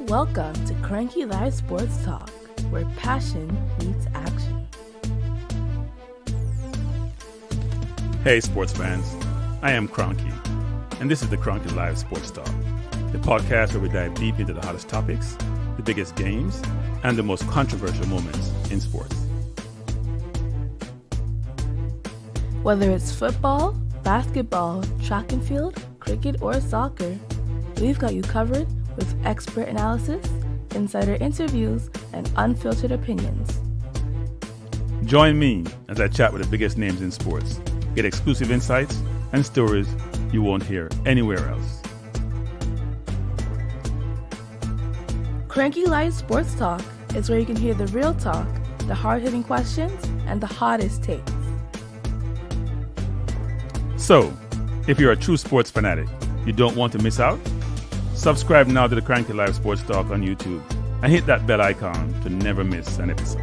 Welcome to Kranky Live Sports Talk, where passion meets action. Hey sports fans, I am Kranky, and this is the Kranky Live Sports Talk, the podcast where we dive deep into the hottest topics, the biggest games, and the most controversial moments in sports. Whether it's football, basketball, track and field, cricket, or soccer, we've got you covered with expert analysis, insider interviews, and unfiltered opinions. Join me as I chat with the biggest names in sports, get exclusive insights and stories you won't hear anywhere else. Kranky Live Sports Talk is where you can hear the real talk, the hard-hitting questions, and the hottest takes. So, if you're a true sports fanatic, you don't want to miss out? Subscribe now to the Kranky Live Sports Talk on YouTube and hit that bell icon to never miss an episode.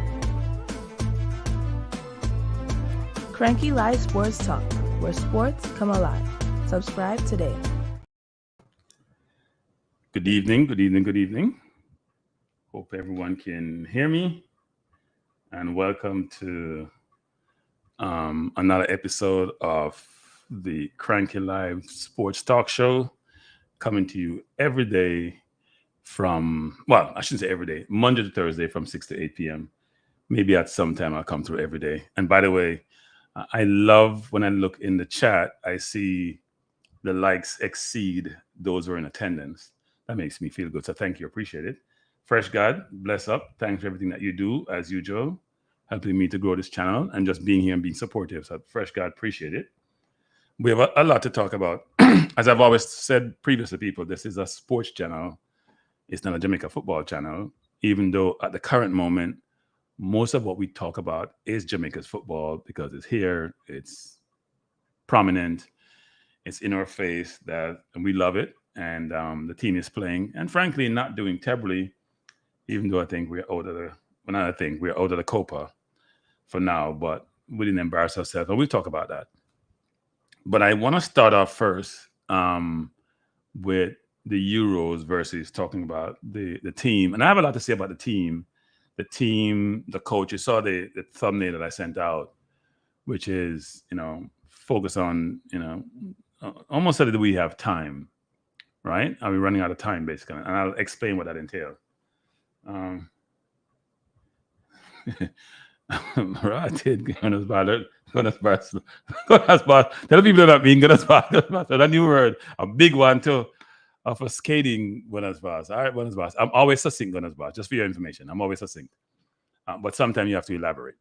Kranky Live Sports Talk, where sports come alive. Subscribe today. Good evening, good evening, good evening. Hope everyone can hear me. And welcome to another episode of the Kranky Live Sports Talk Show, coming to you every day from, well, I shouldn't say every day, Monday to Thursday from 6 to 8 p.m. Maybe at some time I'll come through every day. And by the way, I love when I look in the chat, I see the likes exceed those who are in attendance. That makes me feel good. So thank you. Appreciate it. Fresh God, bless up. Thanks for everything that you do, as usual, helping me to grow this channel and just being here and being supportive. So Fresh God, appreciate it. We have a lot to talk about. As I've always said previously, people, this is a sports channel. It's not a Jamaica football channel, even though at the current moment, most of what we talk about is Jamaica's football because it's here, it's prominent, it's in our face, and we love it. And the team is playing, and frankly, not doing terribly, even though I think we're out of the COPA for now, but we didn't embarrass ourselves. And we'll talk about that. But I want to start off first with the Euros versus talking about the team. And I have a lot to say about the team, the coach. You saw the thumbnail that I sent out, which is, focus on, almost said that we have time, right? Are we running out of time, basically? And I'll explain what that entails. Right, Goodness bar. Tell people that mean Goodness bar. That new word, a big one too, of a skating Goodness bars. All right, Goodness bars. I'm always succinct, Goodness bars. Just for your information, I'm always succinct. But sometimes you have to elaborate.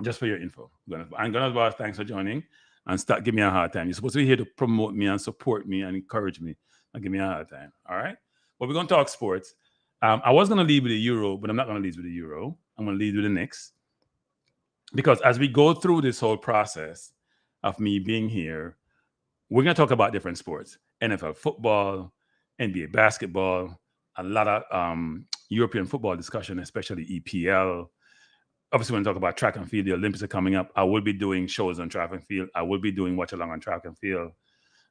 Just for your info, Goodness bars. And Goodness bars, thanks for joining. And start give me a hard time. You're supposed to be here to promote me and support me and encourage me. And give me a hard time. All right. Well, we're gonna talk sports. I was gonna lead with the Euro, but I'm not gonna lead with the Euro. I'm going to lead with the Knicks. Because as we go through this whole process of me being here, we're going to talk about different sports. NFL football, NBA basketball, a lot of European football discussion, especially EPL. Obviously, when we talk about track and field, the Olympics are coming up. I will be doing shows on track and field. I will be doing watch along on track and field.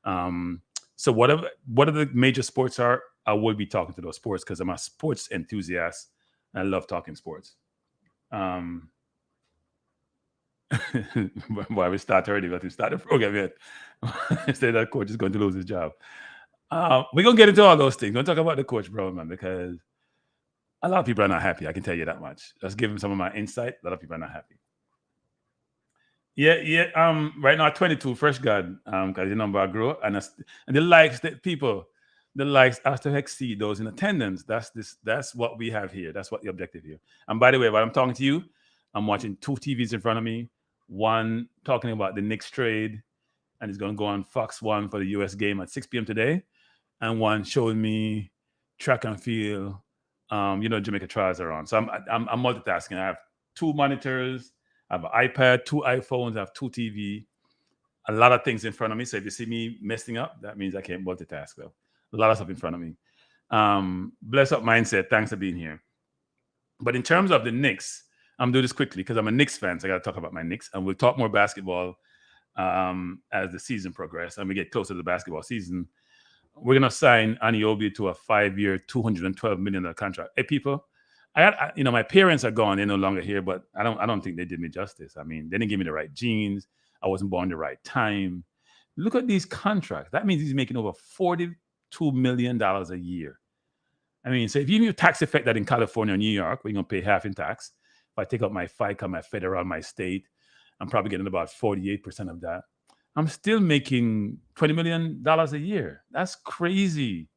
So whatever the major sports are, I will be talking to those sports because I'm a sports enthusiast. And I love talking sports. Why we start already, but we start the program yet. Instead, that coach is going to lose his job. We're going to get into all those things. We're going to talk about the coach, bro, man, because a lot of people are not happy. I can tell you that much. Just give him some of my insight. A lot of people are not happy. Yeah. Right now, 22, Fresh God, because the number grow, and the likes that people, the likes has to exceed those in attendance. That's what we have here. That's what the objective here. And by the way, while I'm talking to you, I'm watching two TVs in front of me. One talking about the Knicks trade, and it's going to go on Fox 1 for the US game at 6 p.m. today. And one showing me track and field. Jamaica trials are on. So I'm multitasking. I have two monitors, I have an iPad, two iPhones, I have two TV, a lot of things in front of me. So if you see me messing up, that means I can't multitask well. A lot of stuff in front of me. Bless up mindset. Thanks for being here. But in terms of the Knicks, I'm doing this quickly because I'm a Knicks fan, so I got to talk about my Knicks. And we'll talk more basketball as the season progresses and we get closer to the basketball season. we're gonna sign Aniobi to a 5-year, $212 million contract. Hey, people, my parents are gone; they're no longer here. But I don't think they did me justice. I mean, they didn't give me the right genes. I wasn't born the right time. Look at these contracts. That means he's making over $42 million a year. I mean, so if you tax effect that in California or New York, we're gonna pay half in tax. If I take out my FICA, my federal, my state, I'm probably getting about 48% of that. I'm still making $20 million a year. That's crazy.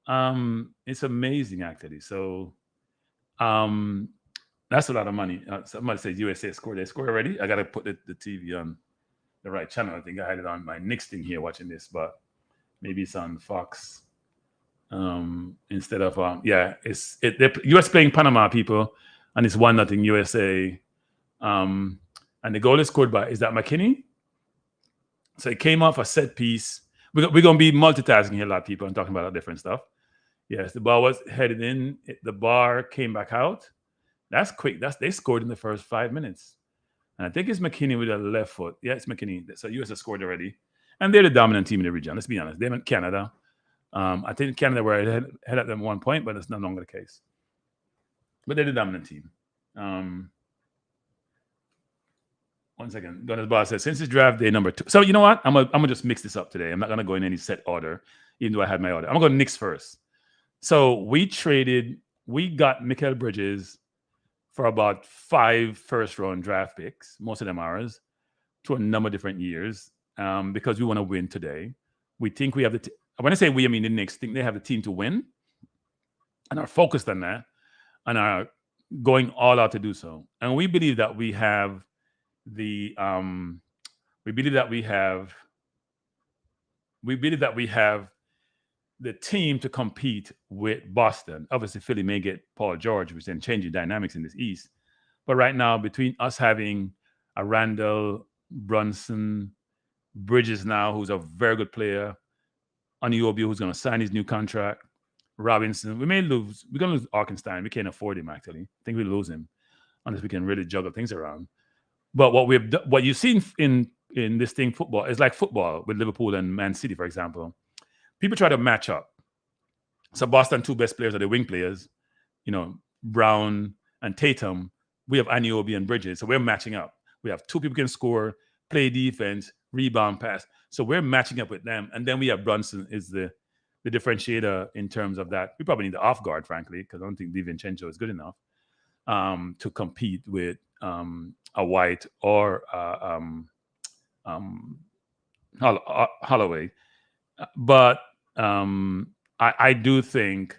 It's amazing, actually. So that's a lot of money. Somebody said USA scored. They scored already? I got to put the TV on the right channel. I think I had it on my Knicks thing here watching this, but maybe it's on Fox instead of the US playing Panama, people, and it's 1-0 USA. And the goal is scored by, is that McKinney? So it came off a set piece. We're going to be multitasking here, a lot of people, and talking about different stuff. Yes, the ball was headed in. The bar came back out. That's quick. They scored in the first 5 minutes. And I think it's McKinney with a left foot. Yeah, it's McKinney. So US has scored already. And they're the dominant team in the region. Let's be honest. They're in Canada. I think Canada were ahead at them 1 point, but it's no longer the case. But they're the dominant team. 1 second. Gunner's boss says, since it's draft day number 2. So you know what? I'm gonna just mix this up today. I'm not gonna go in any set order, even though I had my order. I'm gonna go Knicks first. So we got Mikal Bridges for about 5 first-round draft picks, most of them ours, to a number of different years, because we want to win today. We think we have when I say we, I mean the Knicks think they have the team to win, and are focused on that, and are going all out to do so. And we believe that we have the team to compete with Boston. Obviously, Philly may get Paul George, which then changes dynamics in this East. But right now, between us having a Randall, Brunson, Bridges now, who's a very good player, Aniobi, who's going to sign his new contract, Robinson, we may lose. We're going to lose Arkenstein. We can't afford him, actually. I think we lose him unless we can really juggle things around. But what you've seen in this thing, football, is like football with Liverpool and Man City, for example. People try to match up. So Boston 2 best players are the wing players, Brown and Tatum. We have Aniobi and Bridges, so we're matching up. We have 2 people who can score, play defense, rebound, pass. So we're matching up with them. And then we have Brunson is the differentiator in terms of that. We probably need the off guard, frankly, because I don't think DiVincenzo is good enough to compete with a White or Holloway. But I do think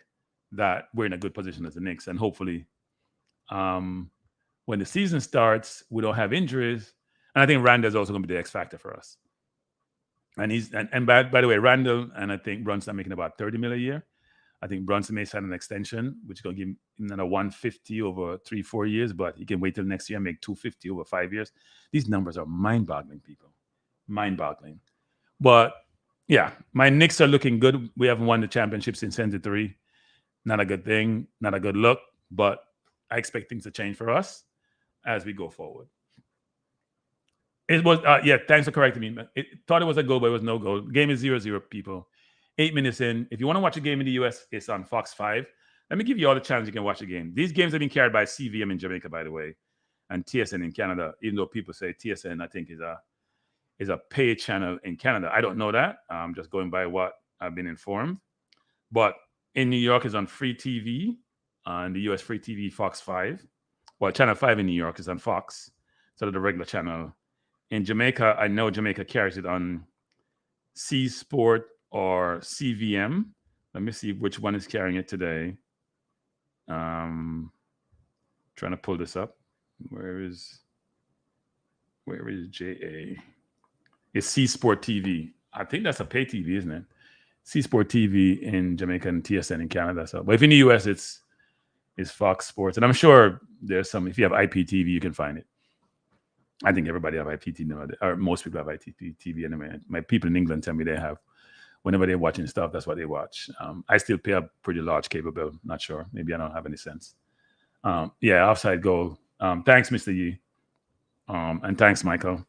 that we're in a good position as the Knicks, and hopefully when the season starts, we don't have injuries. And I think Randall is also going to be the X factor for us. And by the way, Randall and I think Brunson are making about $30 million a year. I think Brunson may sign an extension, which is going to give him another $150 over 3-4 years, but he can wait till next year and make $250 over 5 years. These numbers are mind-boggling, people. Mind-boggling. But yeah, my Knicks are looking good. We haven't won the championship since 73. Not a good thing, not a good look, but I expect things to change for us as we go forward. It was, thanks for correcting me. Thought it was a goal, but it was no goal. Game is 0-0, people. 8 minutes in. If you want to watch a game in the US, it's on Fox 5. Let me give you all the channels you can watch a game. These games have been carried by CVM in Jamaica, by the way, and TSN in Canada, even though people say TSN, I think, is a paid channel in Canada. I don't know that. I'm just going by what I've been informed. But in New York is on free TV, on the US free TV, Fox 5. Well, Channel 5 in New York is on Fox, so the regular channel. In Jamaica, I know Jamaica carries it on C Sport or CVM. Let me see which one is carrying it today. Trying to pull this up. Where is JA? It's C Sport TV. I think that's a pay TV, isn't it? C Sport TV in Jamaica and TSN in Canada. So, but if in the US, it's Fox Sports, and I'm sure there's some. If you have IPTV, you can find it. I think everybody have IPTV now, or most people have IPTV anyway. My people in England tell me they have. Whenever they're watching stuff, that's what they watch. I still pay a pretty large cable bill. Not sure. Maybe I don't have any sense. Offside goal. Thanks, Mr. Yee. And thanks, Michael.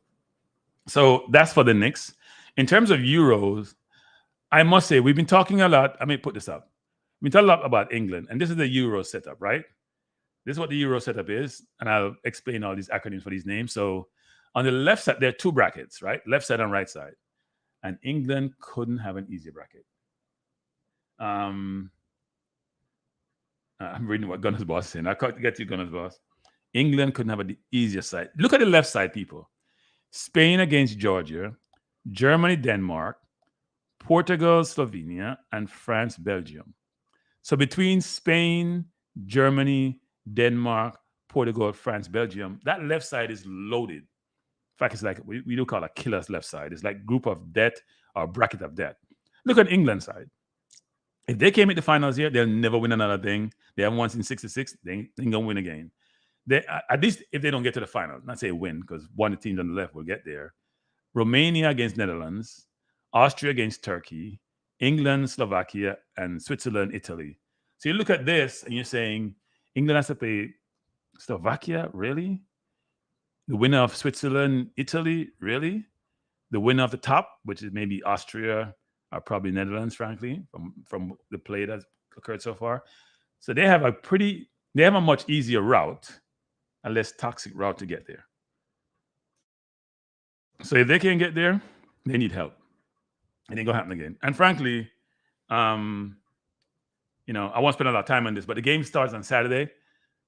So that's for the Knicks. In terms of Euros, I must say, we've been talking a lot. I may put this up. We talk a lot about England, and this is the Euro setup, right? This is what the Euro setup is, and I'll explain all these acronyms for these names. So on the left side, there are two brackets, right? Left side and right side. And England couldn't have an easier bracket. I'm reading what Gunner's boss is saying. I can't get you, Gunner's boss. England couldn't have an easier side. Look at the left side, people. Spain against Georgia, Germany, Denmark, Portugal, Slovenia, and France, Belgium. So between Spain, Germany, Denmark, Portugal, France, Belgium, that left side is loaded. In fact, it's like we do call a killer's left side. It's like group of death or bracket of death. Look at England side. If they came at the finals here, they'll never win another thing. They haven't won since '66. They ain't gonna win again. They, at least if they don't get to the final, not say win, because one of the teams on the left will get there. Romania against Netherlands, Austria against Turkey, England, Slovakia, and Switzerland, Italy. So you look at this and you're saying England has to play Slovakia, really? The winner of Switzerland, Italy, really? The winner of the top, which is maybe Austria or probably Netherlands, frankly, from the play that's occurred so far. So they have a much easier route, a less toxic route to get there. So if they can't get there, they need help. It ain't gonna happen again. And frankly, I won't spend a lot of time on this, but the game starts on Saturday.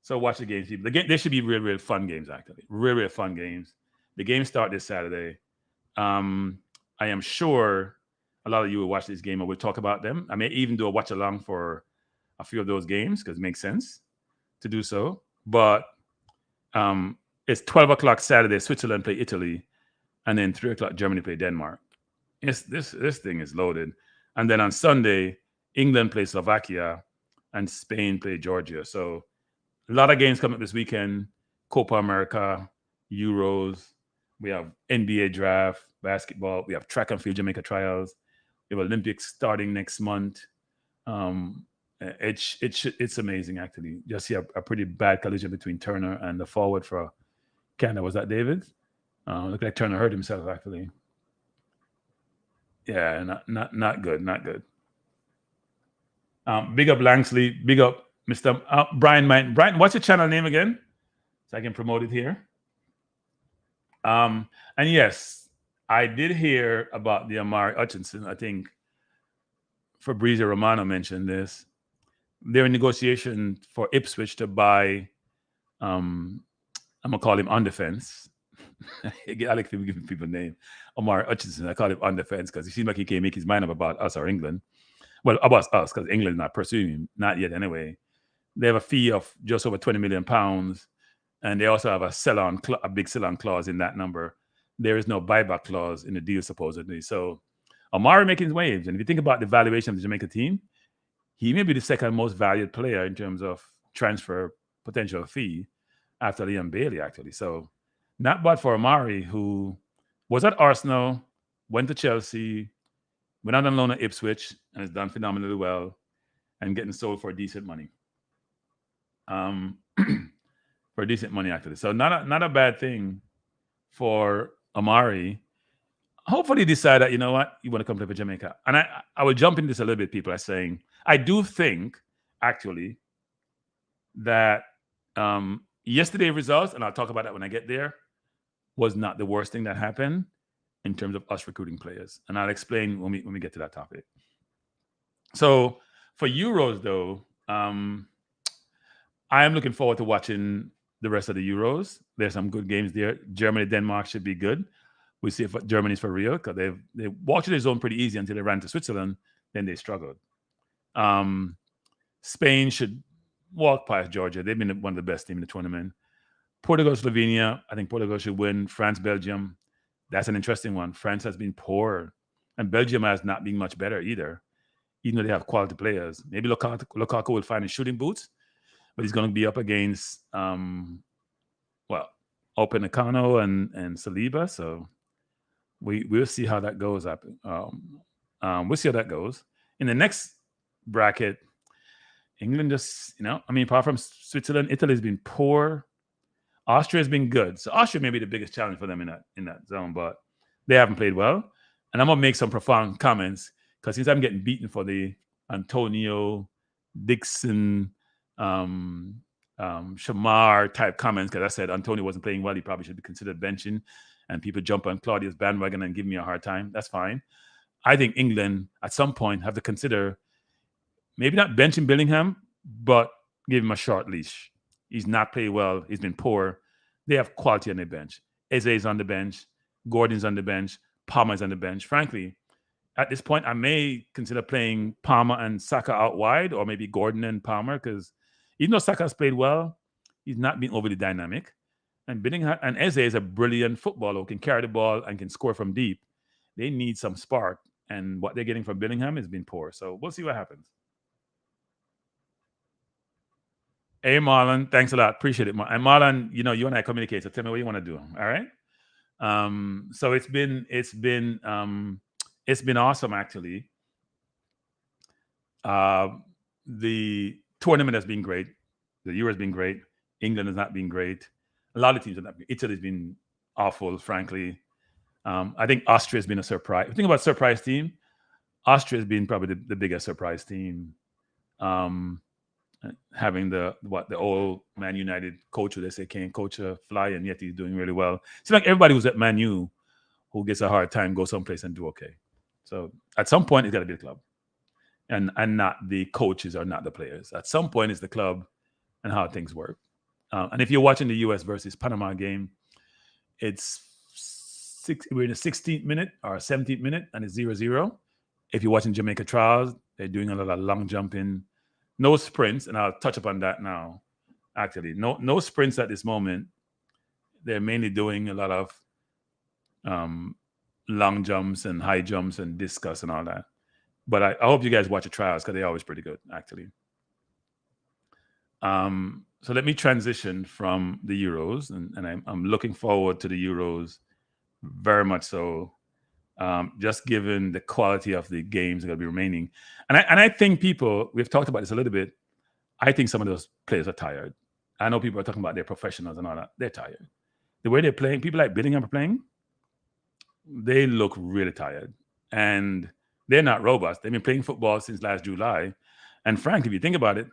So watch the games, people. They should be real, real fun games, actually. Real, real fun games. The games start this Saturday. I am sure a lot of you will watch this game and we'll talk about them. I may even do a watch along for a few of those games because it makes sense to do so. But it's 12 o'clock Saturday, Switzerland play Italy, and then 3 o'clock Germany play Denmark. This thing is loaded. And then on Sunday, England plays Slovakia and Spain play Georgia. So a lot of games coming up this weekend. Copa America, Euros. We have NBA draft, basketball. We have track and field Jamaica trials. We have Olympics starting next month. It's amazing, actually. Just see a pretty bad collision between Turner and the forward for Canada. Was that David? Looked like Turner hurt himself, actually. Yeah, not good, not good. Big up Langsley. Big up Mr. Brian. Brian, what's your channel name again? So I can promote it here. And yes, I did hear about the Amari Hutchinson. I think Fabrizio Romano mentioned this. They're in negotiation for Ipswich to buy, I'm going to call him on defense. I like to give people a name. Amari Hutchinson. I call him on defense because he seems like he can't make his mind up about us or England. Well, about us, because England is not pursuing him. Not yet, anyway. They have a fee of just over £20 million. And they also have a big sell-on clause in that number. There is no buyback clause in the deal, supposedly. So Amari making waves. And if you think about the valuation of the Jamaica team, he may be the second most valued player in terms of transfer potential fee after Liam Bailey, actually. So not bad for Amari, who was at Arsenal, went to Chelsea, went out on loan at Ipswich, and has done phenomenally well and getting sold for decent money. For decent money, actually. So not a bad thing for Amari. Hopefully decide that, you know what, you want to come play for Jamaica. And I will jump into this a little bit. People are saying, I do think, actually, that yesterday's results, and I'll talk about that when I get there, was not the worst thing that happened in terms of us recruiting players. And I'll explain when we get to that topic. So for Euros, though, I am looking forward to watching the rest of the Euros. There's some good games there. Germany, Denmark should be good. We'll see if Germany's for real, because they walked to their zone pretty easy until they ran to Switzerland. Then they struggled. Spain should walk past Georgia. They've been one of the best teams in the tournament. Portugal, Slovenia. I think Portugal should win. France, Belgium. That's an interesting one. France has been poor. And Belgium has not been much better either, even though they have quality players. Maybe Lukaku will find his shooting boots, but he's going to be up against, Open Nakano and Saliba. So we'll see how that goes. We'll see how that goes. In the next bracket, England just, apart from Switzerland, Italy's been poor. Austria's been good. So Austria may be the biggest challenge for them in that zone, but they haven't played well. And I'm going to make some profound comments. because since I'm getting beaten for the Antonio Dixon, Shamar type comments, because I said Antonio wasn't playing well, he probably should be considered benching, and people jump on Claudia's bandwagon and give me a hard time. That's fine. I think England at some point have to consider maybe not benching Bellingham, but give him a short leash. He's not played well. He's been poor. They have quality on their bench. Eze's on the bench. Gordon's on the bench. Palmer's on the bench. Frankly, at this point, I may consider playing Palmer and Saka out wide, or maybe Gordon and Palmer, because even though Saka's played well, he's not been overly dynamic. And Bellingham and Eze is a brilliant footballer who can carry the ball and can score from deep. They need some spark, and what they're getting from Bellingham has been poor. So we'll see what happens. Hey, Marlon, thanks a lot. Appreciate it. And Marlon, you and I communicate, so tell me what you want to do. All right. So it's been awesome, actually. The tournament has been great. The Euro has been great. England has not been great. A lot of teams have not been. Italy's been awful, frankly. I think Austria has been a surprise. If you think about surprise team, Austria has been probably the biggest surprise team. Having the old Man United coach who they say can't coach a fly, and yet he's doing really well. It's like everybody who's at Man U who gets a hard time go someplace and do okay. So at some point it's got to be the club, and not the coaches or not the players. At some point it's the club and how things work. And if you're watching the U.S. versus Panama game, we're in the 16th minute or 17th minute, and it's 0-0. If you're watching Jamaica trials, they're doing a lot of long jumping. No sprints, and I'll touch upon that now. Actually, no sprints at this moment. They're mainly doing a lot of long jumps and high jumps and discus and all that. But I hope you guys watch the trials because they're always pretty good, actually. So let me transition from the Euros, and I'm looking forward to the Euros very much so. Just given the quality of the games that are going to be remaining. And I think we've talked about this a little bit, I think some of those players are tired. I know people are talking about their professionals and all that. They're tired. The way they're playing, people like Bellingham are playing, they look really tired. And they're not robust. They've been playing football since last July. And frankly, if you think about it,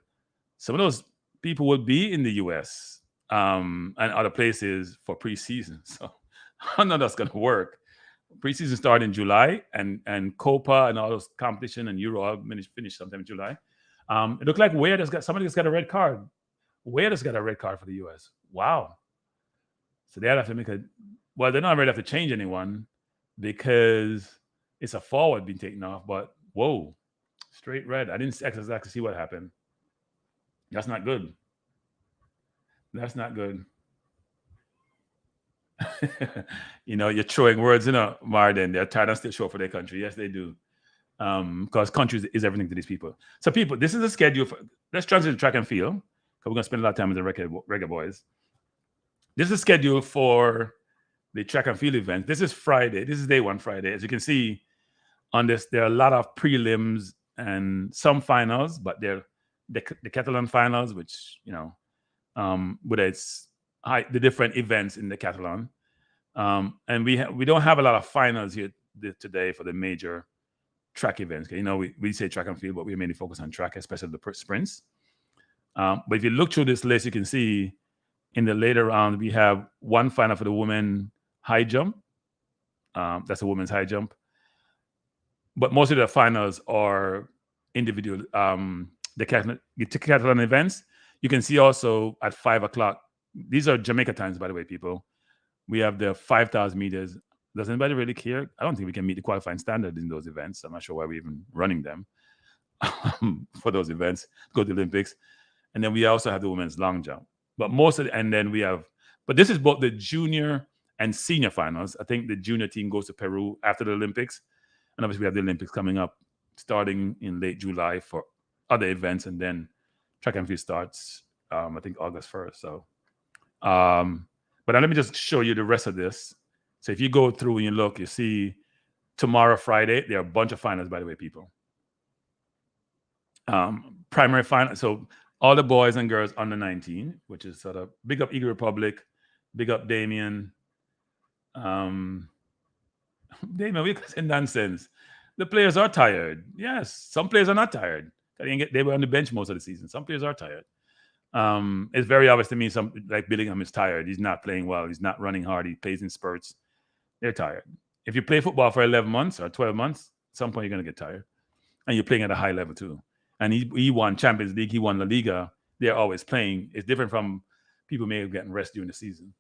some of those people will be in the U.S. And other places for preseason. So I know that's going to work. Preseason started in July, and COPA and all those competition and Euro all finished sometime in July. It looked like somebody has got a red card. Where has got a red card for the U.S.? Wow. So they'll have to they're not ready to have to change anyone because it's a forward being taken off, but whoa, straight red. I didn't exactly see what happened. That's not good. That's not good. You're throwing words, Marden. They're tired and still short for their country. Yes, they do. Because country is everything to these people. So people, this is a schedule let's transition to track and field, because we're going to spend a lot of time with the Reggae Boys. This is a schedule for the track and field event. This is Friday. This is day one Friday. As you can see on this, there are a lot of prelims and some finals, but they're the Catalan finals, which, whether it's the different events in the Catalan. And we don't have a lot of finals here today for the major track events. We say track and field, but we mainly focus on track, especially the sprints. But if you look through this list, you can see in the later round, we have one final for the women high jump. That's a women's high jump. But most of the finals are individual, the Catalan events. You can see also at 5 o'clock, these are Jamaica times, by the way, people. We have the 5,000 meters. Does anybody really care? I don't think we can meet the qualifying standard in those events. I'm not sure why we're even running them for those events. Go to the Olympics. And then we also have the women's long jump. But but this is both the junior and senior finals. I think the junior team goes to Peru after the Olympics. And obviously we have the Olympics coming up starting in late July for other events. And then track and field starts, I think August 1st. So, but now let me just show you the rest of this. So if you go through and you look, you see tomorrow, Friday, there are a bunch of finals, by the way, people. Primary final. So all the boys and girls under 19, which is sort of big up Eagle Republic, big up Damien. Damien, we can say nonsense. The players are tired. Yes, some players are not tired. They were on the bench most of the season. Some players are tired. It's very obvious to me. Some like Billingham is tired. He's not playing well. He's not running hard. He plays in spurts. They're tired. If you play football for 11 months or 12 months, at some point you're going to get tired. And you're playing at a high level too. And he won Champions League. He won La Liga. They're always playing. It's different from people may have gotten rest during the season.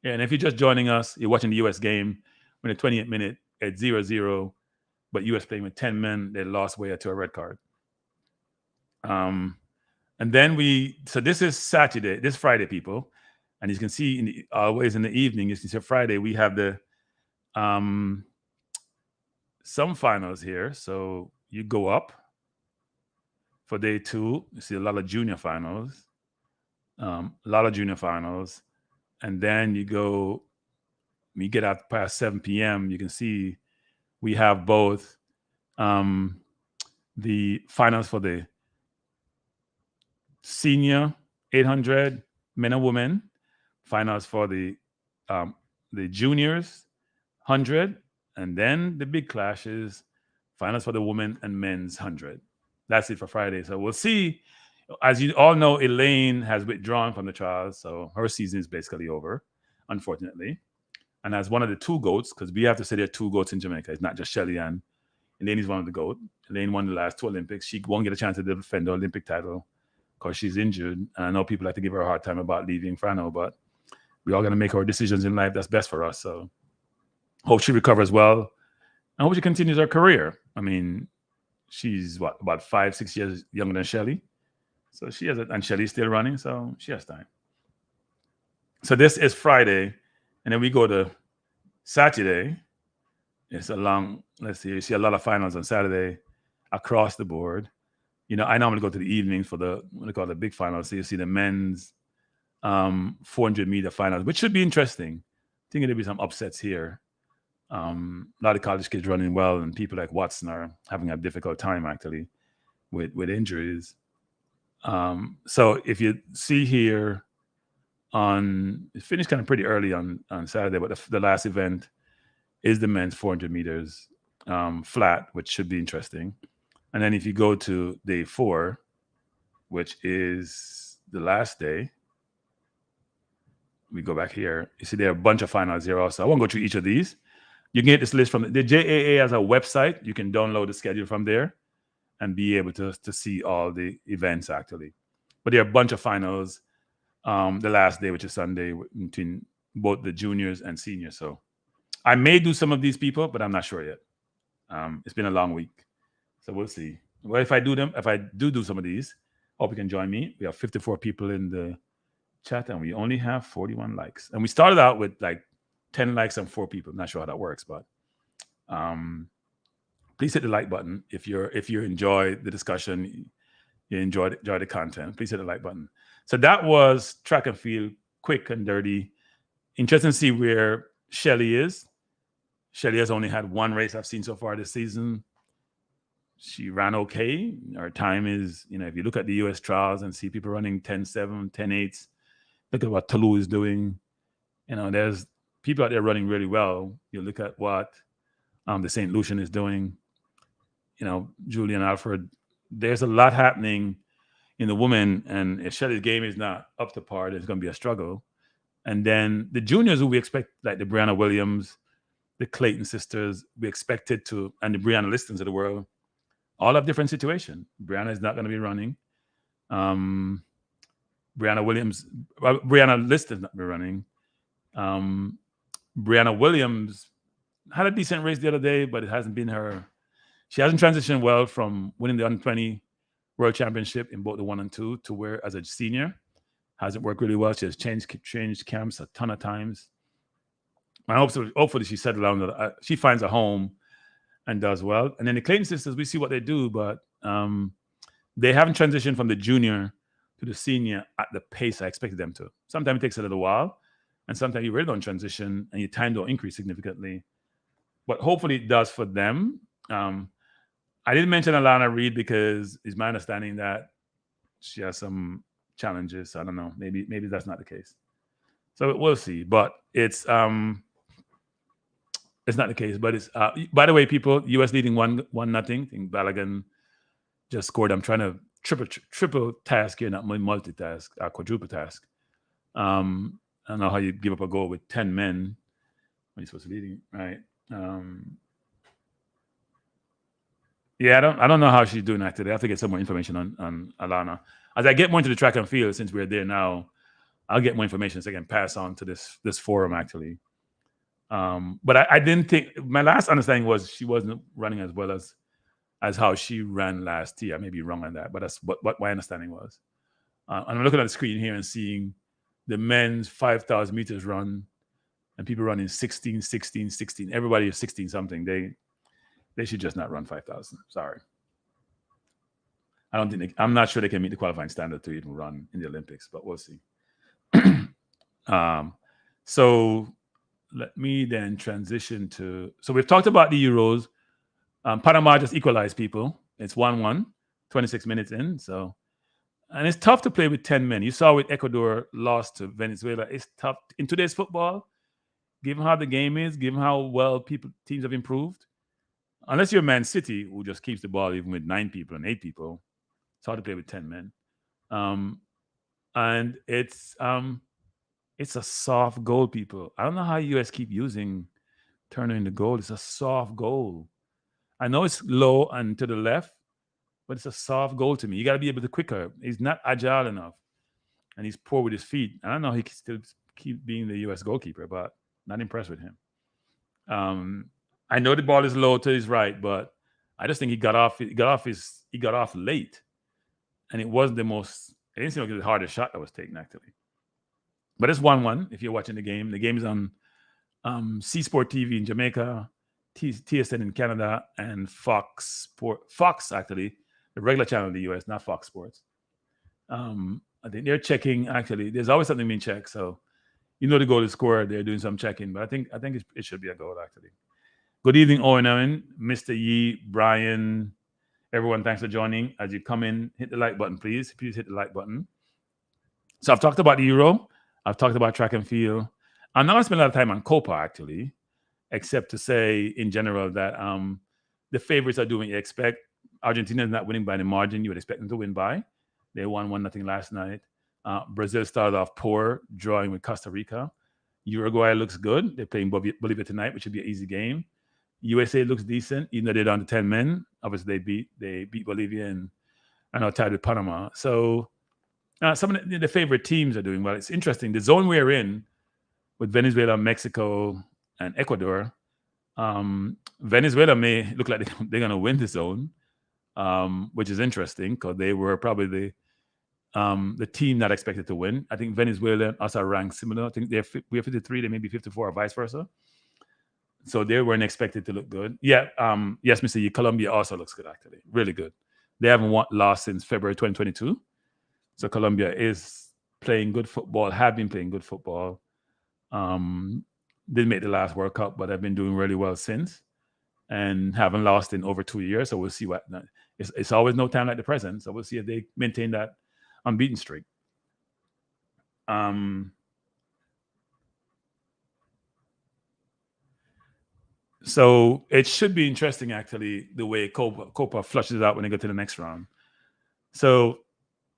Yeah, and if you're just joining us, you're watching the U.S. game when the 28th minute at 0-0, but U.S. playing with 10 men, they lost way to a red card. And then so this is Saturday, this Friday, people. And you can see always in the evening, you see Friday, we have the some finals here. So you go up for day 2. You see a lot of junior finals. And then you get out past 7 p.m., you can see we have both the finals for the senior 800 men and women, finals for the juniors 100, and then the big clashes, finals for the women and men's 100. That's it for Friday. So we'll see. As you all know, Elaine has withdrawn from the trials, so her season is basically over, unfortunately. And as one of the 2 GOATs, because we have to say there are 2 GOATs in Jamaica. It's not just Shelly and Elaine is one of the GOAT. Elaine won the last 2 Olympics. She won't get a chance to defend the Olympic title because she's injured. And I know people like to give her a hard time about leaving Frano, but we're all going to make our decisions in life that's best for us. So hope she recovers well. I hope she continues her career. I mean, she's about 5-6 years younger than Shelly. So she has and Shelly's still running, so she has time. So this is Friday, and then we go to Saturday. It's a long, let's see, you see a lot of finals on Saturday across the board. I normally go to the evenings for what they call the big finals. So you see the men's 400-meter finals, which should be interesting. I think there'll be some upsets here. A lot of college kids running well, and people like Watson are having a difficult time actually with injuries. So if you see here it finished kind of pretty early on Saturday, but the last event is the men's 400 meters flat, which should be interesting. And then if you go to day 4, which is the last day, we go back here. You see there are a bunch of finals here also. I won't go through each of these. You can get this list from the JAA has a website. You can download the schedule from there and be able to see all the events actually. But there are a bunch of finals the last day, which is Sunday, between both the juniors and seniors. So I may do some of these people, but I'm not sure yet. It's been a long week. So we'll see. Well, if I do some of these, hope you can join me. We have 54 people in the chat and we only have 41 likes. And we started out with like 10 likes and 4 people. I'm not sure how that works, but please hit the like button if you enjoy the discussion, you enjoy the content. Please hit the like button. So that was track and field, quick and dirty. Interesting to see where Shelly is. Shelly has only had 1 race I've seen so far this season. She ran okay. Her time is, if you look at the U.S. trials and see people running 10.7, 10.8s, look at what Toulouse is doing. There's people out there running really well. You look at what the St. Lucian is doing. Julian Alfred. There's a lot happening in the women, and if Shelly's game is not up to par, there's going to be a struggle. And then the juniors who we expect, like the Brianna Williams, the Clayton sisters, we expected to, and the Brianna Listons of the world, all have different situation. Brianna is not going to be running. Brianna Liston's not be running. Brianna Williams had a decent race the other day, but it hasn't been her. She hasn't transitioned well from winning the under-20 World Championship in both the 1 and 2 to where, as a senior, hasn't worked really well. She has changed camps a ton of times. I hope so. Hopefully she settles down. She finds a home and does well. And then the Clayton sisters, we see what they do, but they haven't transitioned from the junior to the senior at the pace I expected them to. Sometimes it takes a little while, and sometimes you really don't transition and your time don't increase significantly. But hopefully it does for them. I didn't mention Alana Reed because it's my understanding that she has some challenges. I don't know. Maybe that's not the case. So we'll see. But it's It's not the case, but it's by the way, people, US leading 1-0. I think Balogun just scored. I'm trying to triple task here, not multitask, quadruple task. I don't know how you give up a goal with 10 men when you're supposed to be leading, right? Yeah, I don't know how she's doing that today. I have to get some more information on Alana. As I get more into the track and field, since we're there now, I'll get more information so I can pass on to this forum actually. But I didn't think, my last understanding was she wasn't running as well as how she ran last year. I may be wrong on that, but that's what my understanding was. And I'm looking at the screen here and seeing the men's 5,000 meters run and people running 16. Everybody is 16 something. They should just not run 5,000. Sorry. I'm not sure they can meet the qualifying standard to even run in the Olympics, but we'll see. So let me then transition to, so we've talked about the Euros. Panama just equalized, people. It's 1-1, 26 minutes in. So, and it's tough to play with 10 men. You saw with Ecuador lost to Venezuela. It's tough in today's football, given how the game is, given how well teams have improved. Unless you're Man City, who just keeps the ball even with 9 people and 8 people, it's hard to play with 10 men. And it's a soft goal, people. I don't know how US keep using Turner in the goal. It's a soft goal. I know it's low and to the left, but it's a soft goal to me. You got to be able to quicker. He's not agile enough, and he's poor with his feet. I don't know how he can still keep being the US goalkeeper, but not impressed with him. I know the ball is low to his right, but I just think he got off late, and it wasn't the most. It didn't seem like it was the hardest shot that was taken actually. But it's 1-1 if you're watching the game. The game is on C Sport TV in Jamaica, TSN in Canada, and Fox actually, the regular channel in the US, not Fox Sports. I think they're checking actually. There's always something being checked, so you know the goal is scored. They're doing some checking, but I think it should be a goal actually. Good evening, Owen, Mr. Yee, Brian, everyone. Thanks for joining. As you come in, hit the like button, please. Please hit the like button. So I've talked about the Euro. I've talked about track and field. I'm not going to spend a lot of time on COPA, actually, except to say in general that the favorites are doing what you expect. Argentina is not winning by the margin you would expect them to win by. They won 1-0 last night. Brazil started off poor, drawing with Costa Rica. Uruguay looks good. They're playing Bolivia tonight, which should be an easy game. USA looks decent, even though they're down to 10 men. Obviously, they beat Bolivia and are now tied with Panama. So some of the favorite teams are doing well. It's interesting. The zone we're in with Venezuela, Mexico, and Ecuador, Venezuela may look like they're going to win the zone, which is interesting because they were probably the team not expected to win. I think Venezuela and us are ranked similar. I think we're 53, they may be 54 or vice versa. So they weren't expected to look good. Yeah, yes, Mr. Yee, Colombia also looks good, actually. Really good. They haven't lost since February 2022. So Colombia is playing good football, have been playing good football. Didn't make the last World Cup, but have been doing really well since and haven't lost in over 2 years. So we'll see what it's always no time like the present. So we'll see if they maintain that unbeaten streak. So it should be interesting, actually, the way COPA flushes it out when they go to the next round. So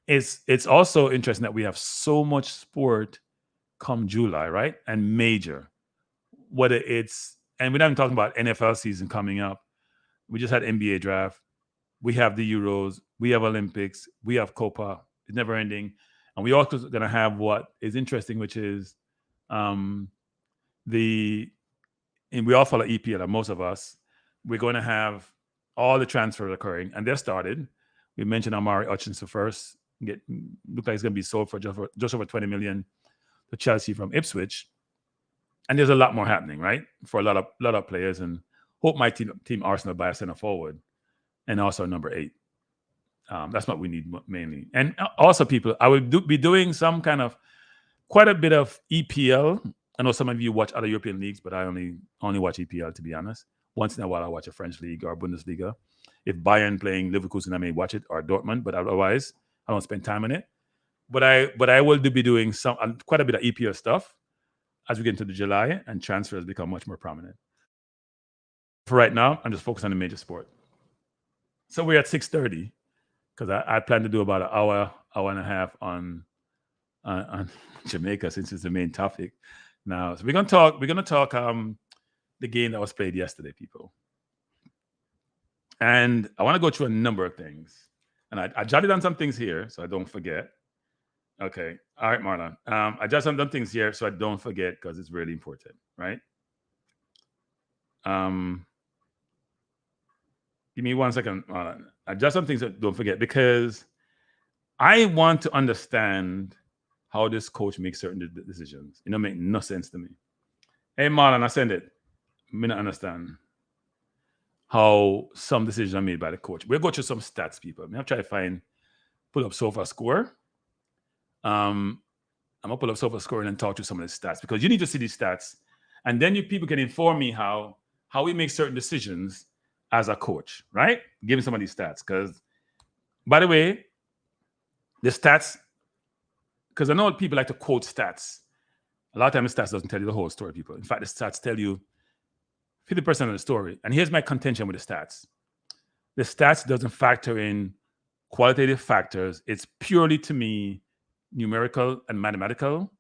it's also interesting that we have so much sport come July, right? And major. Whether it's, and we're not even talking about NFL season coming up. We just had NBA draft. We have the Euros. We have Olympics. We have COPA. It's never ending. And we also going to have what is interesting, which is and we all follow EPL, most of us. We're going to have all the transfers occurring, and they're started. We mentioned Amari Hutchinson first. Look like it's going to be sold for just over 20 million to Chelsea from Ipswich. And there's a lot more happening, right? For a lot of players, and hope my team Arsenal buy a center forward, and also number 8. That's what we need mainly. And also, people, I will be doing quite a bit of EPL. I know some of you watch other European leagues, but I only watch EPL, to be honest. Once in a while, I watch a French league or Bundesliga. If Bayern playing Leverkusen, I may watch it, or Dortmund, but otherwise, I don't spend time on it. But I will be doing quite a bit of EPL stuff as we get into the July and transfers become much more prominent. for right now, I'm just focused on the major sport. So we're at 6:30 because I plan to do about an hour and a half on Jamaica since it's the main topic now. So we're gonna talk the game that was played yesterday, people. And I want to go through a number of things. And I jotted down some things here so I don't forget. Okay. All right, Marlon. I jotted some things here so I don't forget because it's really important, right? Give me 1 second, Marlon. I jotted some things that don't forget because I want to understand how this coach makes certain decisions. It don't make no sense to me. Hey, Marlon, I send it. I don't understand how some decisions are made by the coach. We'll go through some stats, people. I'm try to pull up SOFA score. I'm gonna pull up SOFA score and then talk to some of the stats because you need to see these stats, and then you people can inform me how we make certain decisions as a coach, right? Give me some of these stats because, by the way, the stats, because I know people like to quote stats. A lot of times the stats doesn't tell you the whole story, people. In fact, the stats tell you 50% of the story. And here's my contention with the stats. The stats doesn't factor in qualitative factors. It's purely, to me, numerical and mathematical.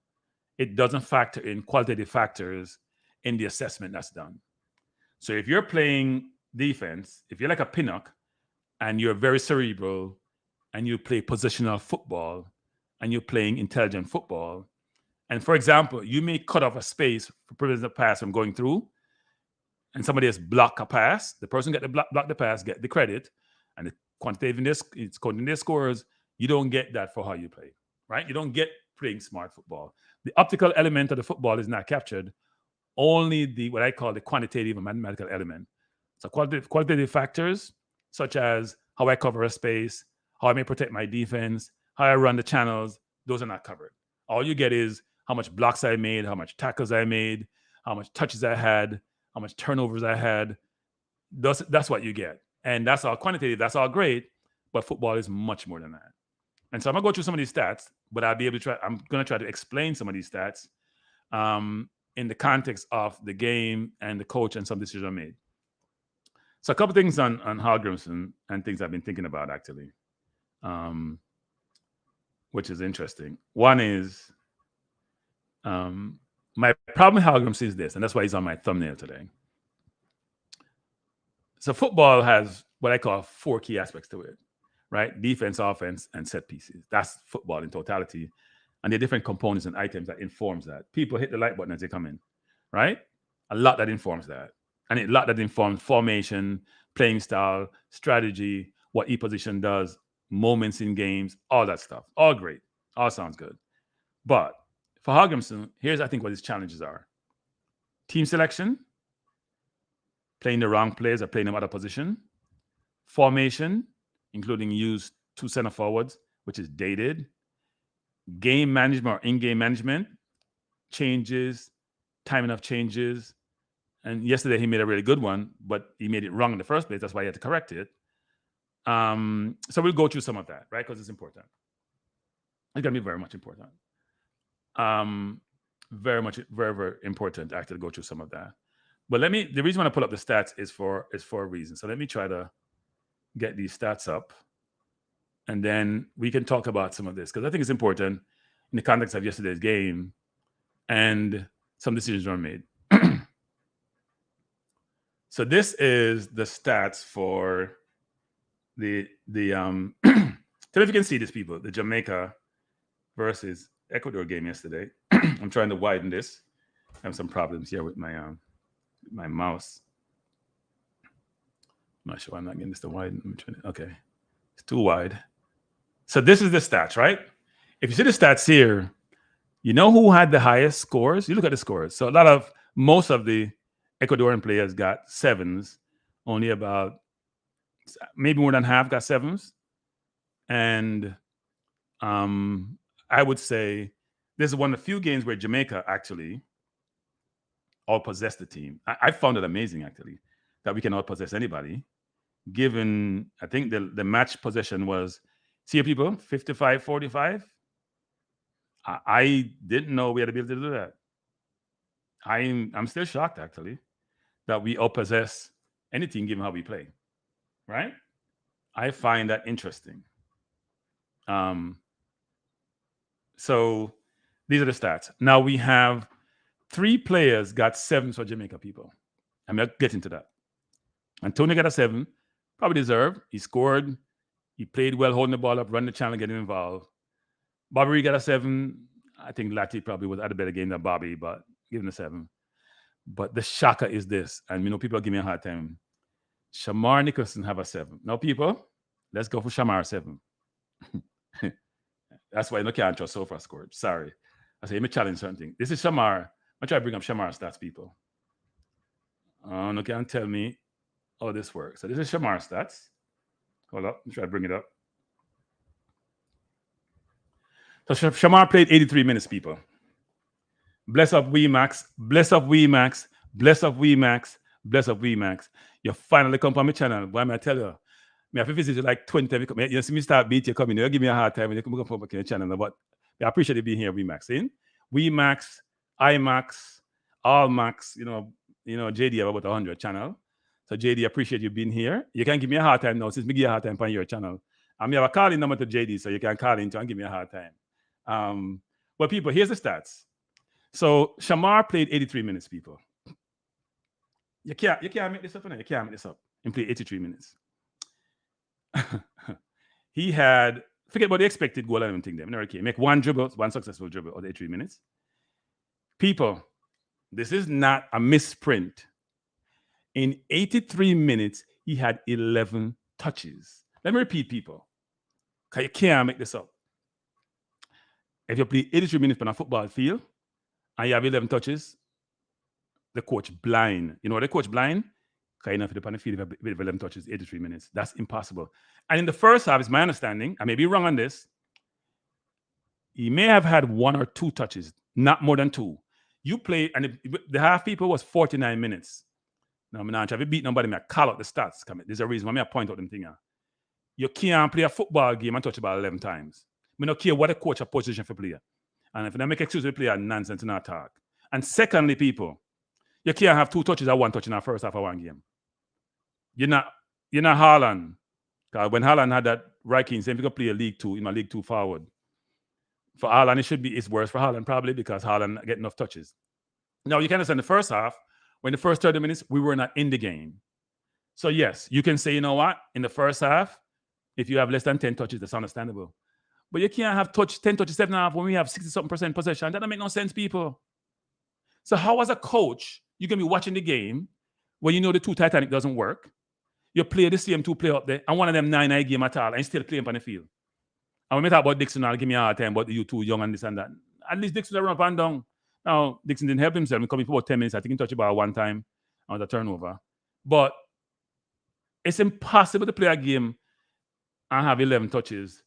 It doesn't factor in qualitative factors in the assessment that's done. So if you're playing defense, if you're like a pinnock and you're very cerebral and you play positional football and you're playing intelligent football, and for example, you may cut off a space for preventing the pass from going through, and somebody has blocked a pass, the person get the block the pass, get the credit, and the quantitative in this, it's coding their scores. You don't get that for how you play, right? You don't get playing smart football. The optical element of the football is not captured. Only the what I call the quantitative and mathematical element. So qualitative factors such as how I cover a space, how I may protect my defense, how I run the channels, those are not covered. All you get is how much blocks I made, how much tackles I made, how much touches I had, how much turnovers I had. That's what you get. And that's all quantitative. That's all great. But football is much more than that. And so I'm going to go through some of these stats, but I'm going to try to explain some of these stats in the context of the game and the coach and some decisions I made. So a couple things on Hallgrimsson and things I've been thinking about, actually, which is interesting. One is my problem with Hallgrimsson is this, and that's why he's on my thumbnail today. So football has what I call 4 key aspects to it, right? Defense, offense, and set pieces. That's football in totality. And the different components and items that informs that. People hit the like button as they come in, right? A lot that informs that. And a lot that informs formation, playing style, strategy, what each position does, moments in games, all that stuff. All great. All sounds good. But for Hallgrimsson, here's, I think, what his challenges are. Team selection, playing the wrong players or playing them out of position. Formation, including use 2 center forwards, which is dated. Game management or in-game management, changes, timing of changes. And yesterday he made a really good one, but he made it wrong in the first place. That's why he had to correct it. So we'll go through some of that, right? Because it's important. It's going to be very much important. Very, very important actually to go through some of that. But the reason when I pull up the stats is for a reason. So let me try to get these stats up. And then we can talk about some of this because I think it's important in the context of yesterday's game and some decisions were made. So this is the stats for the tell if you can see this, people, the Jamaica versus Ecuador game yesterday. I'm trying to widen this. I have some problems here with my mouse. I'm not sure I'm not getting this to widen. Okay. It's too wide. So this is the stats, right? If you see the stats here, you know who had the highest scores? You look at the scores. So most of the Ecuadorian players got 7s. Only about maybe more than half got 7s. And I would say this is one of the few games where Jamaica actually out-possessed the team. I found it amazing, actually, that we can out-possess anybody. Given, I think the match possession was, see people, 55-45. I didn't know we had to be able to do that. I'm still shocked, actually, that we out-possess Any team, given how we play, right? I find that interesting. So these are the stats. Now we have 3 players got 7s for Jamaica, people. I'm not getting to that. Antonio got a 7, probably deserved. He scored. He played well, holding the ball up, running the channel, getting involved. Bobby got a 7. I think Lati probably was at a better game than Bobby, but give him a 7. But the shocker is this, and people give me a hard time. Shamar Nicholson have a 7. Now, people, let's go for Shamar 7. That's why I can't trust Sofa scored. Sorry. I say, let me challenge something. This is Shamar. I try to bring up Shamar stats, people. No can tell me how this works. So this is Shamar stats. Hold up. Let me try to bring it up. So Shamar played 83 minutes, people. Bless up Max. Bless up Max. Bless up Max. Bless up Max. You finally come on my channel. Why am I tell you? I have to visit you like 20 times. You see me start beat you coming. You give me a hard time when you come up on my channel. But I appreciate you being here, Max. Max, IMAX, All Max, JD have about 100 channel. So JD, appreciate you being here. You can give me a hard time now since me give you a hard time on your channel. I have a calling number to JD, so you can call in and give me a hard time. But people, here's the stats. So Shamar played 83 minutes, people. You can't make this up, you can't make this up. He played 83 minutes. He had, forget about the expected goal and everything there. Okay, make 1 dribble, 1 successful dribble of 83 minutes. People, this is not a misprint. In 83 minutes, he had 11 touches. Let me repeat, people, because you can't make this up. If you play 83 minutes on a football field and you have 11 touches, the coach blind. You know the coach blind? Because you know if you're on the field with 11 touches, 83 minutes. That's impossible. And in the first half, it's my understanding, I may be wrong on this, he may have had 1 or 2 touches, not more than 2. You play, and the half people was 49 minutes. Now, I'm not trying to beat nobody, I call out the stats. There's a reason why I point out them thing. You can't play a football game and touch the ball 11 times. I don't care what the coach a position for player. And if they make excuse for player, nonsense in our talk. And secondly, people, you can't have 2 touches or 1 touch in our first half of one game. You're not Haaland. Because when Haaland had that ranking, saying if you can play a League 2, League 2 forward. For Haaland, it's worse for Haaland probably because Haaland get enough touches. Now, you can understand the first half, when the first 30 minutes, we were not in the game. So, yes, you can say, you know what? In the first half, if you have less than 10 touches, that's understandable. But you can't have 10 touches, 7.5 when we have 60-something% possession. That doesn't make no sense, people. So how as a coach, you can be watching the game when you know the 2 Titanic doesn't work. You play the same 2 play up there, and one of them 9 game at all, and still playing on the field. And when we talk about Dixon, I'll give me a hard time about you 2 young and this and that. At least Dixon run up and down. Now, Dixon didn't help himself. He coming for about 10 minutes. I think he touched the ball 1 time on the turnover. But it's impossible to play a game and have 11 touches.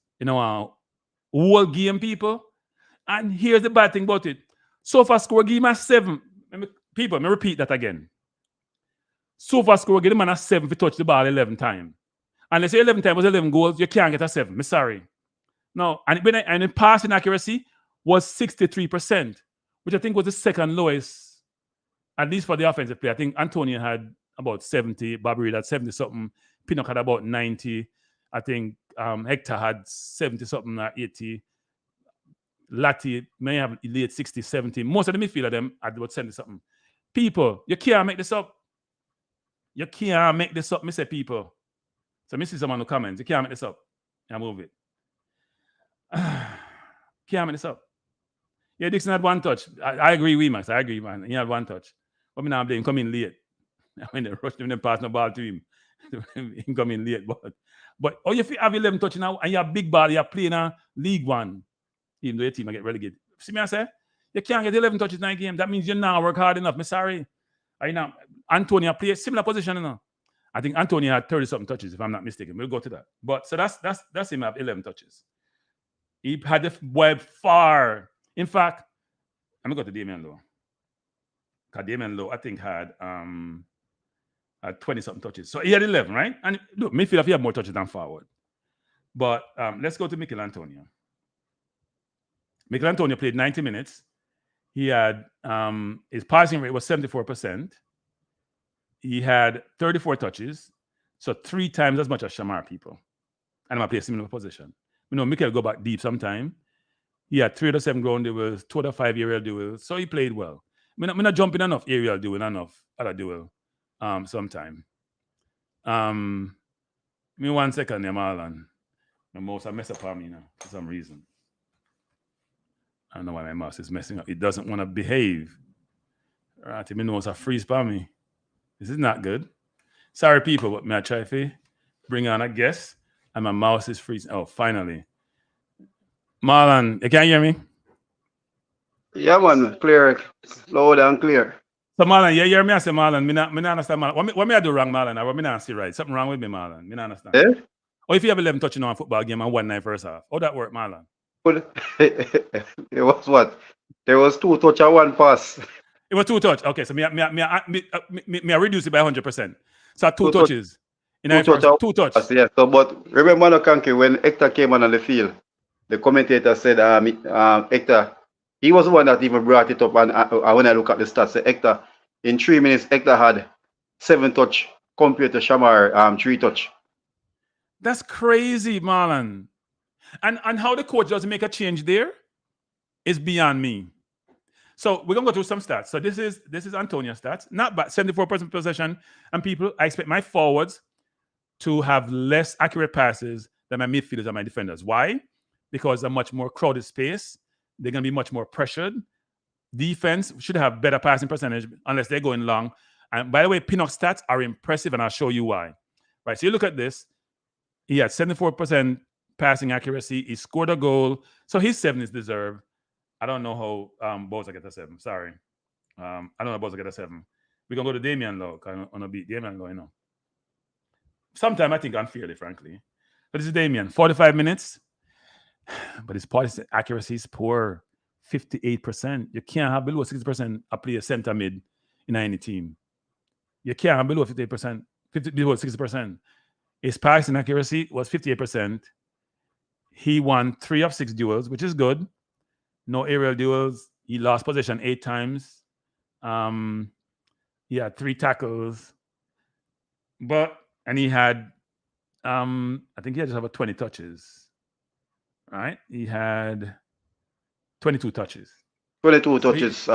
Whole game, people. And here's the bad thing about it. So far, score game at 7. People, let me repeat that again. So far, score game at 7 if you touch the ball 11 times. And let's say 11 times was 11 goals, you can't get a 7. I'm sorry. No, and the passing accuracy was 63%, which I think was the second lowest, at least for the offensive play. I think Antonio had about 70, Bobby Reed had 70-something, Pinnock had about 90. I think Hector had 70-something or 80. Lati may have late 60, 70. Most of the midfielder them had about 70-something. People, you can't make this up. You can't make this up, Mr. People. So I see someone who comments. You can't make this up. I move it. Can't make this up. Yeah, Dixon had 1 touch. I agree with Max. I agree, man. He had 1 touch. But me now blame him come in late. When they rushed him, they passed the ball to him. He come in late. But if you have 11 touches now and you have big ball, you're playing a League 1, even though your team will get relegated. See me I say? You can't get 11 touches in a game. That means you now work hard enough. I'm sorry. Antonio play a similar position, I think Antonio had 30-something touches, if I'm not mistaken. We'll go to that. But so that's him have 11 touches. He had the web far. In fact, I'm going to go to Damian Lowe. Because Damian Lowe, I think, had 20-something touches. So he had 11, right? And look, midfield, he had more touches than forward. But let's go to Mikel Antonio. Mikel Antonio played 90 minutes. He had his passing rate was 74%. he had 34 touches, so 3 times as much as Shamar people. And I'm play a similar position. You know, Mikel go back deep sometime. He had 3 out of 7 ground duels, 2 out of 5 aerial duels, so he played well. I'm not jumping enough aerial duel, enough other duel sometime. Me 1 second, Marlon. My mouse I mess up on me now for some reason. I don't know why my mouse is messing up. It doesn't want to behave. Right, my mouse a freeze by me. This is not good. Sorry, people, but may I try to bring on a guest and my mouse is freezing. Oh, finally. Marlon, you can hear me? Yeah, man, clear, loud and clear. So Marlon, you hear me? I say Marlon, me not understand Marlon. What me I do wrong, Marlon? Or me not see right? Something wrong with me, Marlon. Me not understand. Eh? Or if you have 11 touching on a football game and 1-9 first half, how that work, Marlon? It was what? There was 2 touch and 1 pass. It was 2 touch. Okay, so me I reduce it by 100%. So 2 touches. Two touches. Yeah. So, but remember, no, Kranky, when Hector came on the field, the commentator said, Hector, he was the one that even brought it up. And when I look at the stats, Hector, in 3 minutes, Hector had 7 touch compared to Shamar 3 touch. That's crazy, Marlon. And how the coach doesn't make a change there is beyond me. So we're gonna go through some stats. So this is Antonio's stats. Not bad, 74% possession. And people, I expect my forwards to have less accurate passes than my midfielders and my defenders. Why? Because they're much more crowded space. They're gonna be much more pressured. Defense should have better passing percentage unless they're going long. And by the way, Pinnock's stats are impressive, and I'll show you why. Right. So you look at this. He had 74% passing accuracy. He scored a goal. So his 7 is deserved. I don't know how Boza get a 7. Sorry. I don't know how Boza get a 7. We're going to go to Damian Lowe. I'm going to beat Damian Lowe, you know. Sometimes I think unfairly, frankly. But this is Damian. 45 minutes. But his passing accuracy is poor. 58%. You can't have below 60% a player center mid in any team. You can't have below 58%. Below 60%. His passing accuracy was 58%. He won 3 of 6 duels, which is good. No aerial duels. He lost possession 8 times. He had 3 tackles. And he had, I think he had just about 20 touches. Right? He had 22 touches. 22 touches.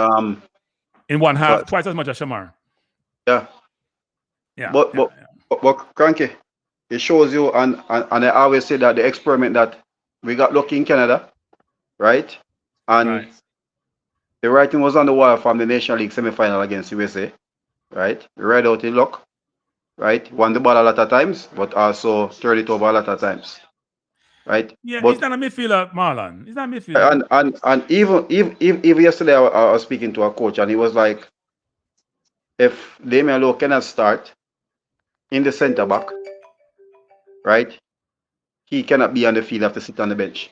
In 1 half, twice as much as Shamar. Yeah. Yeah. But Kranky, it shows you, and I always say that the experiment that we got lucky in Canada, right? And the writing was on the wall from the National League semi-final against USA, right? We ride out in luck, right? Won the ball a lot of times, but also turned it over a lot of times, right? Yeah, but he's not a midfielder, Marlon. He's not a midfielder. And even yesterday, I was speaking to a coach, and he was like, if Damian Lowe cannot start in the center back, right? He cannot be on the field, have to sit on the bench.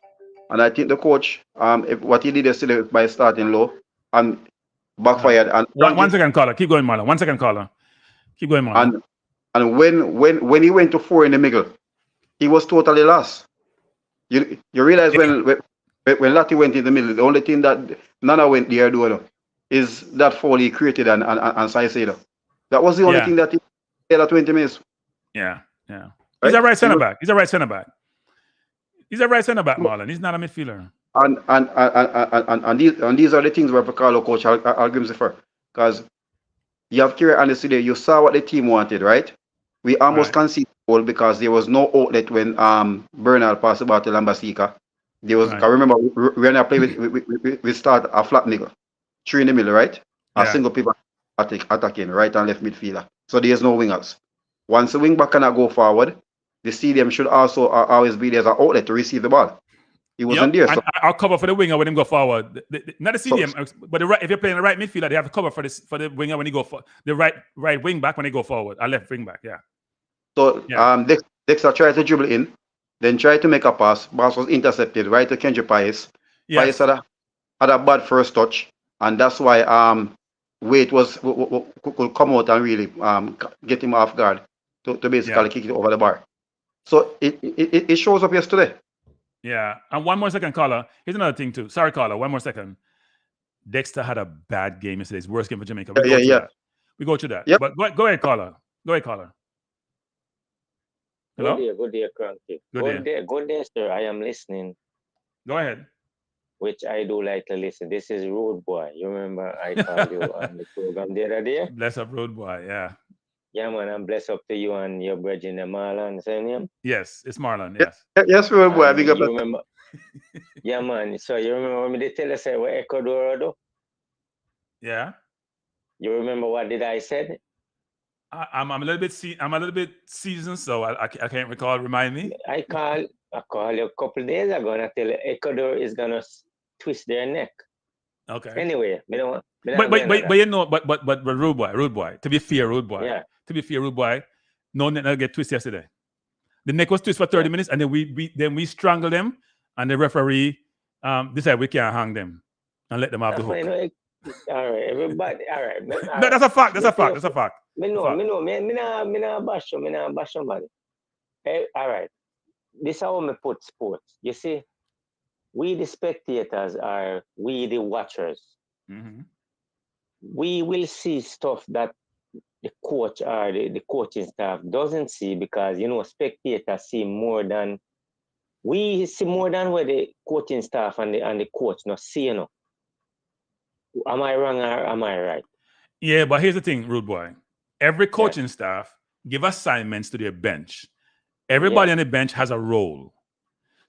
And I think the coach, what he did yesterday by starting Low and backfired. And 1 second, caller. Keep going, Marlon. 1 second, caller. Keep going, Marlon. And when he went to 4 in the middle, he was totally lost. You realize when Lati went in the middle, the only thing that Nana went there doing is that foul he created and Saicedo. That was the only thing that he did at 20 minutes. Yeah. He's a right centre back. He's a right centre back, Marlon. He's not a midfielder. And these are the things we have to call our coach Hallgrimsson for. Because you have clear honesty there. You saw what the team wanted, right? We almost conceded goal because there was no outlet when Bernal passed the ball to Lambasika. There was, I remember when I played we start a flat nigger. 3 in the middle, right? A single people attacking right and left midfielder. So there's no wingers. Once the wing back cannot go forward, the CDM should also always be there as an outlet to receive the ball. He wasn't there. So. I'll cover for the winger when him go forward. Not the CDM, but if you're playing the right midfielder, they have to cover for the winger when he go for the right wing back when they go forward. A left wing back, So Dexter tried to dribble in, then tried to make a pass. Pass was intercepted right to Kendrick Pius. Pius had a bad first touch, and that's why Wade could come out and really get him off guard to basically kick it over the bar. So it shows up yesterday. Yeah. And 1 more second, caller. Here's another thing too. Sorry, caller. 1 more second. Dexter had a bad game yesterday. His worst game for Jamaica. We go through that. Yep. But go ahead, caller. Go ahead, caller. Hello? Good day, Kranky. Good day, sir. I am listening, Go ahead. which I do like to listen. This is Road Boy. You remember I called you on the program the other day? Bless up, road boy. Yeah. Yeah, man, I'm blessed up to you and your brethren, Marlon, same name. Yes, it's Marlon. Yeah. Yes. Yes, Road Boy. Big up. You remember? Yeah, man. So you remember when they tell us we're Ecuador, though? Yeah. You remember what did I said? I'm a little bit seasoned, so I can't recall. Remind me. I called you a couple of days ago and I tell you Ecuador is gonna twist their neck. Okay. Anyway, But you know, but rude boy. To be fair, rude boy. Yeah. To be fair, rude boy. No neck get twist yesterday. The neck was twist for 30 minutes, and then we strangled them, and the referee decided we can't hang them and let them off the hook. All right, everybody. All right. No, that's a fact. That's a fact. Me nah bash somebody. All right. This is how me put sports. You see, we the spectators are we the watchers. Mm-hmm. We will see stuff that the coach or the coaching staff doesn't see because spectators see more than we see more than what the coaching staff and the coach not see. Am I wrong or am I right? Yeah, but here's the thing, rude boy. Every coaching staff give assignments to their bench. Everybody on the bench has a role.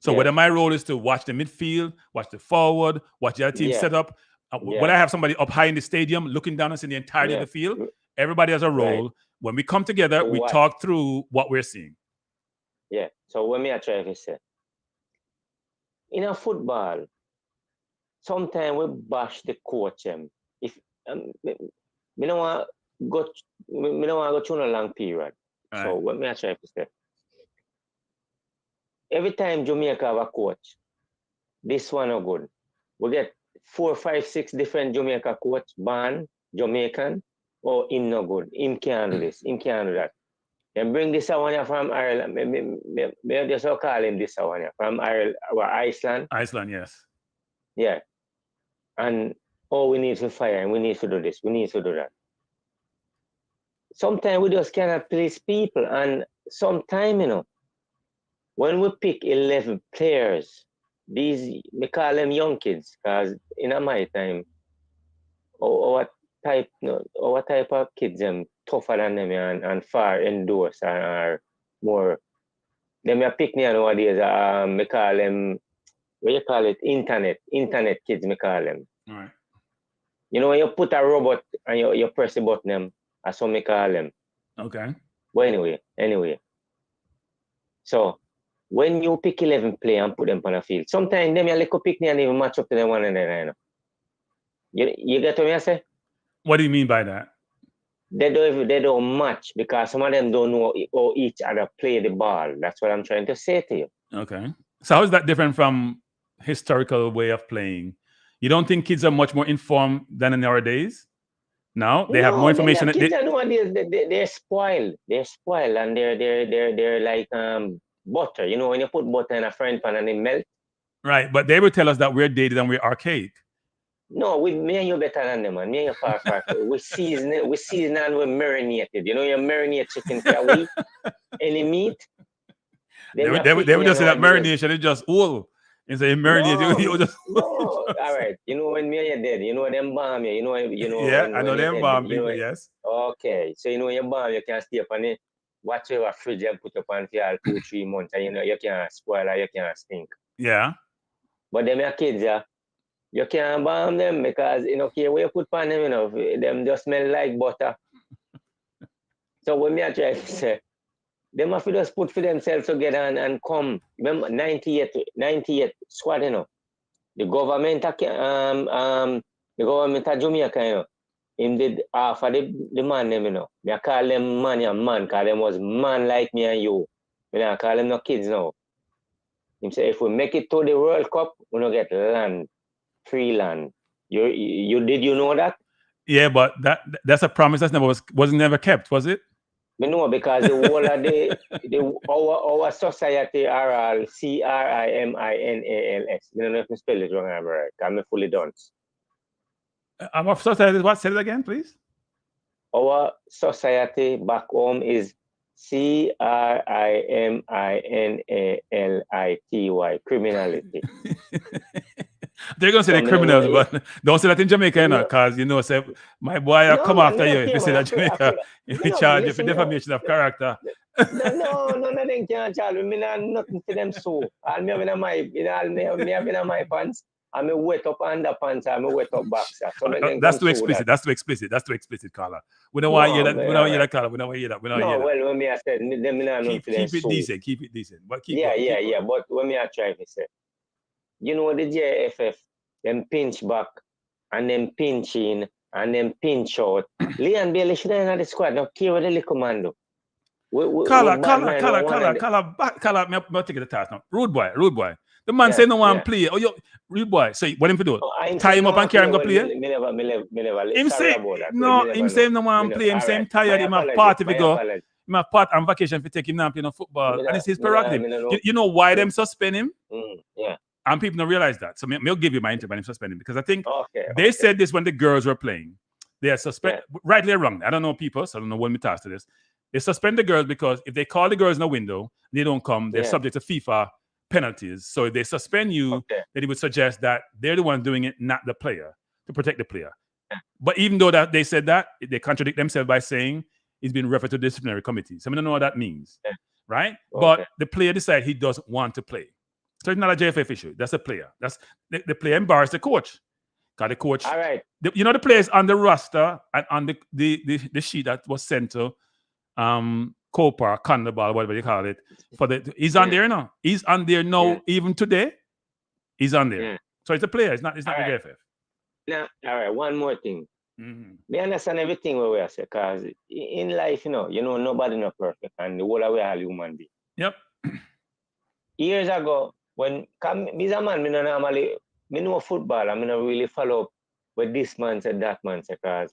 So whether my role is to watch the midfield, watch the forward, watch the other team set up, when I have somebody up high in the stadium looking down and seeing the entirety of the field, everybody has a role. Right. When we come together, we talk through what we're seeing. Yeah. So what me I try to say, in a football, sometimes we bash the coach. If me don't want go through a long period. Right. So what me I try to say, every time Jamaica have a coach, this one no good. We get 4, 5, 6 different Jamaica coach, ban Jamaican, or him no good. Him can't do this. Him can't do that. And bring this one from Ireland. Maybe just call him this one from Ireland or Iceland. Iceland, yes. Yeah. And we need to fire him. We need to do this. We need to do that. Sometimes we just cannot please people. And sometimes, when we pick 11 players, we call them young kids, because in my time, our type of kids tougher than them and far endorse and are more. Them pick me nowadays. We call them, what you call it? Internet kids. Me call them. All right. When you put a robot and you press the button, that's what me call them. Okay. But anyway. So when you pick 11 players and put them on the field, sometimes them you like pick me and even match up to them one another. You get what I say? What do you mean by that? They don't match because some of them don't know how each other play the ball. That's what I'm trying to say to you. Okay. So how is that different from historical way of playing? You don't think kids are much more informed than in our days? No, they have more information. Kids they're spoiled. They're spoiled and they're like butter. When you put butter in a frying pan and it melts. Right, but they will tell us that we're dated and we're archaic. No, me and you better than them, man. Me and you far. we season and we marinated. You marinate chicken for a week. Any meat. They would just say that marination is just oil. And say marinate. You just no. All right. When me and you dead, them bomb you. Yeah, I know them bomb people. Yes. Okay, so when you bomb, you can stay up on it. Watch your fridge and put up on for 2, 3 months, and you can't spoil or you can't stink. Yeah. But them your kids, you can't bomb them because care where you put on them, them just smell like butter. So when me I try to say, they must just put for themselves together and come. Remember 98 squad, the government of Jamaica, him did half of the man them, I call them man, because them was man like me and you. I call them no kids now. Him say if we make it to the World Cup, we don't get land, free land. You did you know that? Yeah, but that's a promise that wasn't never kept, was it? Me know because the whole of our society are all CRIMINALS. I don't know if I spell it wrong or right. I'm fully done. Our society, what? Say it again, please. our society back home is criminality, criminality. They're gonna say they're criminals, but don't say that in Jamaica, you know, because you know, say my boy I come after you. If you say that Jamaica, if you charge you for defamation of character. No, none of them can charge me. Nothing for them so. I'll have in my pants. I'm a wet up underpants. I'm a wet up boxer. So that's too explicit. That's too explicit. That's too explicit, Carla. We don't want to hear that. We don't want to hear that, Carla. We don't want to hear that. We don't want to hear that. Well, when me I said, keep it decent. Keep it decent. But keep yeah. But when me I try to say, you know the JFF, them pinch back and them pinch in and them pinch out. Leon Bailey should have the squad. Now care what the little commando. Carla, me take the task now. Rude boy. The man say no one play. Oh, yo, rude boy. So what him to do? Tie him up and carry him go play? Him say no. Him say no one play. Him say him tired. Him have party to go. Him have part on vacation to take him now playing football, and it's his prerogative. You know why them suspend him? Yeah. And people don't realize that. So I'll give you my interview and suspend him because I think they said this when the girls were playing. They are suspend rightly or wrong. I don't know people, so I don't know when we task to this. They suspend the girls because if they call the girls in the window, they don't come. They're subject to FIFA penalties. So if they suspend you, then it would suggest that they're the ones doing it, not the player, to protect the player. But even though that they said that, they contradict themselves by saying he's been referred to disciplinary committee. So I don't know what that means, right? But the player decided he doesn't want to play. So it's not a JFF issue. That's a player. That's the player embarrassed the coach. Got the coach. All right. The players on the roster and on the sheet that was sent to COPA, Condaball, whatever you call it. He's on there now. He's on there now, even today. He's on there. Yeah. So it's a player. It's not the JFF. Now, all right. One more thing. We understand everything what we are saying, because in life, you know, nobody not perfect, and the whole of we are human being. Yep. Years ago, when me a man, me know football, I not really follow up what this man said, that man said, because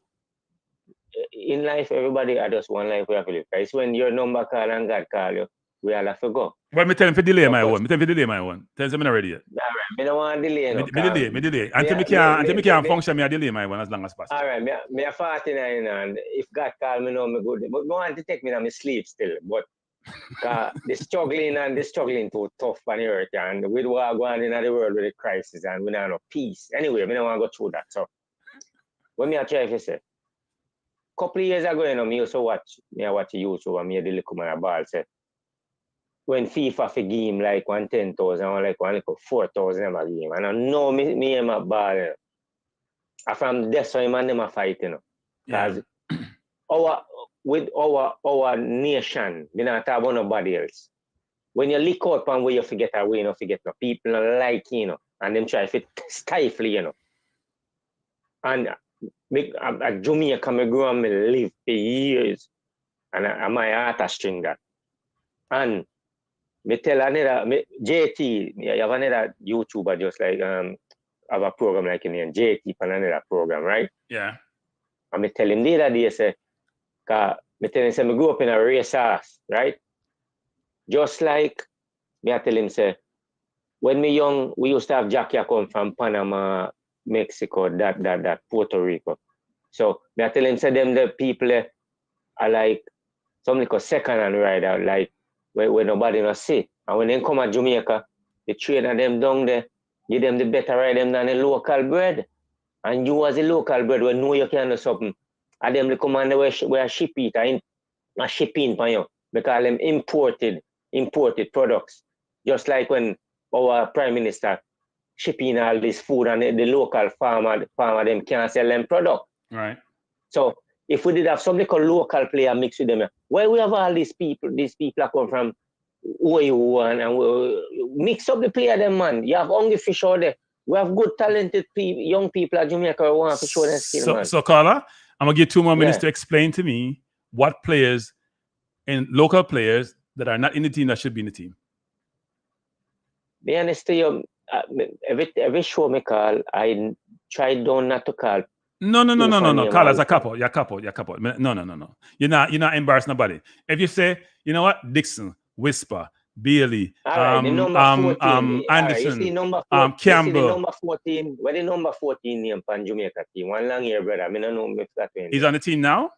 in life, everybody has just one life we have to live. It's when your number call and God call you, we all have to go. Well, me tell him to delay my one. Tell him I'm not ready yet. All right, me don't want to delay. Me delay. Until me can function, me delay my one as long as possible. All right, me 49 and if God call me now, me good. But me want to take me on my sleep still. But the struggling too tough on the earth, and with what going on in the world with the crisis, and we don't have no peace. Anyway, me don't want to go through that. So when me I try to say, couple of years ago, you know, me used to watch YouTube and me the little man ball say, when FIFA for game like 110,000 or like 4,000 a game, and I know me and my ball, you know. And from that's why man them a fight, you know. Because with our nation, we not talk about nobody else. When you lick out and where you forget away, you know, forget no people don't like, you know, and them try to stifle, you know. And at Jamaica, I grew up and live for years, and my heart has string that. And me tell another JT, you have another YouTuber just like have a program like in here, JT and another program, right? Yeah. And me tell him the other day, say, me tell him say me grew up in a race horse, right? Just like me I tell him say, when me young, we used to have Jackie come from Panama, Mexico, that Puerto Rico. So me I tell him say them the people are like something called second-hand rider, like where nobody not see. And when they come to Jamaica, the trainer them down there, give them the better ride them than the local bread. And you as a local bread, when know you can do something, and them the commander where ship it and shipping for you. Because them imported products. Just like when our Prime Minister shipping all this food and the local farmer them can't sell them product. Right. So if we did have something called local player mixed with them, where we have all these people that come from OU and we mix up the player them, man. You have hungry fish out there. We have good talented young people at Jamaica who want to show their skill, man. So Carla, I'm gonna give 2 more minutes to explain to me what players and local players that are not in the team that should be in the team. Be honest to you, every show me call, I try not to call. No. Carl, as a couple. You're a couple. No. You're not embarrassing nobody. If you say, you know what, Dixon, Whisper, Bailey, Anderson, Campbell. Number 14. Where the number 14 name from Jamaica team? One long year, brother. I don't know if that. He's on the team now?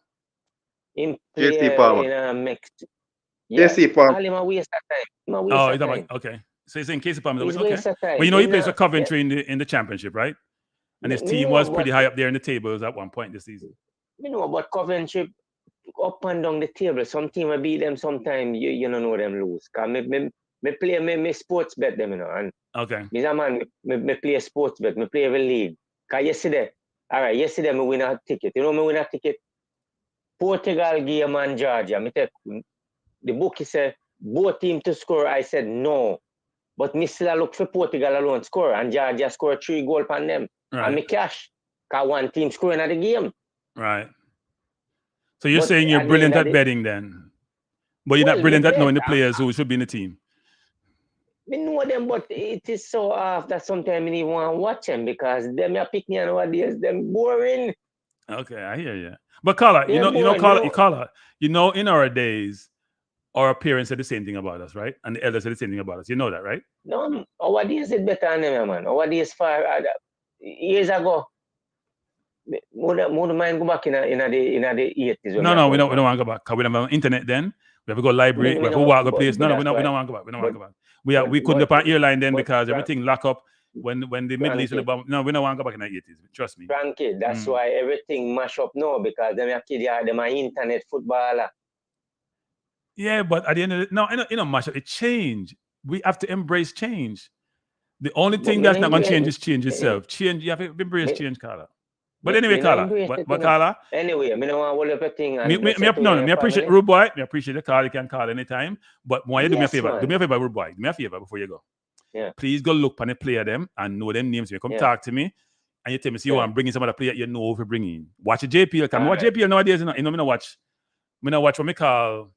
him JC play Palmer. in a Mexico. Yeah, JC Palmer. all him a waste of time. Him a waste Oh, of he's talking time. about, okay. So he's in case of Palmer. He's Okay. waste of time. But you know he plays for not- Coventry in the championship, right? And his Me team know, was pretty but- high up there in the tables at one point this season. You know about Coventry up and down the table. Some team will beat them, sometime you don't know them lose. Cause me play me sports bet them, you know. And Okay. me a man, me play sports bet, me play every league. Cause yesterday me win a ticket. You know me win a ticket. Portugal game and Georgia. Me take the bookie said both team to score. I said no. But me still look for Portugal alone score and Georgia score 3 goals on them. Right. And me cash. Cause one team scoring at the game. Right. So you're But saying you're at the brilliant end at of betting then? But you're Well, not brilliant me at knowing the bet. players who should be in the team. Me know them, but it is so off that sometimes I even want to watch them because them you pick me nowadays, them boring. Okay, I hear you. But Carla, Yeah, boy, Carla, in our days, our parents said the same thing about us, right? And the elders said the same thing about us. You know that, right? No, our days is better than them, man. Our days far years ago. More mind go back in the 80s. No, we don't want to go back. Cause we don't have internet then. We have to go library. We have to walk the place. No, we don't want to go back. We don't want to go back. We couldn't go on airline then because everything lock up when the Middle East. No, we don't want to go back in the 80s. Trust me. Kranky, that's why everything mash up now because them kids them are internet footballer. Yeah, but at the end of it, mash up. It change. We have to embrace change. The only thing that's not going to change is change itself. Change. You have to embrace change, Carla. But anyway, Carla. But Carla. Anyway, I mean, I want to thing. Me appreciate Rude Boy. Me appreciate the call. You can call anytime. But why you do me a favor? Man. Do me a favor, Rude Boy. Do me a favor before you go. Yeah. Please go look on the player them and know them names. You come talk to me and you tell me, see, you want bringing some other player you know if you bring in. Watch a JPL. Can watch JPL nowadays? You know, me not watch what me call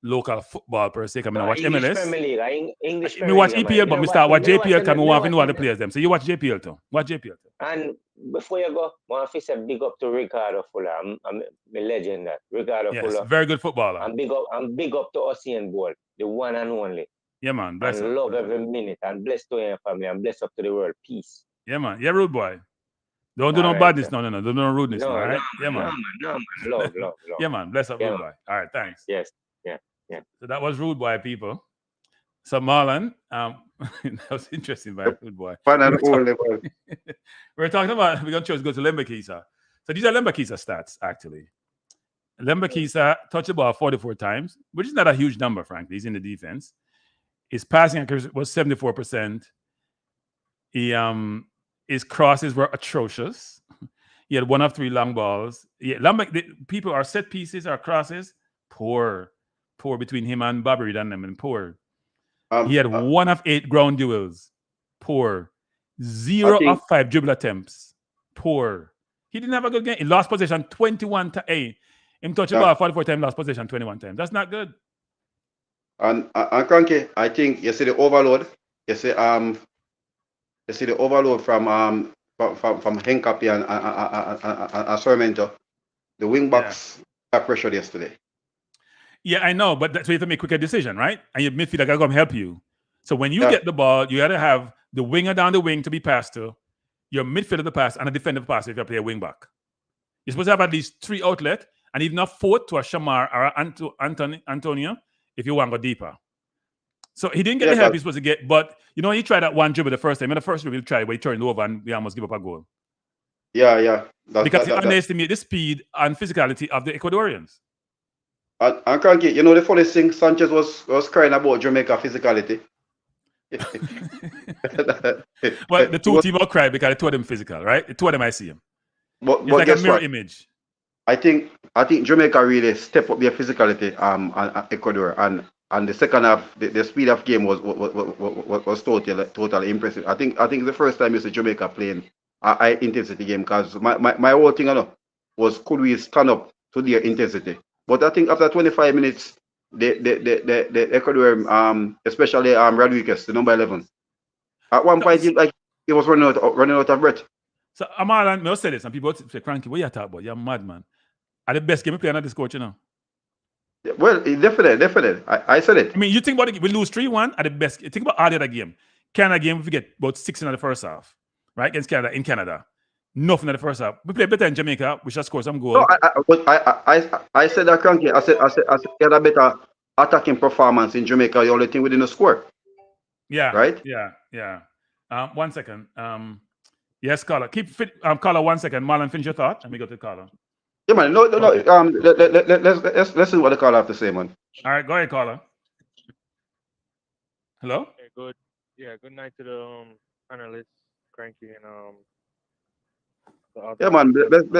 local football per se. I mean, I watch English MLS. Premier League, English Me watch EPL, but me start watch JPL. Can me want to know all the players them. So you watch JPL too. Watch JPL too. And before you go, I want to say big up to Ricardo Fuller. I'm a legend that Ricardo Fuller. Very good footballer. I'm big up to Ocean Ball, the one and only. Yeah, man. Bless and him. Love every minute and bless to your family and bless up to the world. Peace. Yeah, man. Yeah, Rude Boy. Don't do no badness. No. Don't do no rudeness. All right. Yeah, man. No, man. Love. Yeah, man. Bless up, Rude Boy. All right. Thanks. Yes. Yeah. So that was Rude Boy, people. So Marlon, that was interesting by Rude Boy. Fun and all level. We're talking about we're gonna choose go to Lembakisa. So these are Lembakisa stats actually. Lembakisa touched the ball 44 times, which is not a huge number, frankly. He's in the defense. His passing accuracy was 74%. His crosses were atrocious. He had 1 of 3 long balls. People are set pieces or crosses, poor between him and Bobby Reed and them, and poor. He had 1 of 8 ground duels, poor. 0 of 5 dribble attempts, poor. He didn't have a good game. He lost possession 21 to 8. Him touched the ball 44 times, lost possession 21 times. That's not good. And Kranky, I think you see the overload. You see the overload from Henkapi and Sormento. The wing backs got pressured yesterday. Yeah, I know, but that's why you have to make a quicker decision, right? And your midfielder got to come help you. So when you get the ball, you got to have the winger down the wing to be passed to, your midfielder to pass, and a defender to pass if you play a wing back. You're supposed to have at least 3 outlets, and even a 4th to a Shamar or Antonio if you want to go deeper. So he didn't get the help he's supposed to get, but he tried that one dribble the first time. In the first dribble, he tried, but he turned over and we almost give up a goal. Yeah. Because he underestimated the speed and physicality of the Ecuadorians. And Kranky, the funniest thing, Sanchez was crying about Jamaica physicality. Well, the two teams all cried because the 2 of them physical, right? The 2 of them I see him. But it's like a mirror what? image. I think Jamaica really stepped up their physicality on Ecuador, and the second half, the speed of game was totally impressive. I think it's the first time you see Jamaica playing a high intensity game, because my whole thing was, could we stand up to their intensity? But I think after 25 minutes, the Ecuador, especially Rodriguez, the number 11, at one point he was running out of breath. So Marlon, may I say this, and people say, Kranky, what you talking about? You're mad, man. Are the best game we play on this coach, Well, definitely. I said it. I mean, you think about it, we lose 3-1 at the best. Think about all the other game. Canada game, we get about 6 in the first half, right? Against Canada in Canada. Nothing in the first half. We played better in Jamaica. We should score some No, goals. I said that Kranky. I said he had a better attacking performance in Jamaica. The only thing we didn't score. Yeah. Right? Yeah. 1 second. Yes, caller. Keep fit. Caller, 1 second. Marlon, finish your thought. Let me go to caller. Yeah, man. No. Okay. Let's see what the caller have to say, man. All right, go ahead, caller. Hello. Yeah, good. Yeah, good night to the panelists, Kranky and the other. Yeah, man.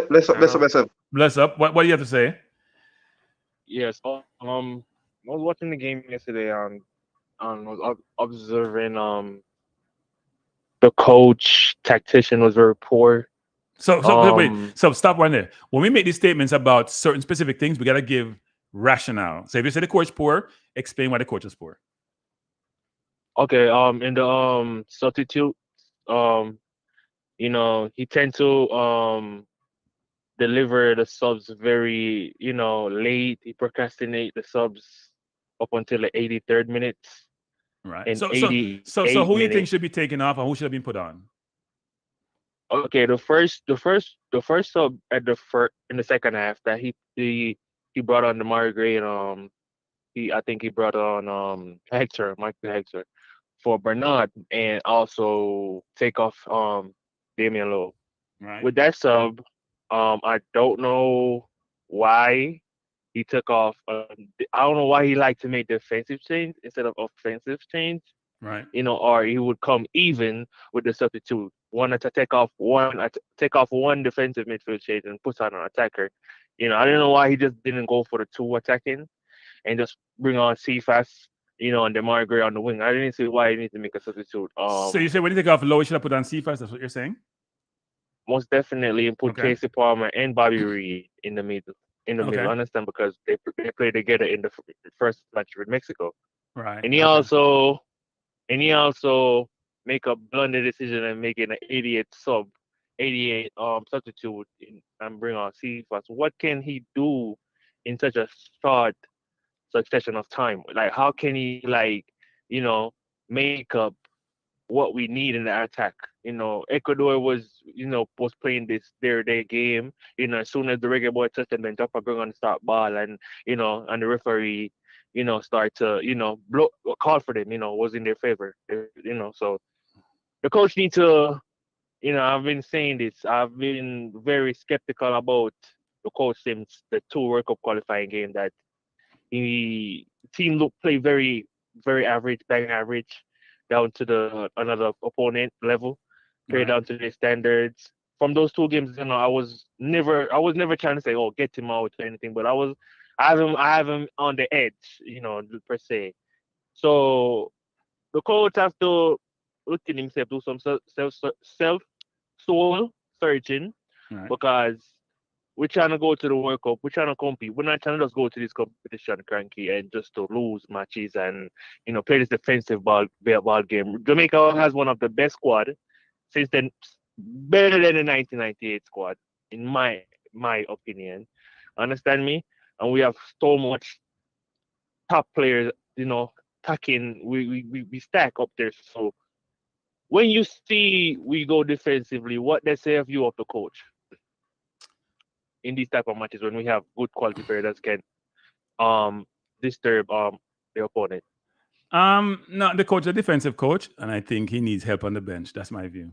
Bless up. Bless up. What do you have to say? Yes. I was watching the game yesterday and was observing the coach tactician was very poor. So wait. So stop right there. When we make these statements about certain specific things, we gotta give rationale. So if you say the coach poor, explain why the coach is poor. Okay. In the substitute, he tend to deliver the subs very, late. He procrastinate the subs up until the 83rd minute. Right. And So who do you think should be taken off and who should have been put on? Okay, the first sub at in the second half that he brought on the Gray and I think he brought on Michael Hector for Bernard and also take off Damian Lowe. Right. With that sub, I don't know why he took off. I don't know why he liked to make defensive change instead of offensive change. Right. Or he would come even with the substitute. Take off one defensive midfield change and put on an attacker. I don't know why he just didn't go for the two attacking and just bring on CFAS, and DeMar Gray on the wing. I didn't see why he needed to make a substitute. So you say when you take off Lowe, you should have put on CFAS. That's what you're saying? Most definitely, and put Casey Palmer and Bobby Reed in the middle. I understand because they played together in the first match with Mexico. Right. And he also make a blunder decision and making an 88 substitute and bring on CFAS. What can he do in such a short succession of time? Like, how can he make up what we need in the attack? Ecuador was playing their game. As soon as the reggae boy touched the bench, up going on the start ball, and and the referee, start to call for them. Was in their favor. So the coach needs to. I've been saying this. I've been very skeptical about the coach since the 2 World Cup qualifying game that team play very, very average, bang average, down to another opponent level, play down to their standards. From those 2 games, I was never trying to say, oh, get him out or anything, but I have him on the edge, per se. So the coach have to look at himself, do some self soul searching, because we're trying to go to the World Cup. We're trying to compete. We're not trying to just go to this competition, Kranky, and just to lose matches and play this defensive ball game. Jamaica has one of the best squad since then, better than the 1998 squad, in my opinion. Understand me? And we have so much top players, attacking. We stack up there. So when you see we go defensively, what they say of you of the coach in these type of matches when we have good quality players that can disturb the opponent? No, the coach is a defensive coach, and I think he needs help on the bench. That's my view.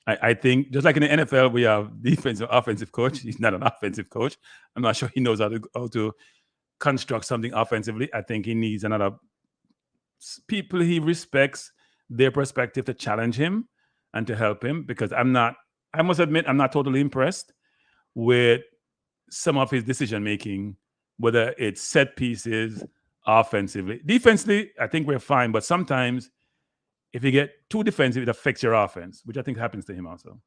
I think just like in the NFL, we have defensive, offensive coach. He's not an offensive coach. I'm not sure he knows how to construct something offensively. I think he needs another people he respects their perspective to challenge him and to help him, because I must admit, I'm not totally impressed with some of his decision making, whether it's set pieces, offensively. Defensively, I think we're fine, but sometimes if you get too defensive, it affects your offense, which I think happens to him also.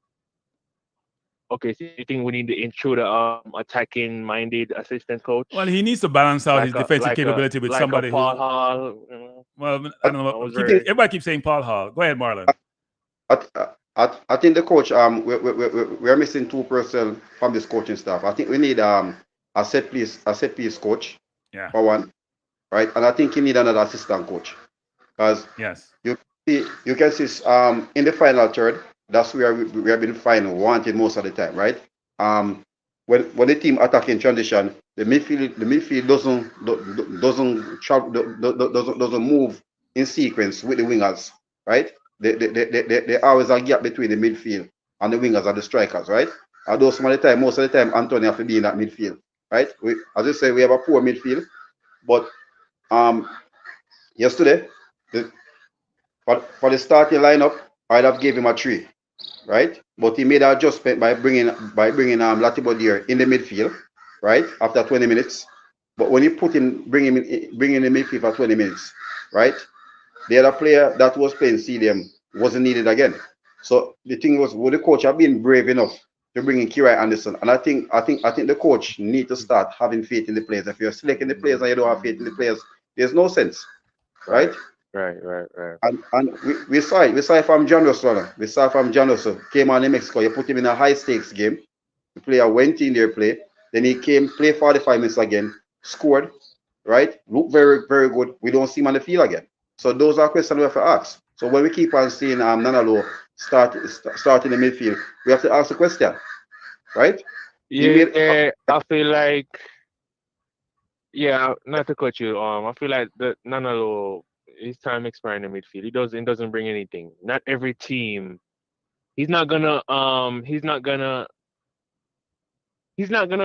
Okay, so you think we need to intrude a attacking-minded assistant coach? Well, he needs to balance out his defensive capability with somebody Paul Hall. Well, I don't know. Everybody keeps saying Paul Hall. Go ahead, Marlon. I think the coach, we're missing 2 personnel from this coaching staff. I think we need a set piece coach. Yeah. For one, right? And I think you need another assistant coach, because yes, you can see in the final third, That's where we have been fine, wanted most of the time, right? When the team attack in transition, the midfield doesn't move in sequence with the wingers, right? There always a gap between the midfield and the wingers and the strikers, right? And those most of the time, Anthony have to be in that midfield, right? As I say, we have a poor midfield, but yesterday, for the starting lineup, I'd have gave him a 3, right? But he made an adjustment by bringing Latibodir in the midfield, right? After 20 minutes. But when you bring him in the midfield for 20 minutes, right? The other player that was playing CDM wasn't needed again. So the thing was, would the coach have been brave enough to bring in Kirai Anderson? And I think the coach need to start having faith in the players. If you're selecting the players and you don't have faith in the players, there's no sense, right? Right. And we saw it. We saw it from John Russell. We saw it from John Russell. Came on in Mexico. You put him in a high stakes game. The player went in there, play. Then he came, play 45 minutes again, scored, right? Looked very, very good. We don't see him on the field again. So those are questions we have to ask. So when we keep on seeing Nanalo start in the midfield, we have to ask the question, right? Yeah, I feel like, not to cut you. I feel like the Nanalo, his time expiring in the midfield. He doesn't bring anything. Not every team. He's not gonna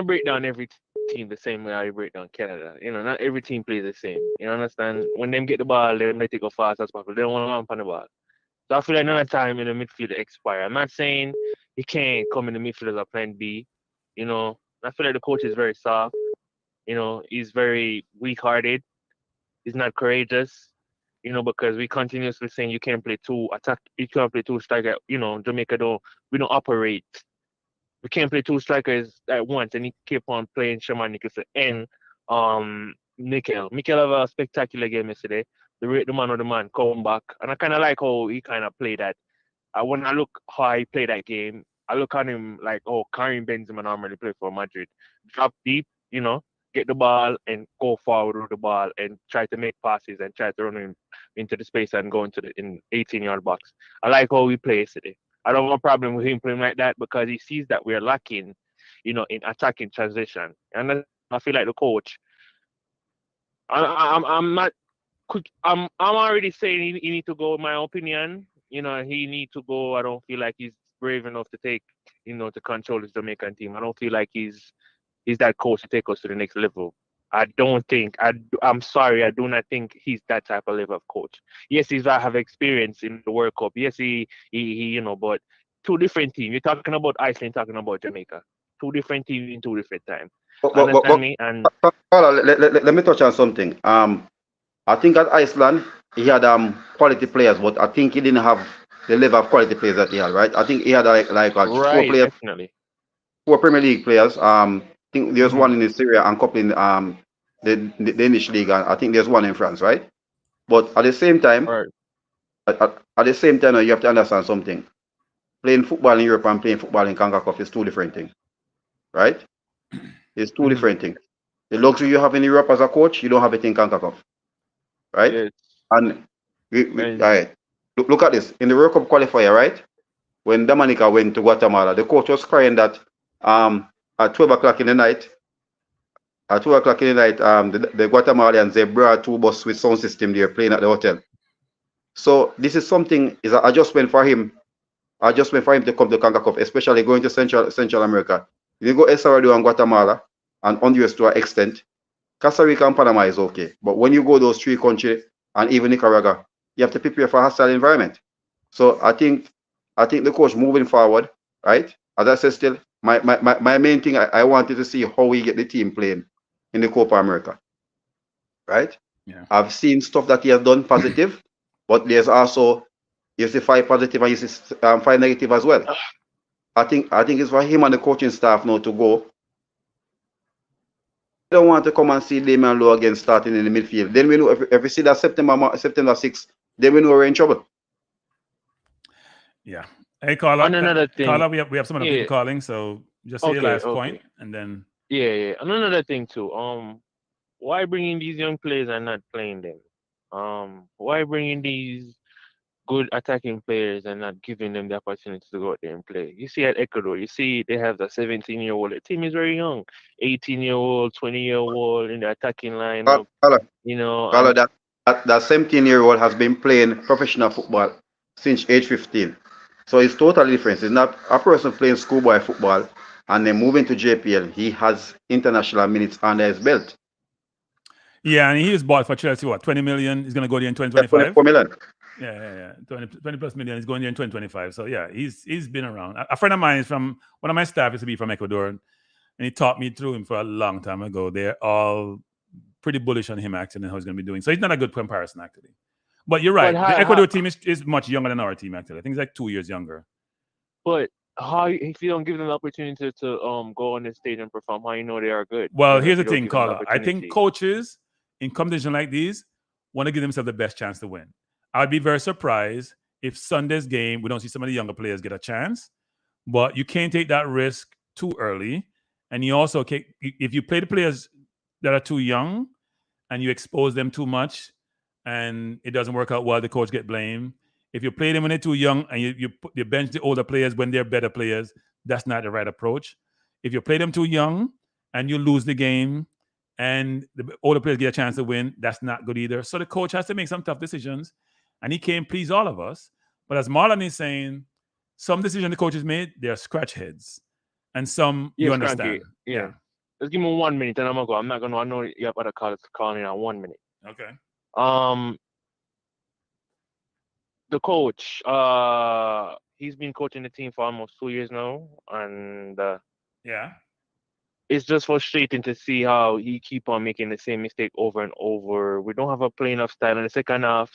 break down every team the same way how he break down Canada. Not every team plays the same. You understand? When them get the ball, they take go fast as possible. They don't want to run on the ball. So I feel like another time in the midfield to expire. I'm not saying he can't come in the midfield as a plan B. I feel like the coach is very soft. He's very weak-hearted. He's not courageous. Because we continuously saying you can't play two attack, you can't play two striker. Jamaica we don't operate. We can't play two strikers at once, and he kept on playing Shaman Nicholson and Mikel. Mikel have a spectacular game yesterday. The man of the man come back, and I kind of like how he kind of played that. When I look how he played that game, I look at him like, Karim Benzema normally play for Madrid. Drop deep, get the ball and go forward with the ball and try to make passes and try to run him into the space and go into the 18-yard box. I like how he plays today. I don't have a problem with him playing like that because he sees that we're lacking, in attacking transition. And I feel like the coach. I'm not. I'm already saying he need to go. In my opinion, he need to go. I don't feel like he's brave enough to take, to control his Jamaican team. I don't feel like he's that coach to take us to the next level. I don't think. I'm sorry. I do not think he's that type of level of coach. Yes, he's have experience in the World Cup. Yes, he but two different teams. You're talking about Iceland, talking about Jamaica. Two different teams in two different times. Understand me? And let me touch on something. I think at Iceland he had quality players, but I think he didn't have the level of quality players that he had. Right? I think he had like right, 4 players, definitely. 4 Premier League players. I think there's one in Syria and couple in the Danish league, and I think there's one in France, right? But at the same time, Right. at the same time, you have to understand something. Playing football in Europe and playing football in CONCACAF is 2 different things, right? It's 2 different things. The luxury you have in Europe as a coach, you don't have it in CONCACAF, right? Yes. And all right, look at this in the World Cup qualifier, right? When Dominica went to Guatemala, the coach was crying that at 12 o'clock in the night, the Guatemalans, they brought 2 buses with sound system there playing at the hotel. So this is something, is an adjustment for him to come to CONCACAF, especially going to Central America. You go El Salvador and Guatemala and Honduras to an extent. Costa Rica and Panama is okay. But when you go those 3 countries and even Nicaragua, you have to prepare for a hostile environment. So I think the coach moving forward, right? As I said, still, my main thing, I wanted to see how we get the team playing in the Copa America, right? Yeah. I've seen stuff that he has done positive, but there's also, you see 5 positive and you see 5 negative as well. I think it's for him and the coaching staff now to go. I don't want to come and see Damian Lowe again starting in the midfield. Then we know if we see that September 6th, then we know we're in trouble. Yeah. Hey, Carla. And another thing, Carla, we have some other people calling, so just say your last point, and then. Yeah. And another thing too. Why bring in these young players and not playing them? Why bring in these good attacking players and not giving them the opportunity to go out there and play. You see at Ecuador, you see they have the 17-year-old. The team is very young, 18-year-old, 20-year-old in the attacking lineup. Carlo, And that 17-year-old has been playing professional football since age 15. So it's totally different. It's not a person playing schoolboy football and then moving to JPL. He has international minutes under his belt. Yeah, and he was bought for Chelsea, what, 20 million? He's going to go there in 2025? 24 million. Yeah. 20 plus million. He's going there in 2025. So, yeah, he's been around. A friend of mine is from, one of my staff used to be from Ecuador, and he taught me through him for a long time ago. They're all pretty bullish on him, actually, and how he's going to be doing. So he's not a good comparison, actually. But you're right. The Ecuador team is much younger than our team, actually. I think it's like 2 years younger. But how, if you don't give them the opportunity to go on the stage and perform, how you know they are good? Well, here's the thing, Carla. I think coaches in competition like these want to give themselves the best chance to win. I'd be very surprised if Sunday's game, we don't see some of the younger players get a chance, but you can't take that risk too early. And you also can't, if you play the players that are too young and you expose them too much and it doesn't work out well, the coach get blamed. If you play them when they're too young and you bench the older players when they're better players, that's not the right approach. If you play them too young and you lose the game and the older players get a chance to win, that's not good either. So the coach has to make some tough decisions, and he can't please all of us. But as Marlon is saying, some decisions the coach has made, they're scratch heads. And some you understand. Kranky, yeah. Let's give me 1 minute and I'm going to go. I'm not going to, I know you have other callers calling in 1 minute. Okay. The coach, he's been coaching the team for almost 2 years now, and it's just frustrating to see how he keep on making the same mistake over and over. We don't have a playing enough style in the second half.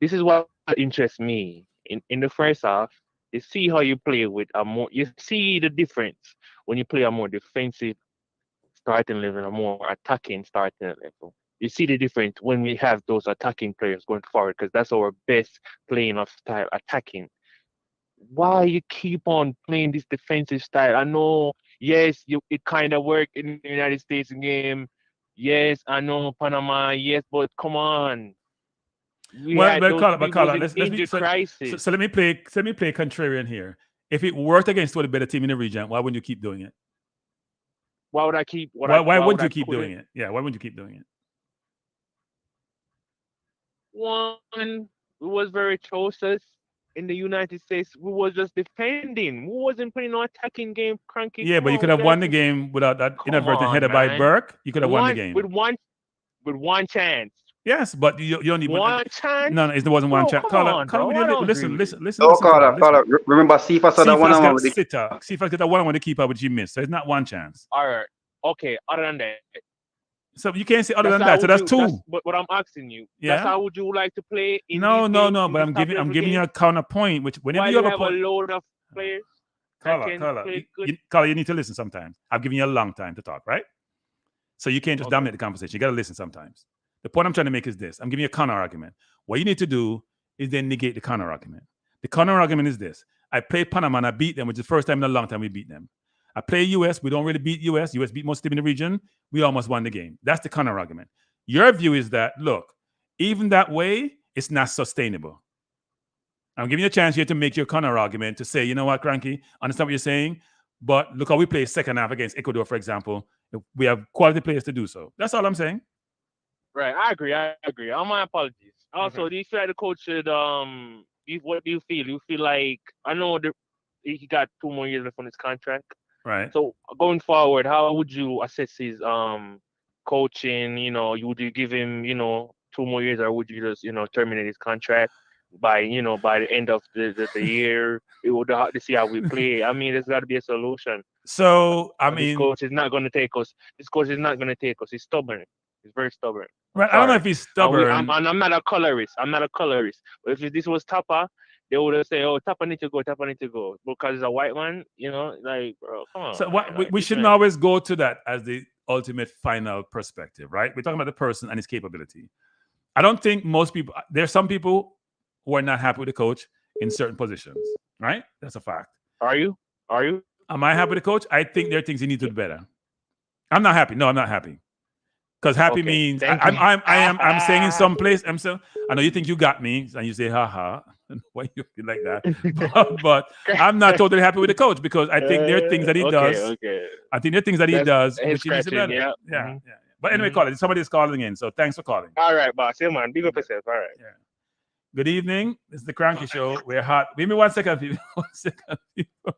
This is what interests me. In the first half, you see how you play with you see the difference when you play a more defensive starting level, a more attacking starting level. You see the difference when we have those attacking players going forward, because that's our best playing of style, attacking. Why you keep on playing this defensive style? I know, yes, it kind of worked in the United States game. Yes, I know Panama. Yes, but come on. But let's be, so let me play contrarian here. If it worked against the better team in the region, why wouldn't you keep doing it? Why would I keep? Why wouldn't you keep doing it? Yeah, why wouldn't you keep doing it? One, we was very atrocious in the United States. We was just defending. We wasn't playing no attacking game, Kranky. Yeah, but you could have won the game without that inadvertent header by Burke. You could have won the game with one chance. Yes, but you don't need one chance. No, it wasn't one chance. Carla, listen. No, Carla. Remember, Cephas had a one-on-one with the keeper. Cephas got a one-on-one with the keeper, which he missed. So it's not one chance. All right. Okay. Other than that. So you can't say other than that. So that's two. But I'm asking you. Yeah. That's how would you like to play? No. But I'm giving you a counterpoint. Which whenever you have a load of players. Carla, you need to listen sometimes. I've given you a long time to talk, right? So you can't just dominate the conversation. You got to listen sometimes. The point I'm trying to make is this. I'm giving you a counter argument. What you need to do is then negate the counter argument. The counter argument is this. I played Panama and I beat them, which is the first time in a long time we beat them. I play US. We don't really beat US. US beat most of them in the region. We almost won the game. That's the counter argument. Your view is that, look, even that way, it's not sustainable. I'm giving you a chance here to make your counter argument to say, you know what, Kranky, understand what you're saying, but look how we play second half against Ecuador, for example. We have quality players to do so. That's all I'm saying. Right, I agree. My apologies. Also, do you feel like the coach should what do you feel? You feel like, I know he got 2 more years left on his contract. Right. So going forward, how would you assess his coaching? Would you give him 2 more years, or would you just terminate his contract by the end of the year? It would have to see how we play. I mean, there's got to be a solution. So this coach is not going to take us. He's stubborn. He's very stubborn. Right. I don't know if he's stubborn. I'm not a colorist. But if this was Tapa, they would have said, "Oh, Tapa need to go. Because he's a white man, bro, come on." So we shouldn't always go to that as the ultimate final perspective, right? We're talking about the person and his capability. I don't think most people. There's some people who are not happy with the coach in certain positions, right? That's a fact. Are you? Am I happy with the coach? I think there are things he needs to do better. I'm not happy. No, I'm not happy. Because happy means I'm saying in some place. I know you think you got me, and you say, "Ha ha." don't know why you feel like that. But I'm not totally happy with the coach because I think there are things that he does. Okay. I think there are things that he does head which he needs to better. scratching, Yeah. But anyway, Colin, somebody's calling in, so thanks for calling. All right, boss. Yeah, man. Big up yourself. All right. Yeah. Good evening. This is the Kranky Show. We're hot. Give me 1 second, people. 1 second, people.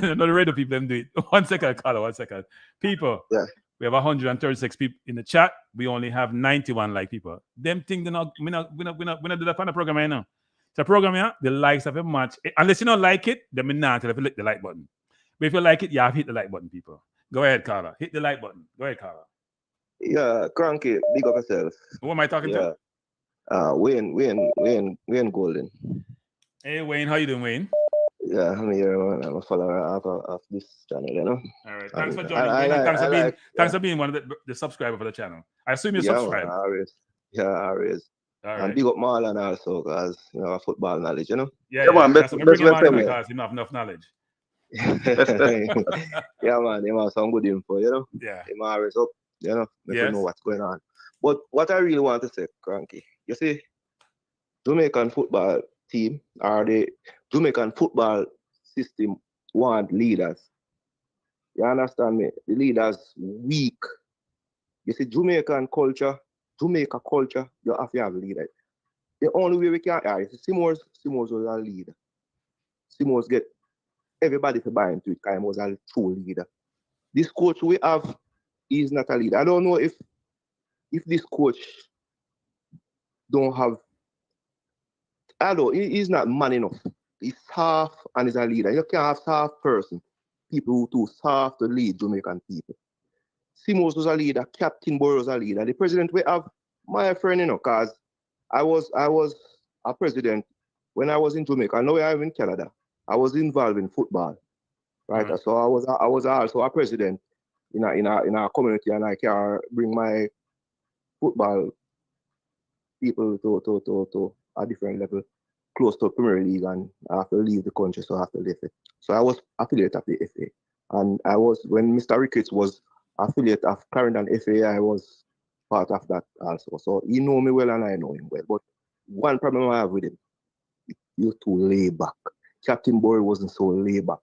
No, the radio people, them do it. 1 second, caller. 1 second. People. Yeah. We have 136 people in the chat. We only have 91 like people. Them things we not do that on the program right now. It's a program here. The likes of a match. Unless you don't like it, then we not tell if you click the like button. But if you like it, you have to hit the like button, people. Go ahead, caller. Hit the like button. Go ahead, caller. Yeah, Kranky, big up yourself. Who am I talking to? Wayne Golden. Hey, Wayne. How you doing, Wayne? Yeah, I'm here, man. I'm a follower of this channel, you know. All right. Thanks for joining. Wayne, thanks for being one of the subscriber for the channel. I assume you subscribe. Man, always. All right. And big up Marlon also, because you know football knowledge, you know. Yeah, man. Best Marlon because he have enough knowledge. Yeah, man. He have some good info, you know. Yeah. He always up, you know. You know what's going on. But what I really want to say, Kranky, you see, Jamaican football team or the Jamaican football system want leaders. You understand me? The leaders weak. You see, Jamaica culture, you have to have a leader. The only way we can Simors was a leader. Simors get everybody to buy into it because he was a true leader. This coach we have is not a leader. I don't know if this coach don't have, I don't know, he's not man enough. He's soft and he's a leader. You can't have soft person. People who too soft to lead Jamaican people. Simos was a leader, Captain Boy was a leader. The president we have, my friend, you know, because I was a president when I was in Jamaica. Now I'm in Canada. I was involved in football, right? Mm-hmm. So I was also a president in our community, and I can bring my football people to a different level, close to Premier League, and I have to leave the country, so I have to leave it. So I was affiliate of the FA, and I was, when Mr. Ricketts was affiliate of Clarendon FA, I was part of that also. So he know me well and I know him well. But one problem I have with him, you're too laid back. Captain Boy wasn't so laid back.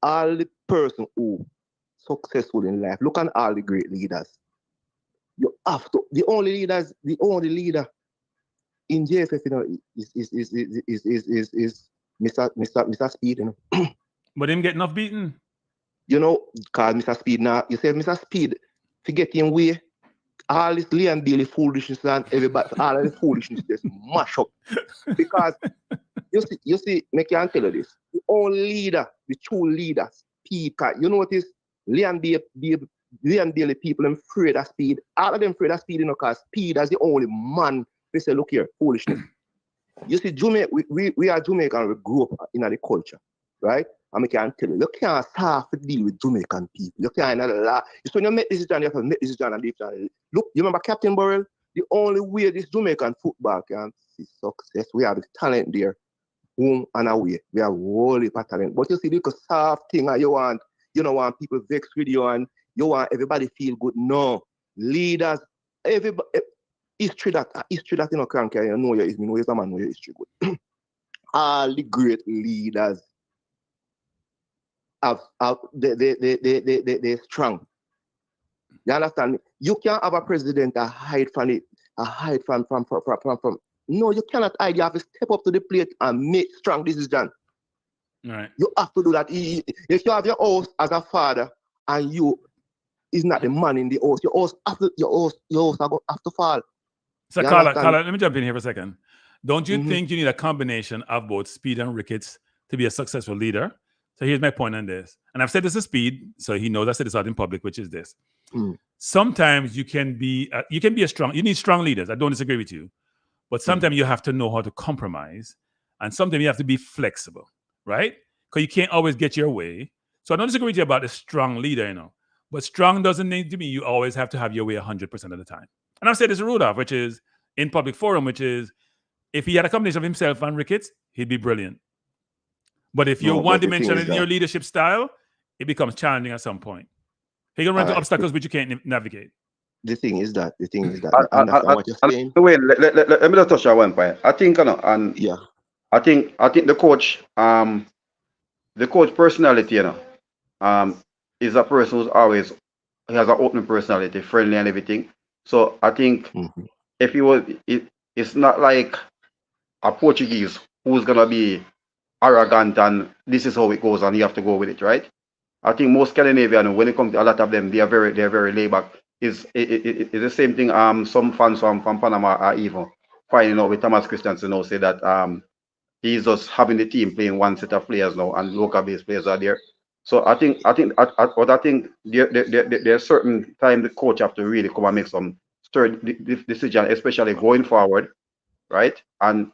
All the person who successful in life, look at all the great leaders. You have to, the only leader in JFF, you know, is Mr. Speed, you know. But him get enough beaten. You know, cause Mr. Speed now, you say Mr. Speed, forget him way, all this Leon Bailey foolishness and everybody, all of the foolishness just mash up. Because you see, I can tell you this. The only leader, the true leader, Speed, you notice Leon Bailey people, them afraid of Speed. All of them afraid of Speed, you know, because Speed is the only man. They say, look here, foolishness. You see, Jamaica, we are Jamaican, we grew up in the culture, right? And I can tell you, you can't start to deal with Jamaican people. You can't lie. So when you make this decision, you have to make this decision and leave. Look, you remember Captain Burrell? The only way this Jamaican football can see success, we have the talent there, home and away. We have whole heap of talent. But you see, because soft thing you don't want people vex with you and you want everybody feel good. No. Leaders, everybody, history that you know, Kranky, you know your history, know man know your history good. All the great leaders they're strong. You understand me? You can't have a president that hide from it, from. No, you cannot hide. You have to step up to the plate and make strong decisions. Right. You have to do that. If you have your house as a father and you is not the man in the house, your house are going to have to fall. So, Carla, let me jump in here for a second. Don't you think you need a combination of both Speed and Ricketts to be a successful leader? So here's my point on this. And I've said this to Speed, so he knows I said this out in public, which is this. Sometimes you need strong leaders. I don't disagree with you. But sometimes you have to know how to compromise. And sometimes you have to be flexible, right? Because you can't always get your way. So I don't disagree with you about a strong leader, you know. But strong doesn't need to mean you always have to have your way 100% of the time. And I've said this to Rudolph, which is in public forum, which is if he had a combination of himself and Ricketts, he'd be brilliant. But if you're one-dimensional in your leadership style, it becomes challenging at some point. He can run into obstacles which you can't navigate. The thing is that what you're saying. Wait, let me just touch on one point. I think, you know, and yeah, I think the coach personality, is a person who's always he has an open personality, friendly and everything. So I think if he was, it's not like a Portuguese who's gonna be arrogant and this is how it goes and you have to go with it, right? I think most Scandinavian, when it comes to a lot of them, they're very laid back. It's the same thing. Some fans from Panama are even finding out with Thomas Christensen now say that he's just having the team playing one set of players now and local based players are there. So I think there's certain time the coach have to really come and make some stern decision, especially going forward, right? And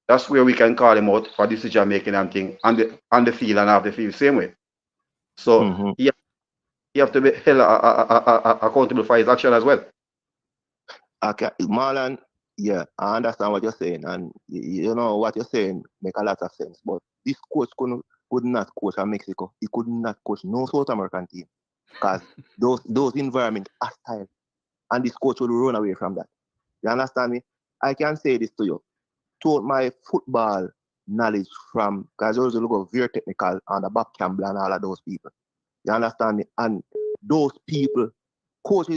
that's where we can call him out for decision making and thing on the field and off the field same way. So he have to be held accountable for his action as well. Okay, Marlon, yeah, I understand what you're saying, and you know what you're saying make a lot of sense. But this coach could not coach in Mexico. He could not coach no South American team because those environments are hostile, and this coach will run away from that. You understand me? I can say this to you. To my football knowledge from, because those look very technical and the back Campbell and all of those people. You understand me? And those people, coach,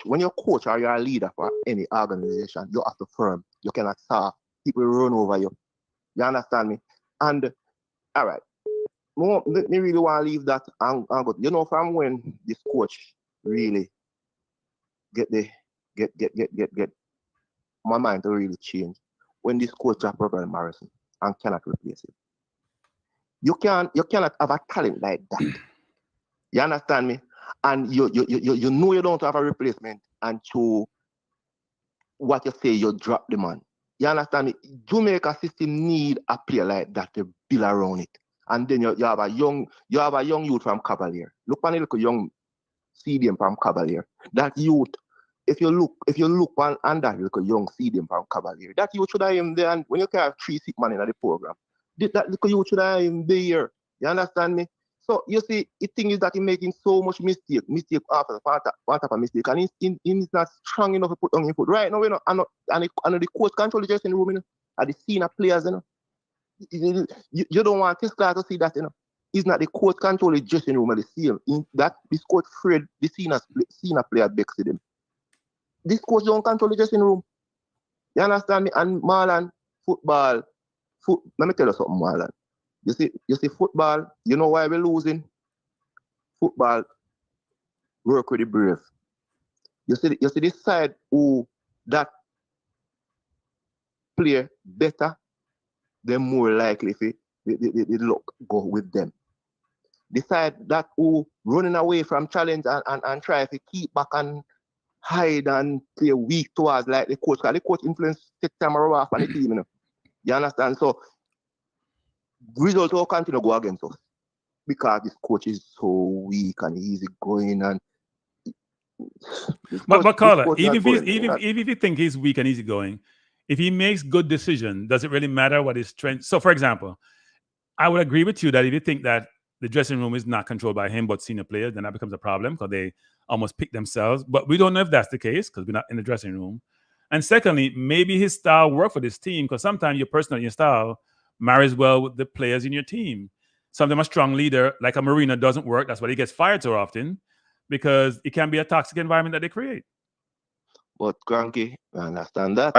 when you're a coach or you're a leader for any organization, you have to firm. You cannot soft. People run over you. You understand me? And all right. Me really want to leave that and go. You know, from when this coach really get my mind to really change. When this coach dropped Robert Morrison and cannot replace him. You cannot have a talent like that. You understand me? And you know you don't have a replacement until what you say you drop the man. You understand me? Jamaica system need a player like that to build around it. And then you have a young youth from Cavalier. Look at the little young CDM from Cavalier. That youth, if you look on that little young CDM from Cavalier, that youth should have him there. And when you can have 3 sick man in the program, that little youth should have him there. You understand me? So you see, the thing is that he's making so much mistake after one type of mistake, and he's not strong enough to put on his foot. Right now, you know, and the coach control the dressing room, you know, at the senior players, you know. You don't want this guy to see that, you know. He's not the coach control the dressing room at the same. That this coach Fred, the senior player begs him. This coach don't control the dressing room. You understand me? And Marlon, football, let me tell you something, Marlon. You see football, you know why we're losing? Football work with the brave. You see this side who that player better, they're more likely if the luck go with them. The side that who running away from challenge and try to keep back and hide and play weak towards like the coach. Because the coach influence take time off on the team, you know. You understand? So results will continue to go against us because this coach is so weak and easy going and. But Carla, even if you think he's weak and easy going, if he makes good decisions, does it really matter what his strength? So, for example, I would agree with you that if you think that the dressing room is not controlled by him but senior players, then that becomes a problem because they almost pick themselves. But we don't know if that's the case because we're not in the dressing room. And secondly, maybe his style worked for this team because sometimes your personality and style marries well with the players in your team. Sometimes a strong leader like a Marino doesn't work. That's why he gets fired so often because it can be a toxic environment that they create. But Kranky, I understand that.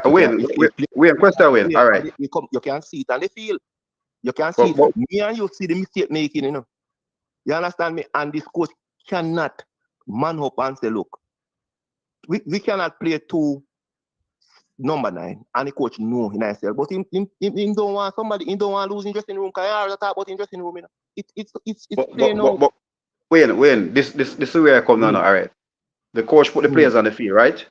Win, question win. All right. You can see it on the field. You can see it. Me and you see the mistake making, you know. You understand me? And this coach cannot man up and say, look, we cannot play 2 number 9, and the coach know in himself. But he don't want somebody, he don't want to lose in dressing room. Can I already talk about in dressing room, you know? It's plain now. But Wayne, this is where I come now, all right. The coach put the players on the field, right?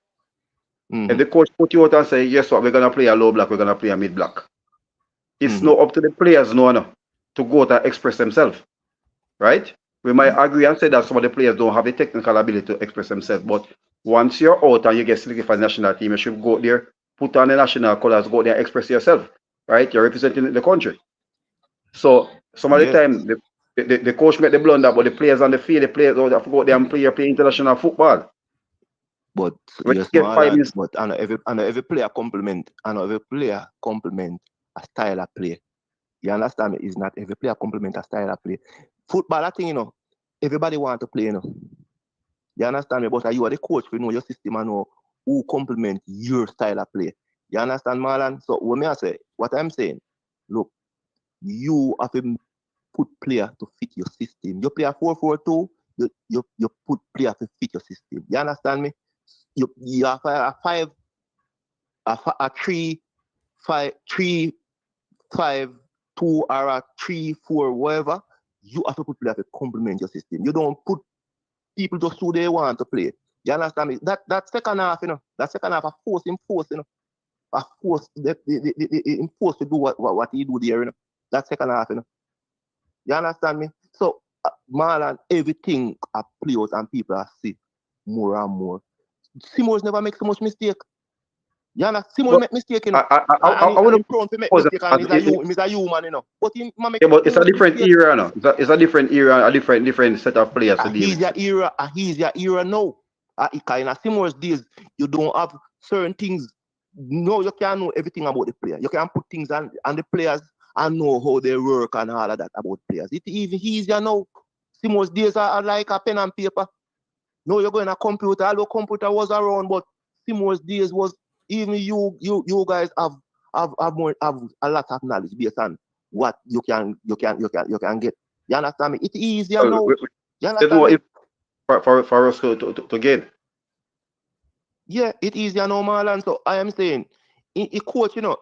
If the coach put you out and say, yes, what we're gonna play a low block, we're gonna play a mid block. It's not up to the players no to go out and express themselves. Right? We might agree and say that some of the players don't have the technical ability to express themselves, but once you're out and you get selected for the national team, you should go there, put on the national colours, go there and express yourself. Right? You're representing the country. So some of the time the coach made the blunder, but the players on the field, the players have to go there and play international football. But When yes, you get 5 Marlon, minutes, but I know every player compliment a style of play. You understand me? It's not every player compliment a style of play. Football, I think, everybody want to play, You understand me? But you are the coach, you know your system and know who complement your style of play. You understand, Marlon? So what I'm saying, look, you have to put player to fit your system. You play a 4-4-2, you put player to fit your system. You understand me? You have a 3-5-3-5-2 or a 3-4, whatever. You have to put player to complement your system. You don't put people just who they want to play. You understand me? That second half, that second half, I force, I force him forced to do what he do there, That second half, You understand me? So, Marlon, everything I play out and people are see more and more. Simons never make so much mistake. You understand? Simons make mistake, I and would he's prone to make mistake, and he's a human, But he make yeah, but it's a different mistake. era now. It's a different era, a different set of players to deal with. He's your era now. In a Simons days, you don't have certain things. No, you can't know everything about the player. You can put things on the players and know how they work and all of that about players. It's even easier now. Simons days are like a pen and paper. No, you're going to computer. Although computer was around, but Simons days was even you guys have a lot of knowledge based on what you can get. You understand me? It's easier now. You understand me? For us to get. Yeah, it's easier now, Marlon. So I am saying, he coach, I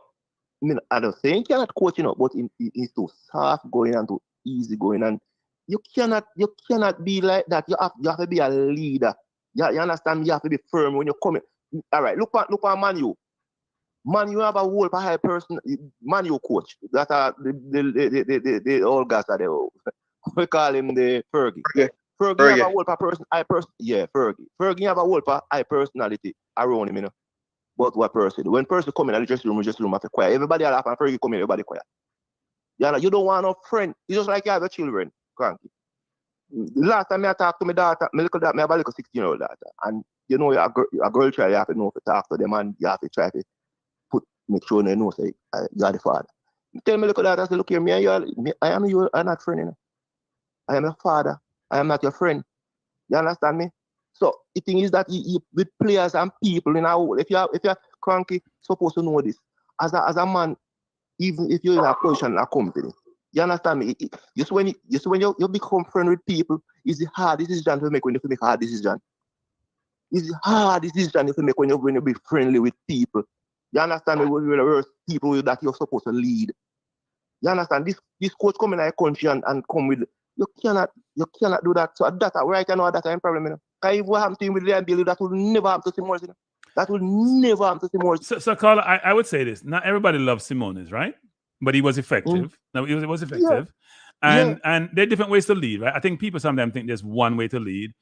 mean, I don't say he cannot coach, but he's too soft going and too easy going, and you cannot be like that. You have to be a leader. You understand me? You have to be firm when you come in. All right, look at Manu. Manu have a whole high person. Manu coach. That are the old guys are the we call him the Fergie. Fergie have a whole person. Fergie have a whole high personality around him, But what person? When person come in the dressing room have to quiet. Everybody laugh and Fergie come in, everybody quiet. You don't want no friend. It's just like you have your children, Kranky. Last time I talked to my daughter, I have a little 16-year-old daughter. And a girl child, you have to know to talk to them and you have to try to make sure they know say you are the father. Tell me, little daughter, say, look here, I am you are not friend, I am your father. I am not your friend. You understand me? So the thing is that you with players and people, if you're Kranky, supposed to know this. As a man, even if you're in a position in a company, you understand me? Just when you become friend with people, it's the hard decision to make when you make hard decision. It's the hard decision to make when you be friendly with people. You understand me? When you're people that you're supposed to lead. You understand? This coach come in a country and come with you cannot do that. So that right now that I'm problem. Because if what happened to him with liability, that will never happen to Simons. That will never happen to Simons. So Carl, I would say this. Not everybody loves Simons, right? But he was effective. No, he was effective. Yeah. And there are different ways to lead, right? I think people sometimes think there's one way to lead.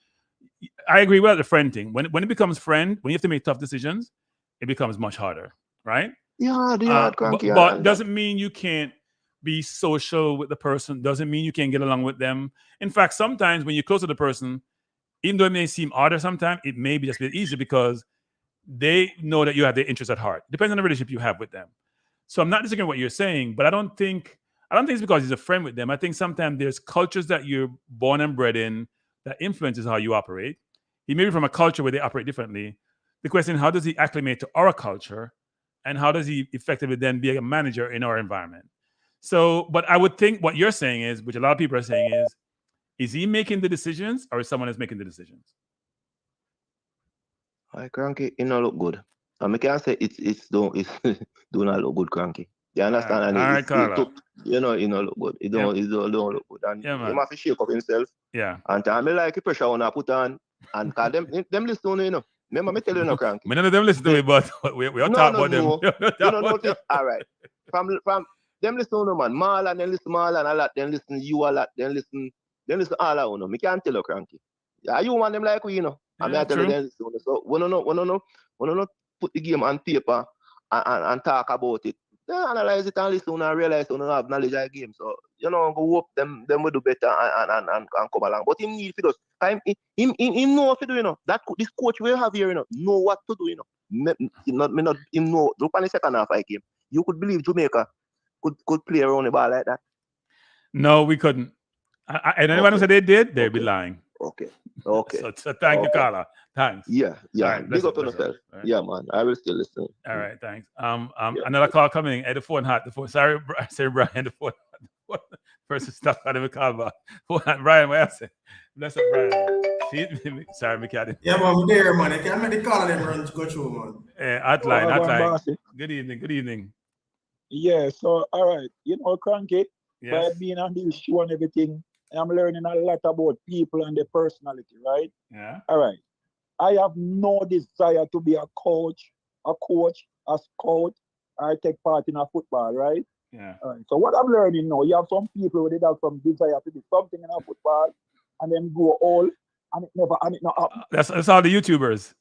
I agree with the friend thing. When it becomes friend, when you have to make tough decisions, it becomes much harder, right? Yeah, but doesn't mean you can't be social with the person. Doesn't mean you can't get along with them. In fact, sometimes when you're close to the person, even though it may seem harder sometimes, it may be just a bit easier because they know that you have their interests at heart. Depends on the relationship you have with them. So I'm not disagreeing with what you're saying, but I don't think it's because he's a friend with them. I think sometimes there's cultures that you're born and bred in that influences how you operate. He may be from a culture where they operate differently. The question, how does he acclimate to our culture? And how does he effectively then be a manager in our environment? So, but I would think what you're saying is, which a lot of people are saying is he making the decisions or is someone else making the decisions? Hi, Kranky, it don't look good. I can't say it's do not look good, Kranky. You understand? And all right, Carla. It don't look good. It don't look good. And he have to shake up himself. Yeah. And I like the pressure on I put on. And cause them listen to you, Remember me tell you Kranky. None of them listen to me, but we all talk about them. All right. From them listen to man. Marlon, then listen Marlon a lot, then listen you a lot, then listen all of you. Me can't tell you, Kranky. Yeah, you want them like we, I mean, I tell you them listen. So we don't put the game on paper and talk about it They analyze it and listen and realize they don't have knowledge of the game. So, you know, go hope them will do better and come along. But him need for us. Him know what to do, you know. This coach we have here, you know what to do, you know. Him know. Look on the second half of the game. You could believe Jamaica could play around the ball like that. No, we couldn't. And anyone who said they did, they'd be lying. Okay. So thank you, Carla. Thanks. Yeah. Right, Big up on yourself. Right. Yeah, man. I will still listen. All right, thanks. Another call coming. At the phone hot. Sorry, Brian. The phone. Person stuck on the call back. Brian, what else? Bless up, Brian. Sorry, McCaddy. Yeah, man, I'm there, man. I can't make the call and run go through, man. Hotline. Good evening. Yeah, so all right. You know, Kranky, yes. By being on this show and everything, I'm learning a lot about people and their personality, right? Yeah. All right. I have no desire to be a coach, a scout, or take part in a football, right? Yeah. All right. So what I'm learning now, you have some people who have some desire to do something in a football and then go all and it not happen. That's all the YouTubers.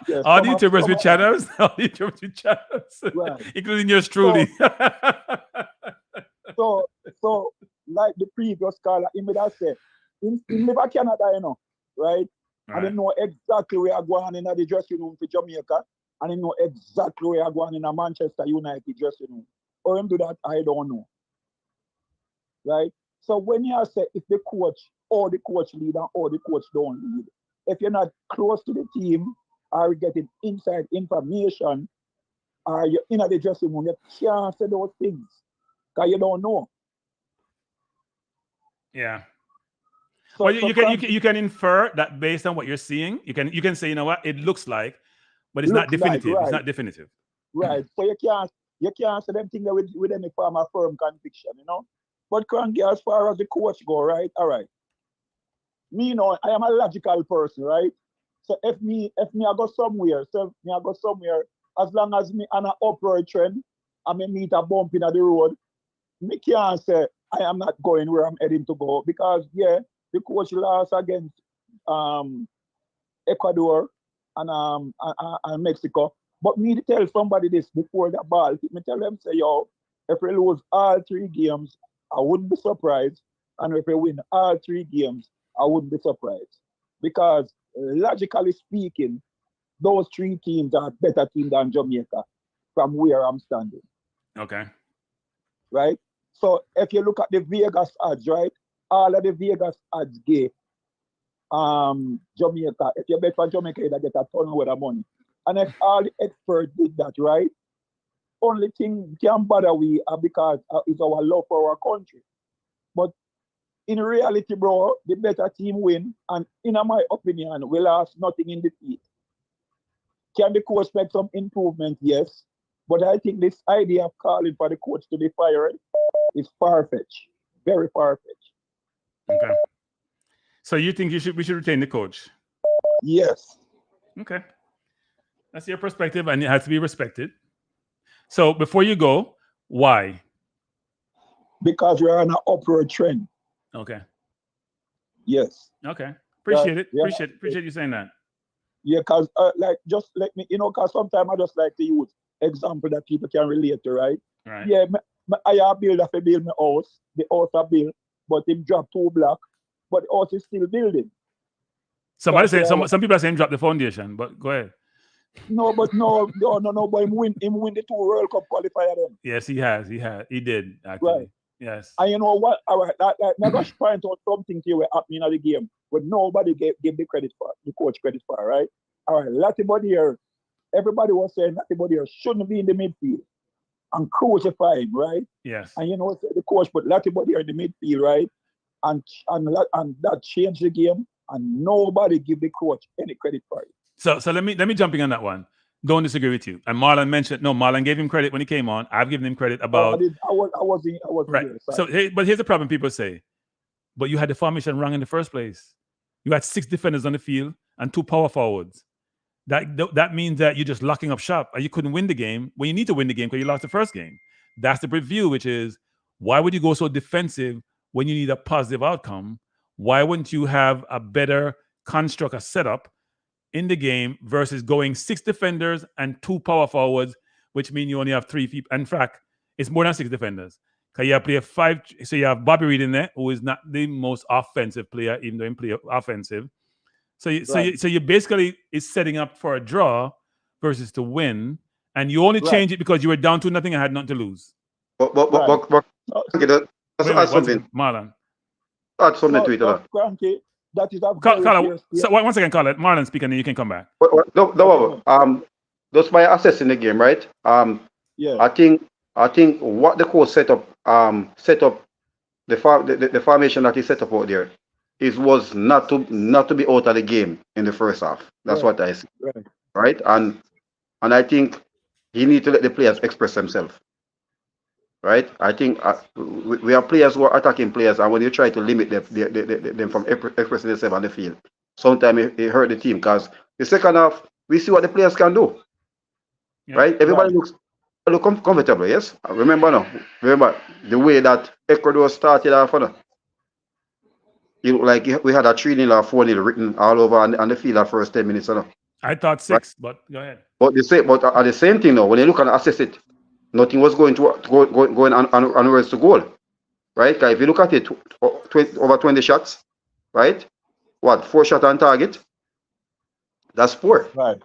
Yes, all the YouTubers with channels. All the YouTubers with channels. Right. Including yours truly. So like the previous caller, he would have said, he live in Canada, you know, right? And they know exactly where I'm going in the dressing room for Jamaica, and they know exactly where I'm going in a Manchester United dressing room. Or him do that, I don't know. Right? So when you say if the coach or the coach lead or the coach don't lead, if you're not close to the team or getting inside information or you're in the dressing room, you can't say those things because you don't know. Yeah. So, well, you can infer that based on what you're seeing. You can say, you know what, it looks like, but it's not definitive. Right. It's not definitive. Right. So you can't say them things with any form of firm conviction, you know. But Kranky, as far as the coach go, right? All right. Me, you know, I am a logical person, right? So if me I go somewhere, as long as me on an upward trend, I may meet a bump in the road, me can't say I am not going where I'm heading to go because the coach lost against Ecuador and Mexico. But me to tell somebody this before the ball, me tell them say, yo, if we lose all 3 games, I wouldn't be surprised. And if we win all 3 games, I wouldn't be surprised. Because logically speaking, those 3 teams are better teams than Jamaica from where I'm standing. Okay. Right? So if you look at the Vegas odds, right? All of the Vegas odds give Jamaica. If you bet for Jamaica, you get a ton of money. And if all the experts did that, right? Only thing can bother we are because it's our love for our country. But in reality, bro, the better team win. And in my opinion, we lost nothing in defeat. Can the coach make some improvement? Yes. But I think this idea of calling for the coach to be fired is far-fetched. Very far-fetched. Okay. So you think we should retain the coach? Yes. Okay. That's your perspective, and it has to be respected. So before you go, why? Because we're on an upward trend. Okay. Yes. Okay. Appreciate it. Yeah. Appreciate you saying that. Yeah, because just let me, because sometimes I just like to use example that people can relate to, right? Right. Yeah, I have build my house. The house I built, but him drop 2 blocks, but the house is still building. Somebody say some people are saying drop the foundation, but go ahead. No, but no, but him win the 2 World Cup qualifier them. Yes, he has. He did actually. Right. Yes. And you know what? All right, I'm going to point out something to you happening in the game, but nobody gave the credit for the coach credit for, right? All right, Latibody here. Everybody was saying Latibody here shouldn't be in the midfield and crucify him, right? Yes. And you know the coach put Latibody here in the midfield, right? And that changed the game, and nobody give the coach any credit for it. So let me jump in on that one. Don't disagree with you. And Marlon gave him credit when he came on. I've given him credit about. I was right. Here, so but here's the problem. People say, but you had the formation wrong in the first place. You had 6 defenders on the field and 2 power forwards. That means that you're just locking up shop and you couldn't win the game when you need to win the game because you lost the first game. That's the review, which is why would you go so defensive when you need a positive outcome? Why wouldn't you have a better construct, a setup in the game versus going 6 defenders and 2 power forwards which means you only have 3 people. In fact, it's more than 6 defenders. Because you play 5, so you have Bobby Reed in there, who is not the most offensive player, even though he play offensive. So you basically is setting up for a draw versus to win, and you only change it because you were down 2-0 and had nothing to lose. But add something. Marlon. Add something to it. Kranky, that is a Carla, so one second, Carla. Marlon speak and then you can come back. No, just by assessing the game, right? I think what the coach set up the formation that he set up out there was not to be out of the game in the first half. That's what I see. Right? And I think he needs to let the players express themselves. Right? I think we have players who are attacking players, and when you try to limit them from expressing themselves on the field, sometimes it hurt the team, because the second half, we see what the players can do. Yeah. Right? Everybody looks comfortable, yes? Remember the way that Ecuador started off. Like we had a 3-0 or 4-0 written all over on the field at first 10 minutes. I thought 6, right? But go ahead. But at the same thing, when you look and assess it, nothing was going onwards to goal, right? Because if you look at it, over 20 shots, right? 4 shots on target? That's 4. Right.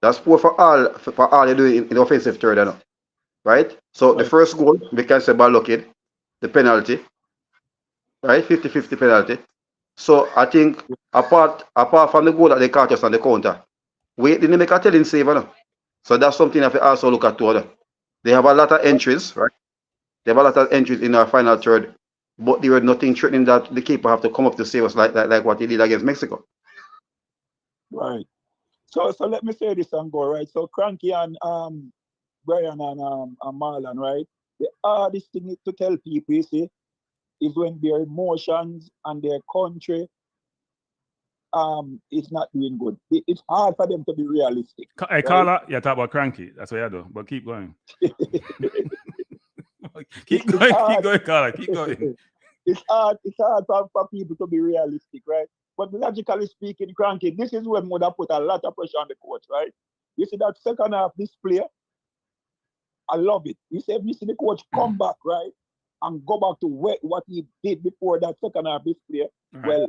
That's 4 for all you do in the offensive third, right? So the first goal, we can say ball located, the penalty, right? 50-50 penalty. So I think apart from the goal that they caught us on the counter, we didn't make a telling save, So that's something that we also look at too. They have a lot of entries, right? They have a lot of entries in our final third, but there was nothing threatening that the keeper have to come up to save us like what he did against Mexico. Right. So let me say this and go, right? So Kranky and Brian and Marlon, right? The hardest thing to tell people, you see, is when their emotions and their country is not doing good. It's hard for them to be realistic. Hey, right? Carla, you talk about Kranky. That's what I do. But keep going. keep going, Carla. Keep going. It's hard for people to be realistic, right? But logically speaking, Kranky, this is when would have put a lot of pressure on the coach, right? You see that second half display? I love it. You see the coach come back, right? And go back to what he did before that second half display. Right. Well,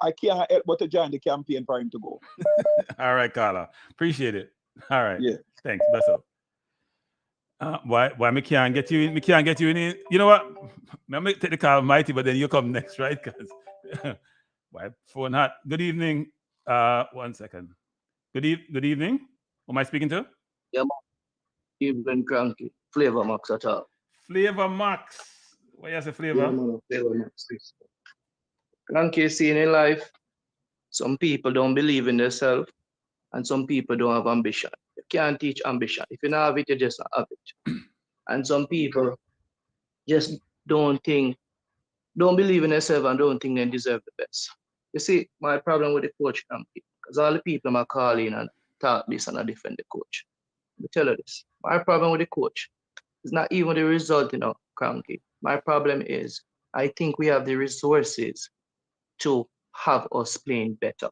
I can't help but to join the campaign for him to go. All right, Carla. Appreciate it. All right. Yeah. Thanks. Bless up. Why me can't get you in? Me can't get you in. You know what? I'm gonna take the call, Mighty, but then you come next, right? Because why phone hot? Good evening. 1 second. Good evening. Who am I speaking to? Yeah, evening, Kranky. Flavor Max at all. Flavor Max. What you say, Flavor? Yeah, Flavor Max. Kranky, seeing in life, some people don't believe in themselves, and some people don't have ambition. You can't teach ambition. If you don't have it, you just don't have it. And some people just don't believe in themselves and don't think they deserve the best. You see, my problem with the coach, Kranky, because all the people are calling and talk this and I defend the coach. Let me tell you this. My problem with the coach is not even the result, Kranky. My problem is I think we have the resources to have us playing better.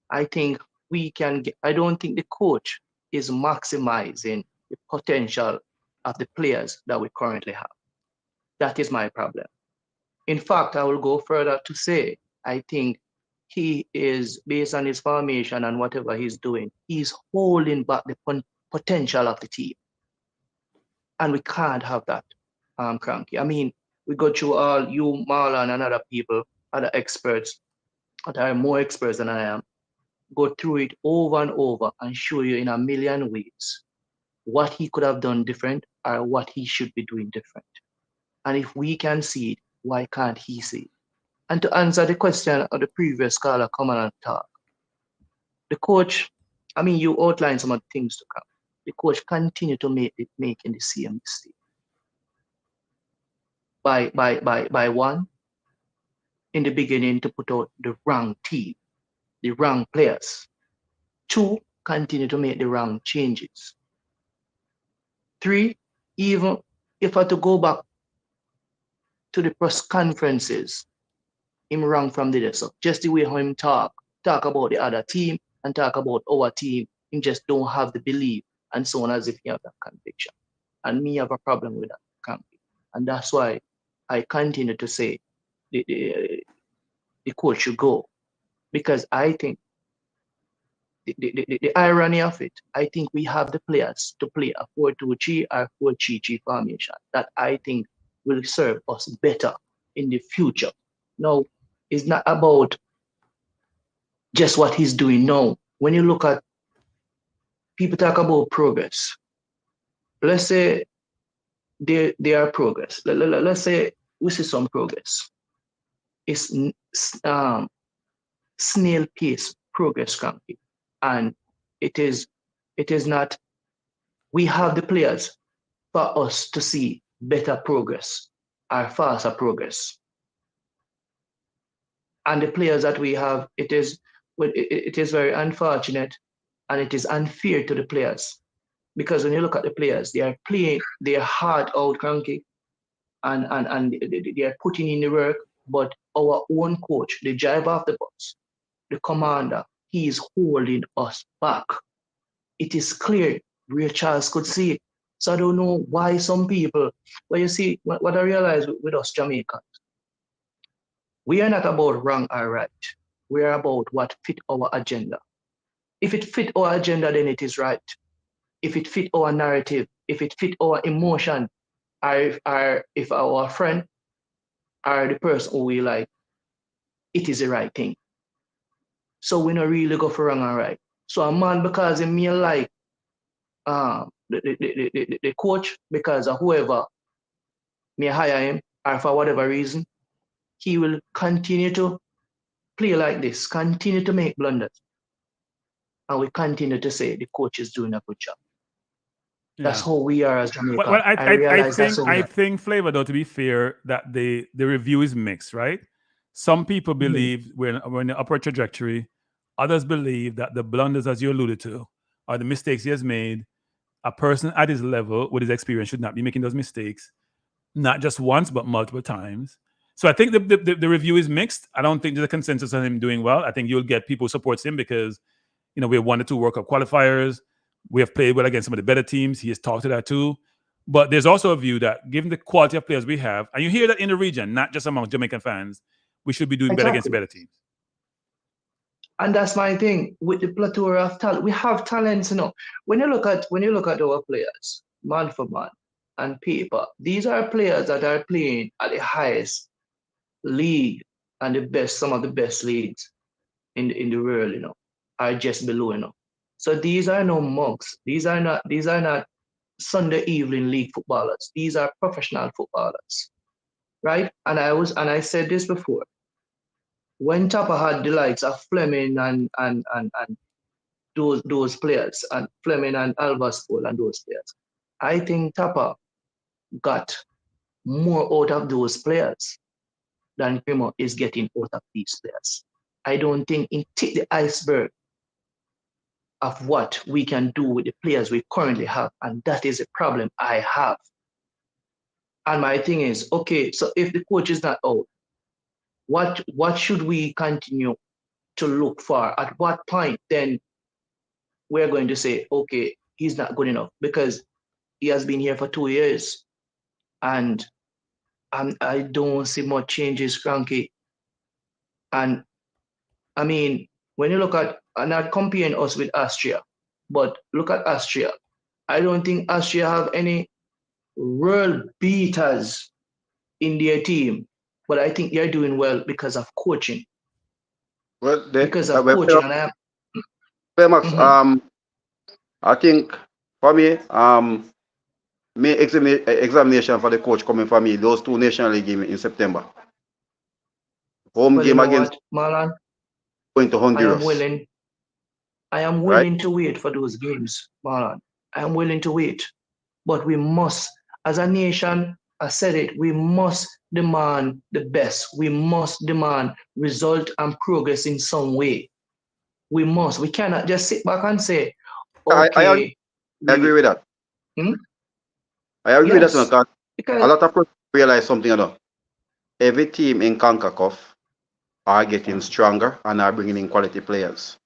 I think we can I don't think the coach is maximizing the potential of the players that we currently have. That is my problem. In fact, I will go further to say, I think he is, based on his formation and whatever he's doing, he's holding back the potential of the team. And we can't have that, Kranky. I mean, we go through all, you, Marlon, and other people, other experts that are more experts than I am, go through it over and over and show you in a million ways what he could have done different or what he should be doing different. And if we can see it, why can't he see it? And to answer the question of the previous caller, come on and talk. The coach, I mean, you outlined some of the things to come. The coach continued to making the same mistake. By one, in the beginning, to put out the wrong team, the wrong players. 2, continue to make the wrong changes. 3, even if I had to go back to the press conferences, him wrong from the desk. Just the way how him talk about the other team and talk about our team, him just don't have the belief and so on as if you have that conviction. And me have a problem with that, Kranky. And that's why I continue to say the coach should go. Because I think the irony of it, I think we have the players to play a 4-2-3 or 4-3-3 formation that I think will serve us better in the future. Now, it's not about just what he's doing now. When you look at people talk about progress, let's say there are progress. Let's say we see some progress. It's snail pace progress, Kranky, and it is not. We have the players for us to see better progress or faster progress, and the players that we have, it is very unfortunate, and it is unfair to the players, because when you look at the players, they are playing their heart out, Kranky, and they are putting in the work. But our own coach, the driver of the bus, the commander, he is holding us back. It is clear. Real Charles could see it. So I don't know why some people, well, you see, what I realize with us Jamaicans, we are not about wrong or right. We are about what fit our agenda. If it fit our agenda, then it is right. If it fit our narrative, if it fit our emotion, or if our friend or the person who we like, it is the right thing. So we don't really go for wrong or right. So a man, because he may like the coach, because of whoever may hire him, or for whatever reason, he will continue to play like this, continue to make blunders. And we continue to say the coach is doing a good job. That's how we are as Jamaica. Well, I think, Flavor, though, to be fair, that the review is mixed, right? Some people believe we're in the upward trajectory. Others believe that the blunders, as you alluded to, are the mistakes he has made. A person at his level with his experience should not be making those mistakes, not just once, but multiple times. So I think the review is mixed. I don't think there's a consensus on him doing well. I think you'll get people who support him because, you know, we have 1 or 2 World Cup qualifiers. We have played well against some of the better teams. He has talked to that too. But there's also a view that given the quality of players we have, and you hear that in the region, not just among Jamaican fans, we should be doing better against the better teams. And that's my thing with the plethora of talent. We have talents, you know. When you look at our players, man for man and paper, these are players that are playing at the highest league and the best, some of the best leagues in the world, you know, are just below, you know. So these are no mugs. These are not Sunday evening league footballers. These are professional footballers, right? And I said this before. When Tapa had the likes of Fleming and those players, and Fleming and Alvaspol and those players, I think Tapa got more out of those players than Primo is getting out of these players. I don't think it take the iceberg of what we can do with the players we currently have, and that is a problem I have. And my thing is, okay, so if the coach is not out, what should we continue to look for? At what point then we're going to say, okay, he's not good enough, because he has been here for 2 years and I don't see much changes, Kranky. And I mean, when you look at, I'm not comparing us with Austria, but look at Austria. I don't think Austria have any world beaters in their team, but I think they're doing well because of coaching. Well, because of coaching. Max, I think for me, May examination for the coach coming for me, those 2 National League games in September. Home game against Marlon, going to Honduras. I am willing to wait for those games, Marlon. I am willing to wait. But we must, as a nation, I said it, we must demand the best. We must demand result and progress in some way. We must. We cannot just sit back and say, okay. I agree with that. I agree with that because a lot of people realize something else. Every team in CONCACAF are getting stronger and are bringing in quality players.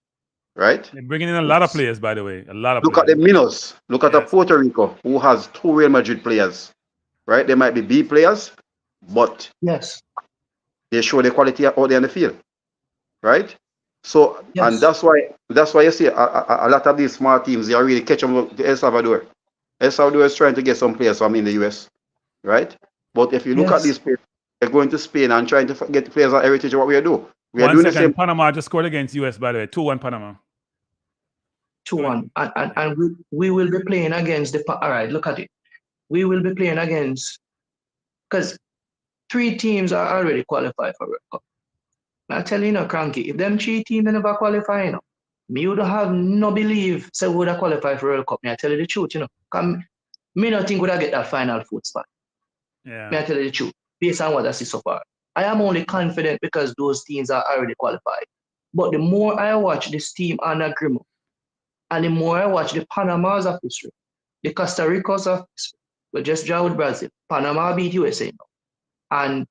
right? They're bringing in a lot of players, by the way. A lot of Look players. at the Minos. Look at the Puerto Rico, who has 2 Real Madrid players, right? They might be B players, but Yes. they show the quality out there in the field, right? So, Yes. and that's why you see a lot of these small teams, they are really catching up to El Salvador. El Salvador is trying to get some players from in the US, right? But if you look at these players, they're going to Spain and trying to get players on heritage. What we are doing? We are doing the same. Panama just scored against US, by the way. 2-1 Panama. 2-1. And we will be playing against the. All right, look at it. We will be playing against, because 3 teams are already qualified for World Cup. I tell you, Kranky, if them 3 teams never qualify, me would have no believe say we would have qualified for World Cup. I tell you the truth, me not think would have get that final 4th spot. Yeah. I tell you the truth, based on what I see so far. I am only confident because those teams are already qualified. But the more I watch this team under Grimo, and the more I watch the Panamas of history, the Costa Ricas of history, we just draw with Brazil. Panama beat USA now. And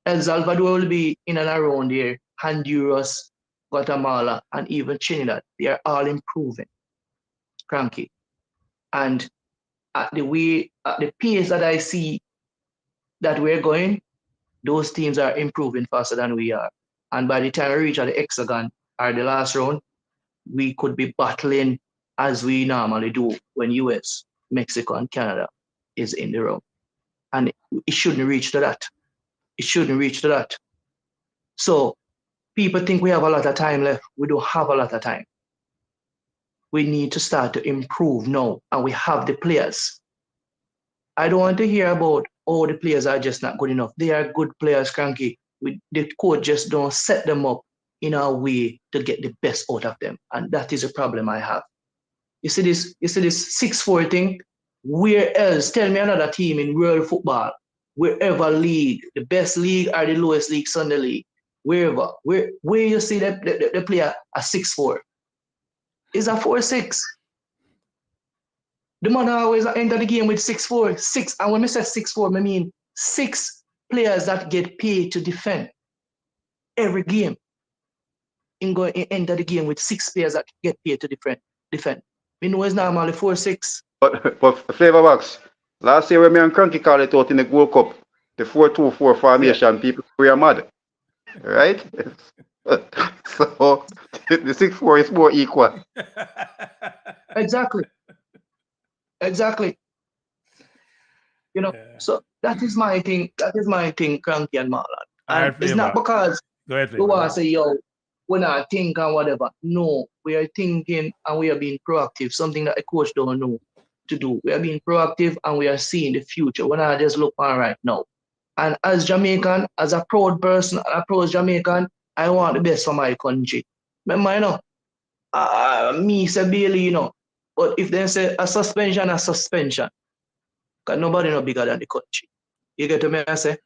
El Salvador will be in and around there. Honduras, Guatemala, and even Trinidad. They are all improving. Kranky. And at the pace that I see that we're going, those teams are improving faster than we are. And by the time we reach at the hexagon or the last round, we could be battling as we normally do when US, Mexico, and Canada is in the round. And it shouldn't reach to that. It shouldn't reach to that. So people think we have a lot of time left. We don't have a lot of time. We need to start to improve now, and we have the players. I don't want to hear about, oh, the players are just not good enough. They are good players, Kranky. The coach just don't set them up in a way to get the best out of them. And that is a problem I have. You see this 6-4 thing? Where else? Tell me another team in world football, wherever league, the best league or the lowest league, Sunday league, wherever, where you see the player a 6-4. Is a 4-6. The man always enter the game with 6-4, 6. And when I say 6-4, I mean 6 players that get paid to defend every game. Enter the game with 6 players that get paid to defend. We know it's normally 4-6. But Flavor Box, last year when me and Kranky called it out in the World Cup, the 4-2-4 formation, people were mad, right? So the 6-4 is more equal. Exactly. So that is my thing. That is my thing, Kranky and Marlon. And it's not because we want to say, yo, we're not thinking or whatever. No, we are thinking and we are being proactive, something that a coach don't know to do. We are being proactive and we are seeing the future. We're not just looking right now. And as Jamaican, as a proud person, a proud Jamaican, I want the best for my country. Remember, me say Bailey, but if they say a suspension, because nobody no bigger than the country. You get what I say?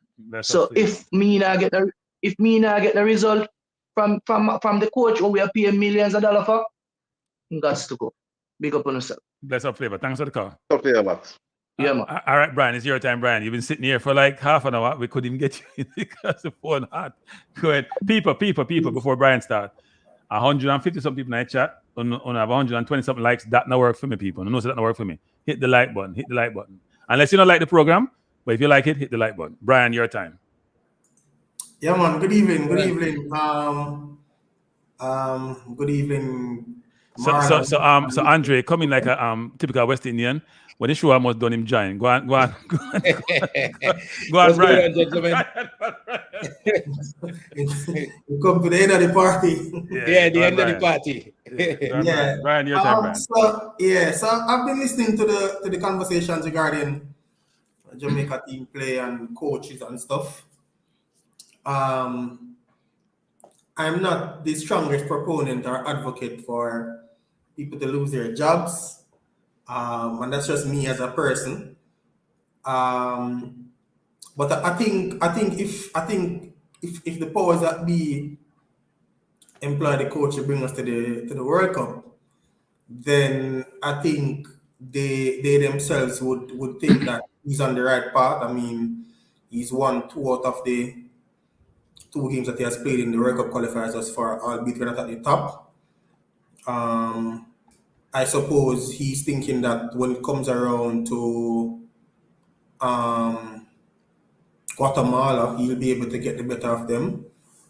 So if me not get the result from the coach, who we are paying millions of dollars for, got to go. Big up on yourself. Bless up, Flavor. Thanks for the call. Flavor Box. Yeah, man. All right, Brian, it's your time, Brian. You've been sitting here for like half an hour. We couldn't even get you in because the phone hot. Go ahead. People, before Brian starts. 150 some people in the chat. On have 120 something likes. That not work for me, people. No, that not work for me. Hit the like button. Unless you don't like the program, but if you like it, hit the like button. Brian, your time. Yeah, man. Good evening. Good evening. Good evening. So Andre, coming like a typical West Indian. When the show almost done him giant. Go on, Brian. On, gentlemen. We come to the end of the party. Yeah, the end of the party. Yeah. Brian, your time, Brian. So I've been listening to the conversations regarding Jamaica team play and coaches and stuff. I'm not the strongest proponent or advocate for people to lose their jobs. And that's just me as a person. But I think if the powers that be employ the coach to bring us to the World Cup, then I think they themselves would think that he's on the right path. I mean, he's won 2 out of the 2 games that he has played in the World Cup qualifiers thus far, albeit we're not at the top. I suppose he's thinking that when it comes around to Guatemala, he'll be able to get the better of them,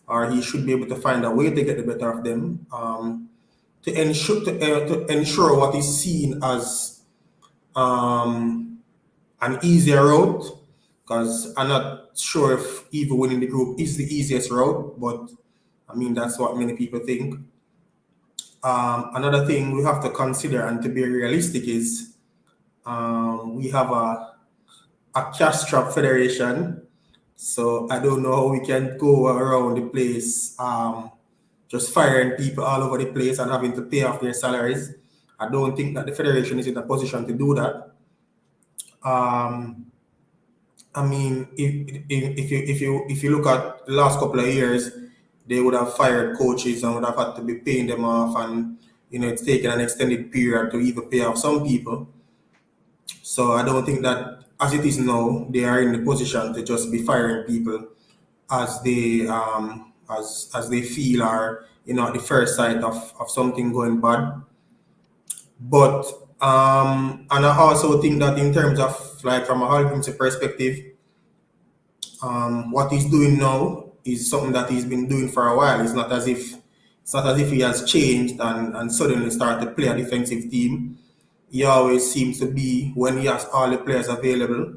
or he should be able to find a way to get the better of them, to ensure what is seen as an easier route, because I'm not sure if even winning the group is the easiest route, but I mean, that's what many people think. Another thing we have to consider and to be realistic is we have a cash-strapped federation, so I don't know how we can go around the place just firing people all over the place and having to pay off their salaries. I don't think that the federation is in a position to do that. I mean, if you look at the last couple of years, they would have fired coaches and would have had to be paying them off, and it's taken an extended period to even pay off some people. So I don't think that as it is now, they are in the position to just be firing people as they as they feel are at the first sight of something going bad. But and I also think that in terms of like from a Hallgrimsson perspective, what he's doing now is something that he's been doing for a while. It's not as if he has changed and suddenly started to play a defensive team. He always seems to be, when he has all the players available,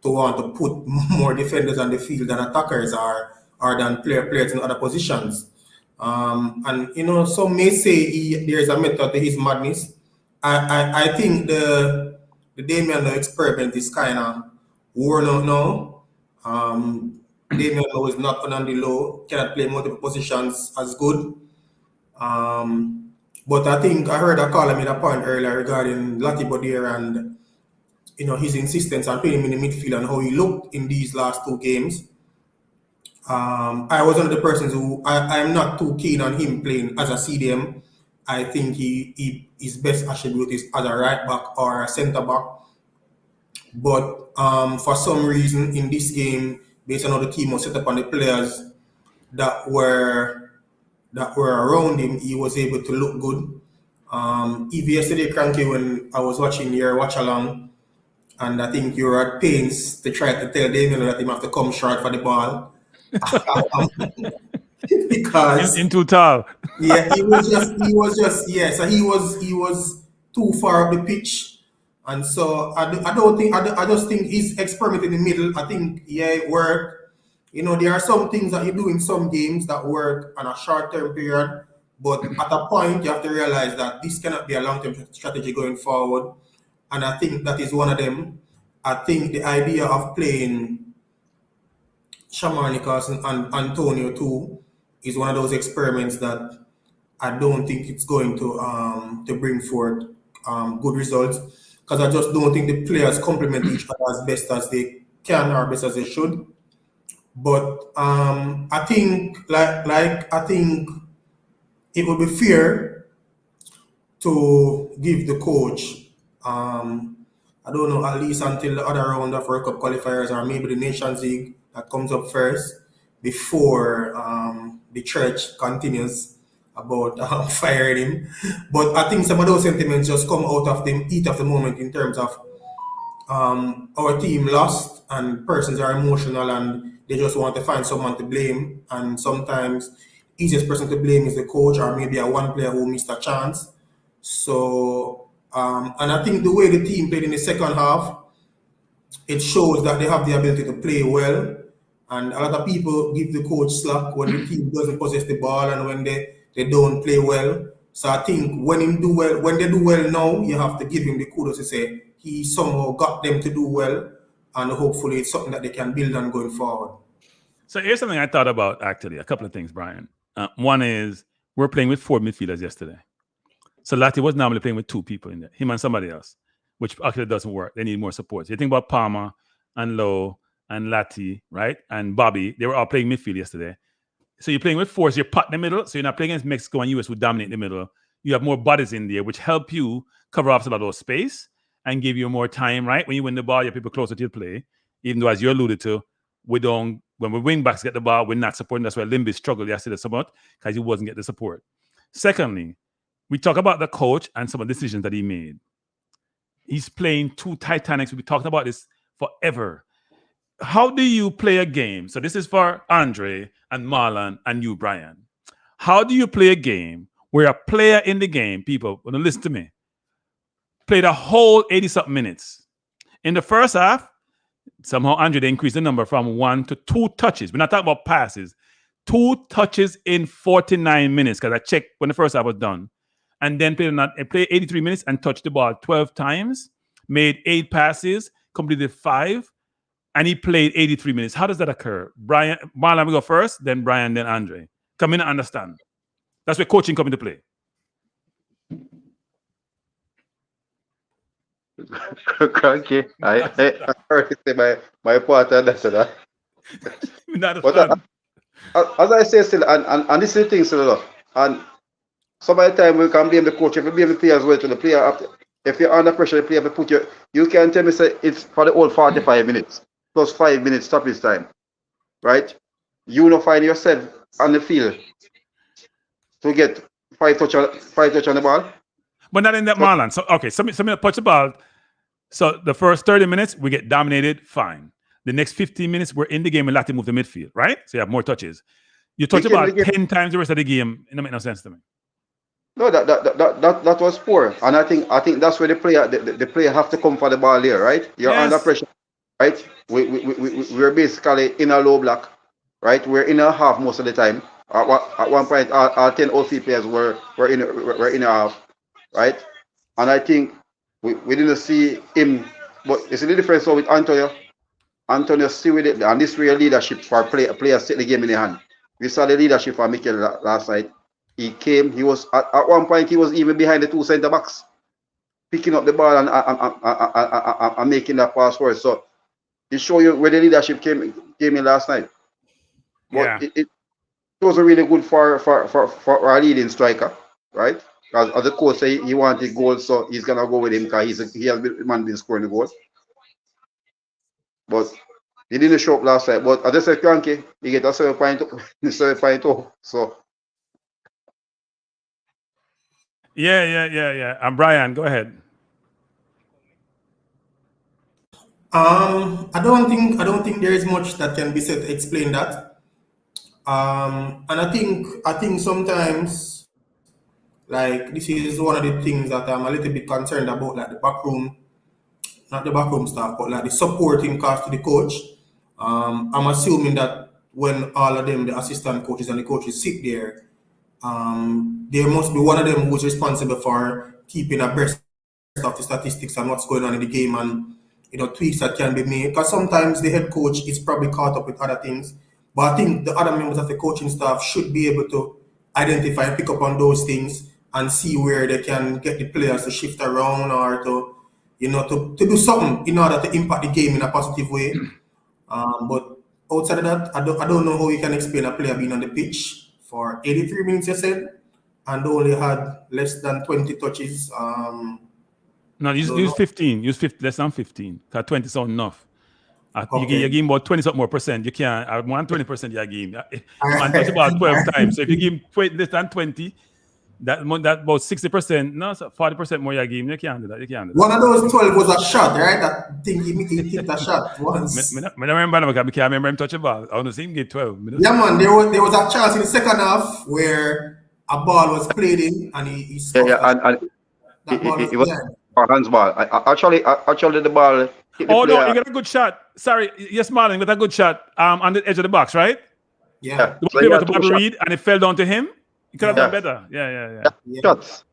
to want to put more defenders on the field than attackers are than players in other positions. And some may say there is a method to his madness. I think the Damian Lowe experiment is kind of worn out now. Damian Lowe is not on the low, cannot play multiple positions as good. But I think I heard a caller made a point earlier regarding Lati Bodir and his insistence on putting him in the midfield and how he looked in these last two games. I was one of the persons who I'm not too keen on him playing as a CDM. I think his best attribute is as a right back or a centre back. But for some reason in this game, based on how the team was set up and the players that were around him, he was able to look good. Even yesterday, Kranky, when I was watching your watch along, and I think you were at pains to try to tell Damien that he have to come short for the ball. Because in too tall. Yeah, he was too far up the pitch. And so I just think his experiment in the middle, I think it worked. There are some things that you do in some games that work on a short-term period, but at a point you have to realize that this cannot be a long-term strategy going forward. And I think that is one of them. I think the idea of playing Shamarnikas and Antonio too is one of those experiments that I don't think it's going to bring forth good results, because I just don't think the players complement each other as best as they can or best as they should. But I think I think it would be fair to give the coach I don't know, at least until the other round of World Cup qualifiers or maybe the Nations League that comes up first before the church continues about firing him. But I think some of those sentiments just come out of the heat of the moment in terms of our team lost and persons are emotional and they just want to find someone to blame. And sometimes the easiest person to blame is the coach or maybe a one player who missed a chance. So, and I think the way the team played in the second half, it shows that they have the ability to play well. And a lot of people give the coach slack when the team doesn't possess the ball and when they don't play well. So I think when they do well now, you have to give him the kudos to say he somehow got them to do well, and hopefully it's something that they can build on going forward. So here's something I thought about, actually. A couple of things, Brian. One is we're playing with 4 midfielders yesterday. So Lati was normally playing with 2 people in there, him and somebody else, which actually doesn't work. They need more support. So you think about Palmer and Lowe and Lati, right? And Bobby, they were all playing midfield yesterday. So you're playing with 4, so you're pot in the middle. So you're not playing against Mexico and US who dominate the middle. You have more bodies in there, which help you cover up some of those space and give you more time, right? When you win the ball, you have people closer to your play. Even though, as you alluded to, when we wing backs get the ball, we're not supporting. That's why Limby struggled yesterday somewhat because he wasn't getting the support. Secondly, we talk about the coach and some of the decisions that he made. He's playing two Titanics. We've been talking about this forever. How do you play a game? So this is for Andre and Marlon and you, Brian. How do you play a game where a player in the game, people, want to listen to me, played a whole 80-something minutes? In the first half, somehow Andre increased the number from 1 to 2 touches. We're not talking about passes. 2 touches in 49 minutes, because I checked when the first half was done. And then played 83 minutes and touched the ball 12 times, made 8 passes, completed 5, and he played 83 minutes. How does that occur? Brian, Marlon, we go first, then Brian, then Andre. Come in and understand. That's where coaching comes into play. Kranky, I already say my part and that's that. But as I say still, and this is the thing still, and some of the time we can blame the coach. If you blame the player as well, to the player, if you're under pressure, the player will put you can tell me say it's for the whole 45 minutes plus 5 minutes stoppage time, right? You know, find yourself on the field to get 5 touch on the ball. But not in that, Marlon. So okay, somebody touch the ball. So the first 30 minutes we get dominated, fine. The next 15 minutes we're in the game and like to move the midfield, right? So you have more touches. You touch the ball 10 times the rest of the game. It don't make no sense to me. No, that was poor, and I think that's where the player have to come for the ball there, right? You're under pressure, right? We're basically in a low block, right? We're in a half most of the time. At one point, our 10 OC players were in a half, right? And I think we didn't see him, but it's a little different. So with Antonio see with it, and this real leadership for players take the game in the hand. We saw the leadership for Mikel last night. He came. He was at one point. He was even behind the 2 centre backs, picking up the ball and making that pass for us. So it show you where the leadership came in last night. But it was really good for our leading striker, right? As the coach said, he wanted goals, so he's gonna go with him because he has been scoring the goals. But he didn't show up last night. But as I said, Kranky, he get a 7.2. So. Yeah. And Brian, go ahead. I don't think there is much that can be said to explain that. And I think sometimes, like, this is one of the things that I'm a little bit concerned about, like the backroom, not the backroom staff, but like the supporting cast to the coach. I'm assuming that when all of them, the assistant coaches and the coaches sit there, there must be one of them who's responsible for keeping abreast of the statistics and what's going on in the game, and tweaks that can be made. Because sometimes the head coach is probably caught up with other things. But I think the other members of the coaching staff should be able to identify and pick up on those things and see where they can get the players to shift around or to do something in order to impact the game in a positive way. But outside of that, I don't know how you can explain a player being on the pitch for 83 minutes, you said, and only had less than 20 touches. No, use 15. Use 50, less than 15. Because 20 is not enough. You give about 20 something more percent. You can't. I want 20% you give. Man touch about 12 times. So if you give less than 20, that about 60%, no, so 40% more you give. You can't do that. One of those 12 was a shot, right? That thing he hit a shot once. I don't remember because I remember him touch a ball. I want to see him get 12. Yeah, man. There was a chance in the second half where a ball was played in and he scored. Yeah, and it was a hands ball. Actually, the ball. Oh no, he got a good shot. Sorry, yes, Marlon got a good shot. On the edge of the box, right? Yeah. The ball to Bobby Reed and it fell down to him. He could have done better. Yeah. Shots.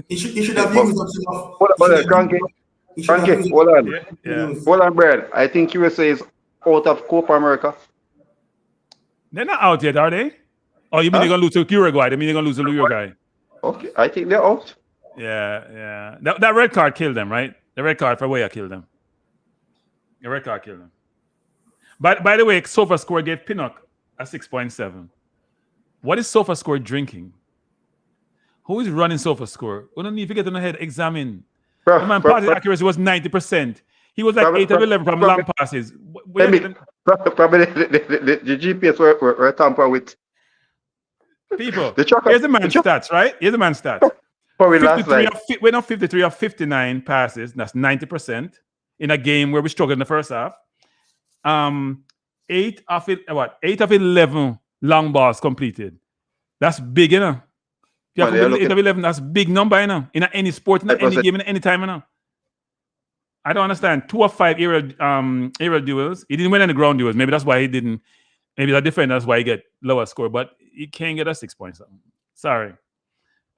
He should have used himself. Hold on, Kranky, hold on. Yeah. Hold on, Brad. I think USA is out of Copa America. They're not out yet, are they? Oh, you mean they're gonna lose to Uruguay? They mean they're gonna lose to Uruguay? Okay, I think they're out. Yeah. That red card killed them, right? The red card for Weah killed them. The red card killed them. By the way, SofaScore gave Pinnock a 6.7. What is SofaScore drinking? Who is running SofaScore? We don't need to get on the head. Examine. Man, pass accuracy was 90%. He was like 8 of 11 from long passes. Probably the GPS were tampered with. People, The track here's the man's stats, right? Here's the man's stats. Probably last night. We're not 53 of 59 passes. That's 90% in a game where we struggled in the first half. 8 of 11 long balls completed. That's big, you know. If you have 8 of 11, that's a big number, you know. In any sport, in any game, in any time, you know. I don't understand. 2 of 5 aerial duels. He didn't win any ground duels. Maybe that's why he didn't. Maybe the defender, that's why he get lower score. But he can't get a 6 points. Sorry.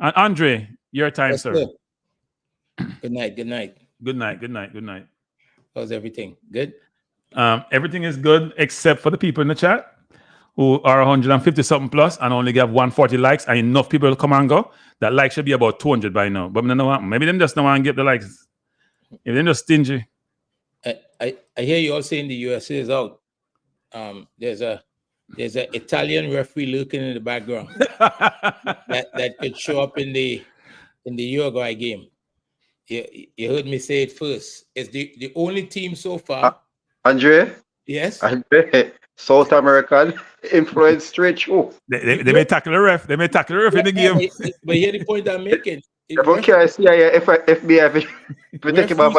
And Andre, your time, Yes, sir. sir. Good night. Good night. Good night. Good night. Good night. How's everything? Good? Everything is good except for the people in the chat who are 150 something plus and only get 140 likes, and enough people come and go. That like should be about 200 by now. But maybe them just don't want to get the likes. If they're just stingy. I hear you all saying the USA is out. There's a Italian referee lurking in the background that could show up in the Uruguay game. You heard me say it first. It's the only team so far. Andre? Yes? Andre, South American influence straight through. They may tackle the ref. They may tackle the ref in the game. But here the point I'm making. FBI, if we take him off.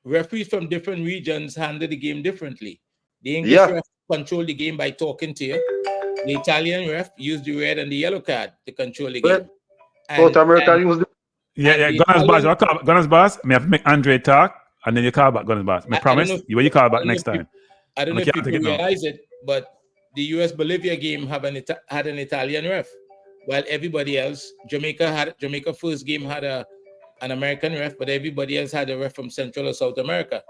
Referees from different regions handle the game differently. The English ref control the game by talking to you. The Italian ref used the red and the yellow card to control the game. South America used Gunners boss, may have to make Andre talk, and then you call back Gunners boss. I promise you call back next time. I don't know if people realize it, but the US-Bolivia game had an Italian ref, while everybody else, Jamaica first game had an American ref, but everybody else had a ref from Central or South America.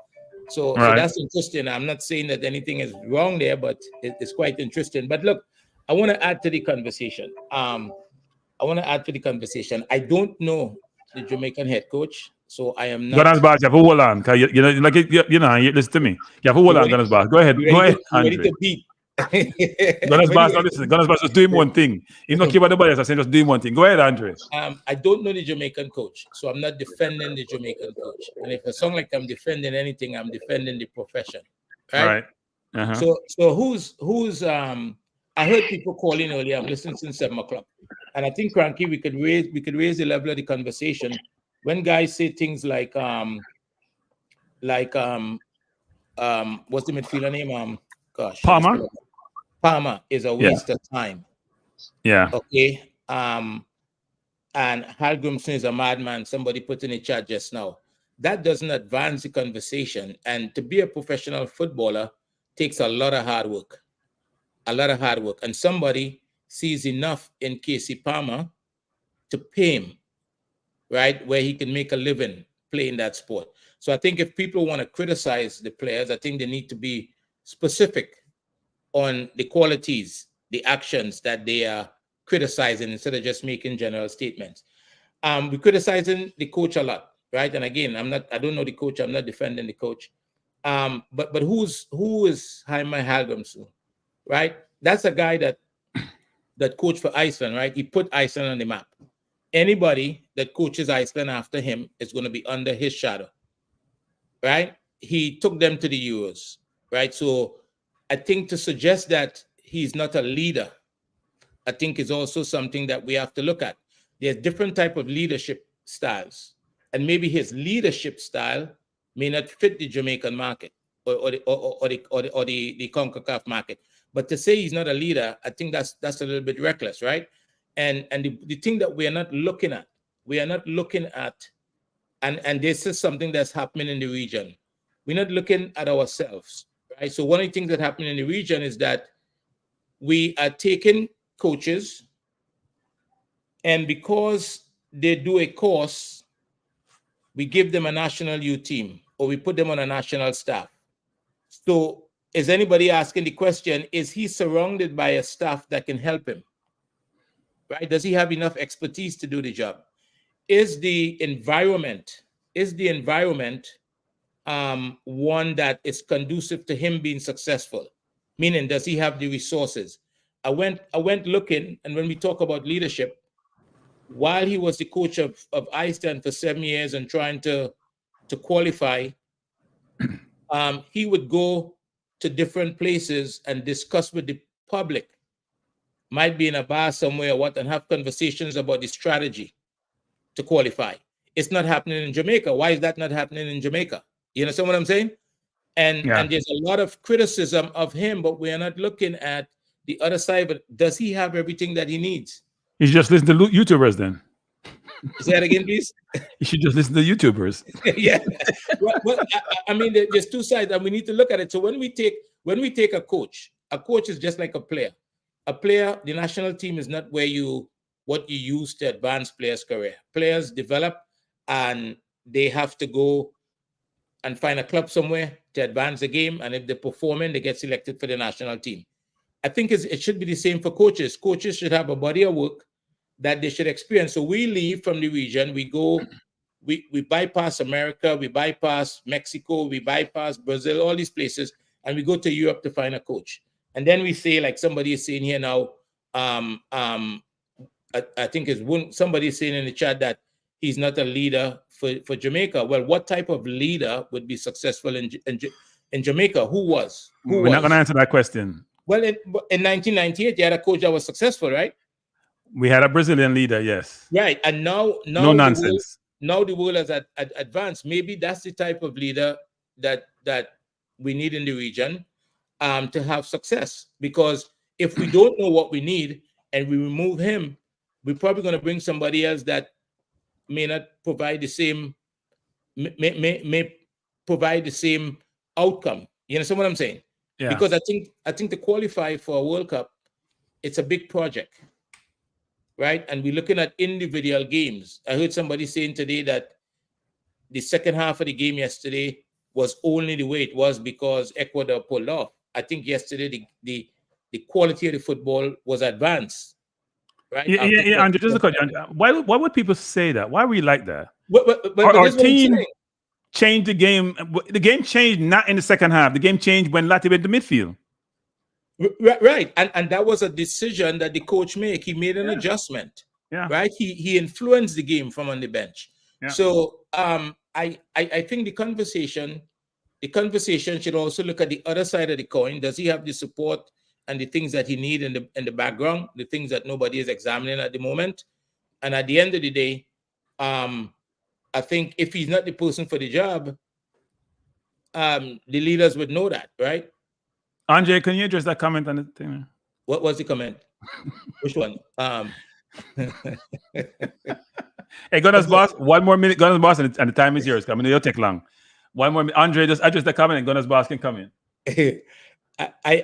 So that's interesting. I'm not saying that anything is wrong there, but it's quite interesting. But look, I want to add to the conversation. I don't know the Jamaican head coach, so I am not. Gunners boss, you have to hold on. You listen to me. You have to hold on, Gunners boss. Go ahead. Go ahead, Andre. Gunners boss, listen. Gunners boss just doing one thing. He's not care about the bias. I say just doing one thing. Go ahead, Andre. I don't know the Jamaican coach, so I'm not defending the Jamaican coach. And if it sounds like I'm defending anything, I'm defending the profession. Right. Uh-huh. So who's I heard people calling earlier. I'm listening since 7:00, and I think Kranky, we could raise the level of the conversation when guys say things like what's the midfielder name? Palmer is a waste of time. Yeah. Okay. And Hallgrimsson is a madman. Somebody put in the chat just now. That doesn't advance the conversation. And to be a professional footballer takes a lot of hard work. And somebody sees enough in Casey Palmer to pay him, right, where he can make a living playing that sport. So I think if people want to criticize the players, I think they need to be specific on the qualities, the actions that they are criticizing instead of just making general statements. We're criticizing the coach a lot, right? And again, I don't know the coach. I'm not defending the coach. But who is Jaime Hallgrimsson? Right? That's a guy that coached for Iceland, right? He put Iceland on the map. Anybody that coaches Iceland after him is going to be under his shadow, right? He took them to the Euros, right? So I think to suggest that he's not a leader, I think is also something that we have to look at. There's different type of leadership styles, and maybe his leadership style may not fit the Jamaican market or the CONCACAF market. But to say he's not a leader, I think that's a little bit reckless, right? And the thing that we are not looking at, and this is something that's happening in the region. We're not looking at ourselves, right? So one of the things that happened in the region is that we are taking coaches, and because they do a course, we give them a national youth team, or we put them on a national staff. So is anybody asking the question, is he surrounded by a staff that can help him? Right? Does he have enough expertise to do the job? Is the environment one that is conducive to him being successful? Meaning, does he have the resources? I went looking, and when we talk about leadership, while he was the coach of Iceland for 7 years and trying to qualify, he would go to different places and discuss with the public might be in a bar somewhere or what and have conversations about the strategy to qualify. It's not happening in Jamaica. Why is that not happening in Jamaica? You understand what I'm saying? And there's a lot of criticism of him, but we're not looking at the other side. But does he have everything that he needs? You should just listen to YouTubers then. Say that again, please. You should just listen to YouTubers. Yeah. Well, I mean, there's two sides, and we need to look at it. So when we take a coach is just like a player. A player, the national team is not what you use to advance players' career. Players develop, and they have to go and find a club somewhere to advance the game. And if they're performing, they get selected for the national team. I think it should be the same for coaches. Coaches should have a body of work that they should experience. So we leave from the region, we go, we bypass America, we bypass Mexico, we bypass Brazil, all these places, and we go to Europe to find a coach. And then we say, like somebody is saying here now, I think somebody is saying in the chat that he's not a leader for Jamaica. Well, what type of leader would be successful in Jamaica? Who was? We're not going to answer that question. Well, in 1998, you had a coach that was successful, right? We had a Brazilian leader, yes. Right, and now no nonsense. Now the world has advanced. Maybe that's the type of leader that we need in the region to have success. Because if we don't know what we need and we remove him, we're probably going to bring somebody else that may not provide the same, may provide the same outcome. You understand what I'm saying? Yeah. Because I think to qualify for a World Cup, it's a big project, right? And we're looking at individual games. I heard somebody saying today that the second half of the game yesterday was only the way it was because Ecuador pulled off. I think yesterday the quality of the football was advanced, right? Yeah. Andrew, just a question. Why would people say that? Why are we like that? But our team changed the game. The game changed not in the second half. The game changed when Lati went to midfield. Right. And that was a decision that the coach made. He made an adjustment. Yeah. Right. He influenced the game from on the bench. Yeah. So I think the conversation should also look at the other side of the coin. Does he have the support and the things that he needs in the background, the things that nobody is examining at the moment? And at the end of the day, I think if he's not the person for the job, the leaders would know that, right? Andre, can you address that comment on the thing? What was the comment? Which one? Hey, Gunners Boss, 1 more minute, Gunners Boss, and the time is yours. I mean, it'll take long. 1 more minute. Andre, just address the comment, and Gunners Boss can come in. I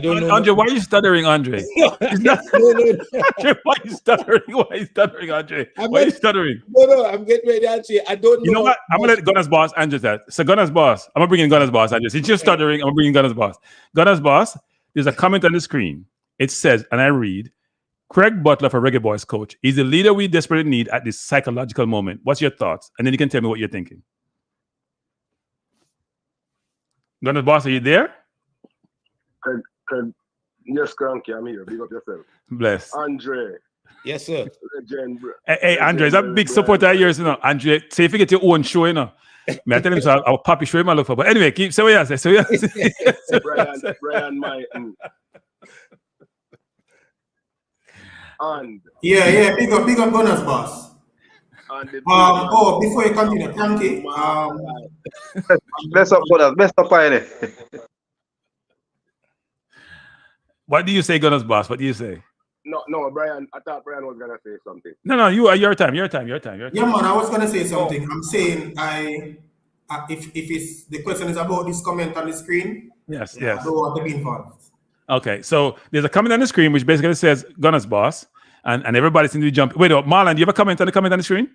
don't know. Andre, why are you stuttering, Andre? No. Andre, why are you stuttering? Why are you stuttering, Andre? Why are you stuttering? No, I'm getting ready to answer. I don't know. You know what? I'm going to let Gunners Boss answer that. So, Gunners Boss, I'm going to bring in Gunners Boss. He's just stuttering. I'm going to bring in Gunners Boss. Gunners Boss, there's a comment on the screen. It says, and I read, Craig Butler for Reggae Boys coach. He's the leader we desperately need at this psychological moment. What's your thoughts? And then you can tell me what you're thinking. Gunners Boss, are you there? Yes, Kranky, I'm here. Big up yourself. Bless. Andre. Yes, sir. Legend, hey, Andre, is a big supporter of yours, you know. Andre, say if you get your own show, you know. May I tell him so I'll pop show him I look for. But anyway, say what you say. Brian Martin. And yeah, big up Gunners Boss. Before you continue, Kranky. Bless up, brothers. Bless up, Pioneer. What do you say, Gunners Boss? What do you say? No, Brian. I thought Brian was gonna say something. No, your time. Yeah, man, I was gonna say something. I'm saying if it's the question is about this comment on the screen. Yes. I don't want to be involved. Okay, so there's a comment on the screen which basically says Gunners Boss, and everybody seems to be jumping. Wait, Marlon, do you have a comment on the comment on the screen?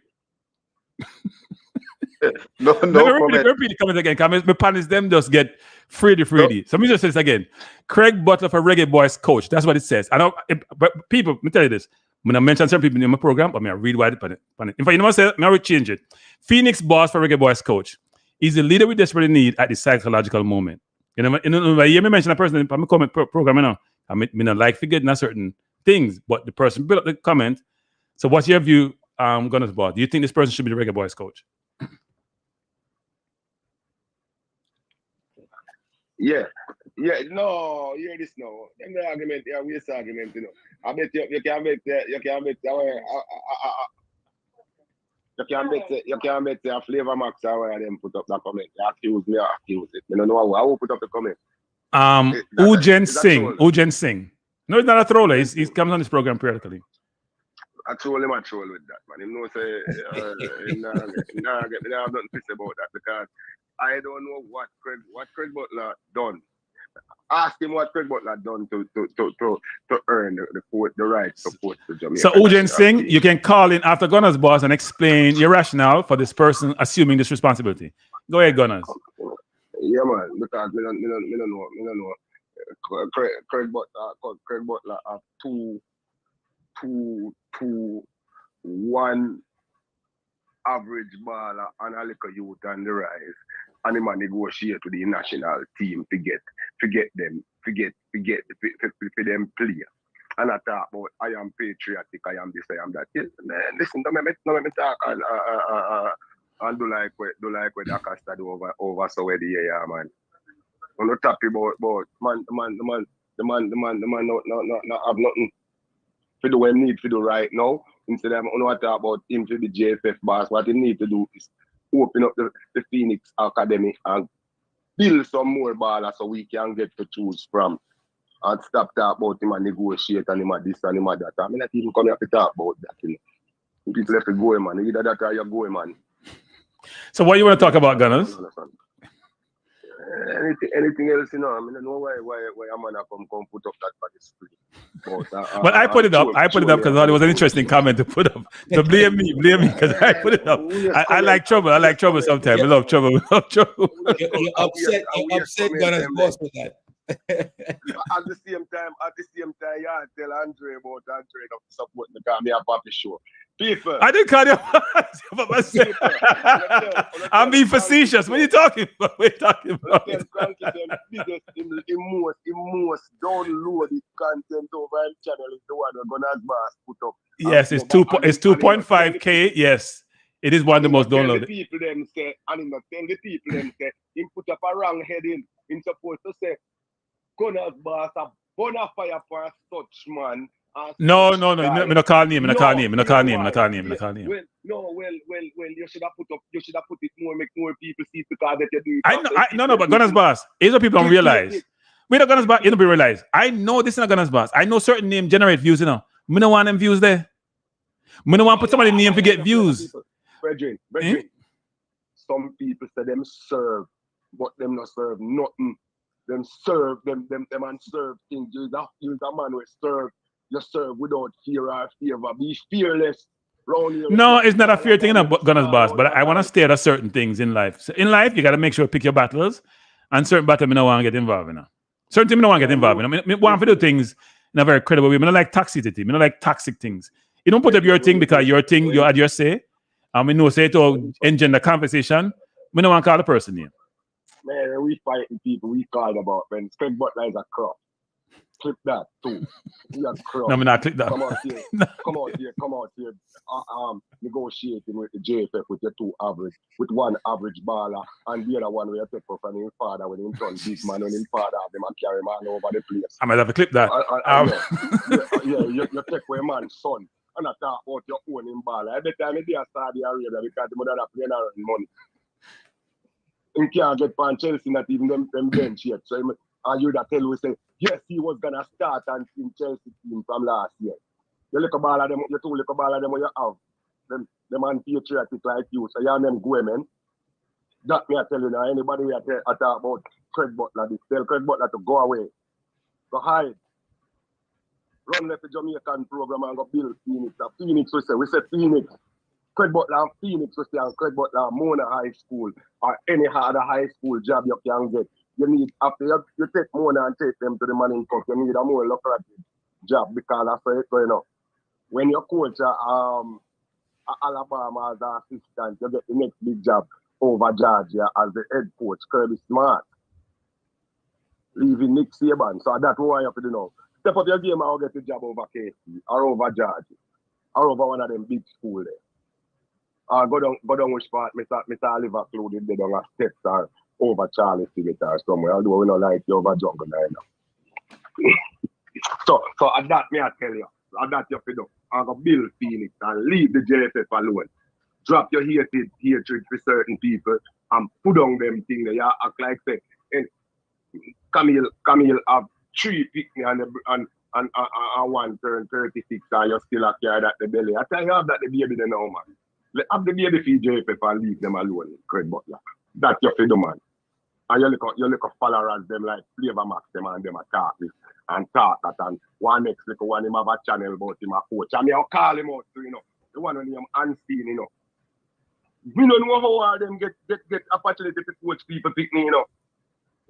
No comment. Repeat the comment again. Comments, my panels them just get freely. No. So let me just say this again. Craig Butler for Reggae Boys coach. That's what it says. I know, but people, let me tell you this. I'm gonna mention some people in my program, but I read why it. In fact, you know what I say? I will change it. Phoenix Boss for Reggae Boys coach. He's the leader we desperately need at the psychological moment. You know, I hear me mention a person in my comment program, you know, I mean, not like forgetting certain things, but the person built up the comment. So what's your view, Gunners Boss? Do you think this person should be the Reggae Boys coach? Yeah, Yeah, no, hear this now. Them the argument, yeah, waste argument, you know. I bet you can bet you can bet you can bet a Flavor Max where them put up that comment. They accuse me or accuse it. You don't know how I will put up the comment. Ujen Singh. No, it's not a troller. He comes on this program periodically. I troll him, I troll with that, man. Him know say he nah get me have nothing to say about that because I don't know what Craig Butler done. Ask him what Craig Butler done to earn the right support to Jamaica. So Ujen Singh, you can call in after Gunners boss and explain your rationale for this person assuming this responsibility. Go ahead, Gunners. Yeah, man, because me don't know. Craig Butler have one average baller and a little youth on the rise, and him negotiate with the national team to get them play. And I talk about I am patriotic, I am this, I am that. Yes, man, listen, don't let me talk and do like what the Acosta do over so where the yeah, man. I'm not happy about the man not have nothing to do what he need to do right now. Instead of not talk about him to the JFF boss, what he need to do is open up the Phoenix Academy and build some more ballers so we can get to choose from. And stop talking about him and negotiate and him and this and him and that. I mean, not even come here to talk about that. You know. People have to go, man. Either that or you go, man. So what you want to talk about, Gunners? Anything else, you know? I mean, I know why I'm gonna come put up that for the screen. But I put it up because it was an interesting comment to put up. So blame me, because I put it up. I like trouble. I like trouble sometimes. I love trouble. You're upset Gunners boss with that. At the same time, yeah, tell Andre about Andre not to support me because me a Papi show. People. I didn't call you I'm being facetious. What are you talking about? What are you talking about? Tell Kranky the most downloaded content over his channel is the one that Gunners Boss put up. Yes, it's 2.5K. Yes. It is one of the most downloaded. Tell the people them say, him put up a wrong heading. Him supposed to say Gunners Boss a bona fire for a such man. No. I'm not calling him. Well, you should have put it more, make more people see because that you do it. No, but Gunners Boss, here's what people don't realize. We don't Gunners Boss, you don't realize. I know this is not Gunners Boss. I know certain names generate views, you know. We don't want them views there. We don't want to put somebody's name to get views. Brethren, some people say them serve, but them not serve nothing. Them serve, them and serve things. Use a man who serve. You serve without fear or favor. Be fearless. No, it's not a fear thing, Gunners Boss, but I want to stare at certain things in life. So in life, you got to make sure you pick your battles, and certain battles I don't want to get involved in. Certain things I don't want to get involved in. I mean, I want to do things in a very credible way. I don't like toxicity. I don't like toxic things. You don't put up your thing because your thing, you had your say. I mean, no say to engender conversation. I don't want to call the person name. Man, we fighting people we called about when Craig Butler is a crop. Clip that too. No, I'm not click that. Come out here. Negotiating with the JFF with one average baller, and the other one where you take from his father when he turn big man and his father have them and carry man over the place. I might have to clip that. You take away man's son and I talk about your own in baller. Every time you do a Saudi Arabia because the mother are playing around money. He can't get pan Chelsea, not even them bench yet. So you that tell we say, yes, he was gonna start and in Chelsea team from last year. You look about them, you two look about them when you have them unpatriotic like you. So you them go, man. That me I tell you now, anybody we talk about Craig Butler, tell Craig Butler to go away. Go hide. Run left the Jamaican program and go build Phoenix. Phoenix we say Phoenix. Craig Butler and Phoenix we say and Craig Butler Mona High School or any other high school job you can get. You need, after you take Mona and take them to the Manning Cup, you need a more lucrative job because that's what it's going on. When you coach Alabama as an assistant, you get the next big job over Georgia as the head coach, Kirby Smart. Leaving Nick Saban. So that's what you have to do now. Step up your game and get the job over KC or over Georgia or over one of them big schools there. Go down which part, Mr. Oliver included they don't have steps or over Charlie Phillips or somewhere, although we don't like you over Jungle now. So at that, me I tell you, at that you do. I'm going to build Phoenix and leave the JFF alone. Drop your hatred for certain people and put on them things that you act like say, and Camille have 3 pick me and one turn 36 and you still have carried at the belly. I tell you, have that the baby then now, man. Have the baby for JFF and leave them alone, Craig Butler. That's your freedom, man. And you look at followers them like Flavor Max them and them attack this and talk that and one next little one him have a channel about him a coach. And me I'll call him out too, you know. The one on him unseen, you know. We don't know how all them get opportunity to coach people pick me, you know.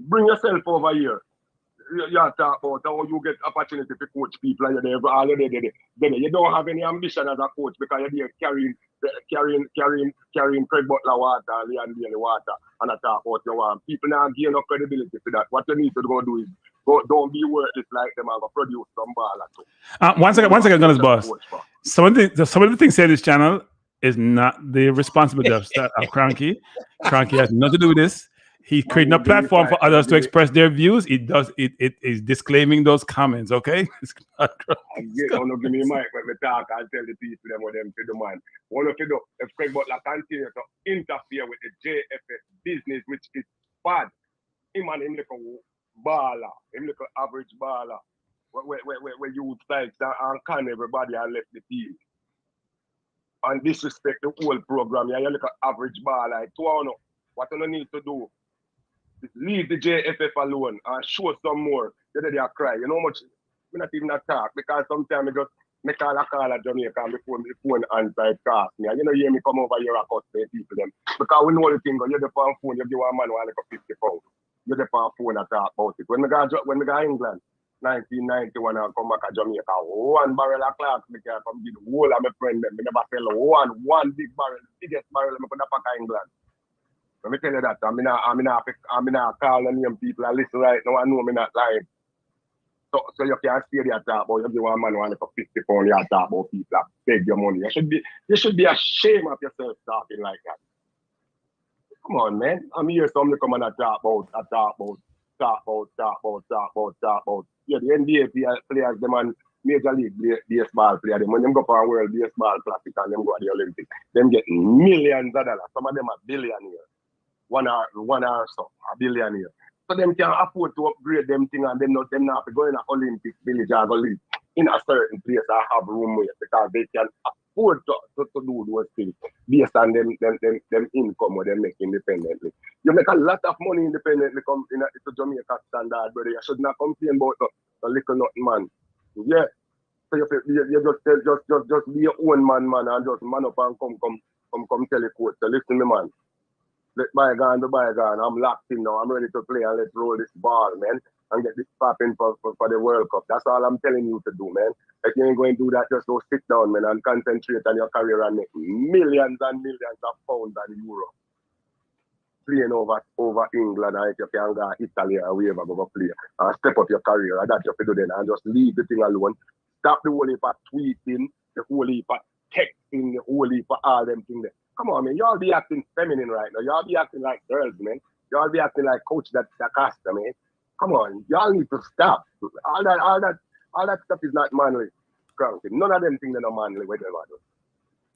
Bring yourself over here. You talk about how you get opportunity to coach people and you're there all day. You don't have any ambition as a coach because you're there carrying Craig Butler water, Leon Bailey water, and I talk about your one. People now gain no credibility for that. What you need to do is don't be worthless like them and go produce some ball. One second, Gunners boss. Some of the things said in this channel is not the responsibility of Kranky. Kranky has nothing to do with this. He's creating a platform for others to express their views. It is disclaiming those comments, okay? Don't give me mic when me talk and tell the people them what them to do, man. One of you do, if Craig Butler continue to interfere with the JFF business, which is bad, him and him like a baller, him like an average baller, where you would like and can everybody and left the team. And disrespect the whole program, yeah, you like an average baller. Like, what you need to do? Leave the JFF alone and show some more. They are cry. You know how much we not even talk because sometimes I just make a call at Jamaica and before the phone answer cost me. And you know hear me come over here and cut the people them. Because we know the thing, you're the phone, you give a man like a 50 pounds. You're the phone and talk about it. When we go England, 1991 and come back to Jamaica, one barrel of Clark, I come give the whole of my friend them. I never sell one big barrel, the biggest barrel I put back to England. Let me tell you that I'm not calling them people and listen right now. I know I'm not lying. So you can't stay there talk about you give one man one for 50 pounds, you talk about people that beg your money. You should be ashamed of yourself talking like that. Come on, man. I'm here somebody come and talk about. Yeah, the NBA players, them and Major League baseball players, them when them go for a World Baseball Classic and them go to the Olympics, them get millions of dollars. Some of them are billionaires. One or so, a billionaire. So them can afford to upgrade them thing and them not to go in an Olympic village or go live in a certain place or have room with because they can afford to do those things based on them income or them make independently. You make a lot of money independently come in to Jamaica standard, brother. You should not complain about the little nothing man. Yeah. So you just be your own man and just man up and come tell the coach. So listen me man. Let bygone be bygone. I'm locked in now. I'm ready to play and let's roll this ball, man, and get this popping for the World Cup. That's all I'm telling you to do, man. If you ain't going to do that, just go sit down, man, and concentrate on your career and make millions and millions of pounds and euros. Playing over England, and if you can go Italy or wherever go play, and step up your career, and that's what you do then, and just leave the thing alone. Stop the whole heap of tweeting, the whole heap of texting, the whole heap of all them things there. Come on, man. Y'all be acting feminine right now. Y'all be acting like girls, man. Y'all be acting like Coach that Costa, man. Come on. Y'all need to stop. All that stuff is not manly. Cranky. None of them things are not manly, whatever.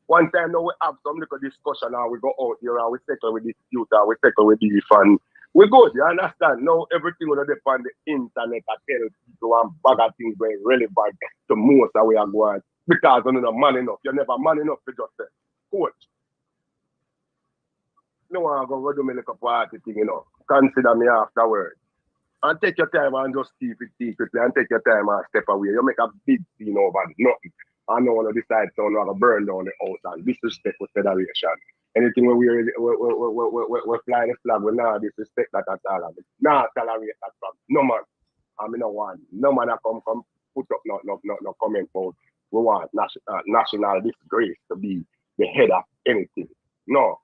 One time now we have some little discussion and we go out here and we settle with dispute and we settle with beef and we good, you understand? Now everything will depend on the internet. I tell people one bag of things going relevant to most of we are going because you're not man enough. You're never man enough to just say, Coach. No, I'm going to do me like a party thing, you know. Consider me afterwards. And take your time and just keep it secretly and take your time and step away. You make a big scene over nothing. I know when you decide to burn down the house and disrespect with federation. Anything where we fly the flag, we not disrespect that at all. Not tolerate that from no man. I mean, no one. No man that come put up no comment about we want national disgrace to be the head of anything. No.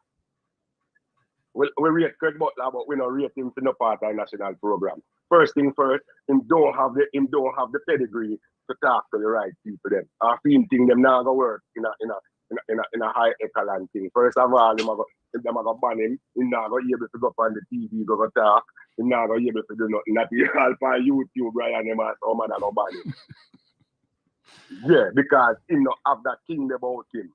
We rate Craig Butler, but we don't rate him to no part of the national program. First thing first, him don't have the pedigree to talk to the right people. Them, I feel think them now go work in in a high echelon thing. First of all, them a go ban him. He not go able to go up on the TV, go talk. He not go able to do nothing. That he all on YouTube, Brian, him and some other go ban him. Yeah, because he not have that thing about him.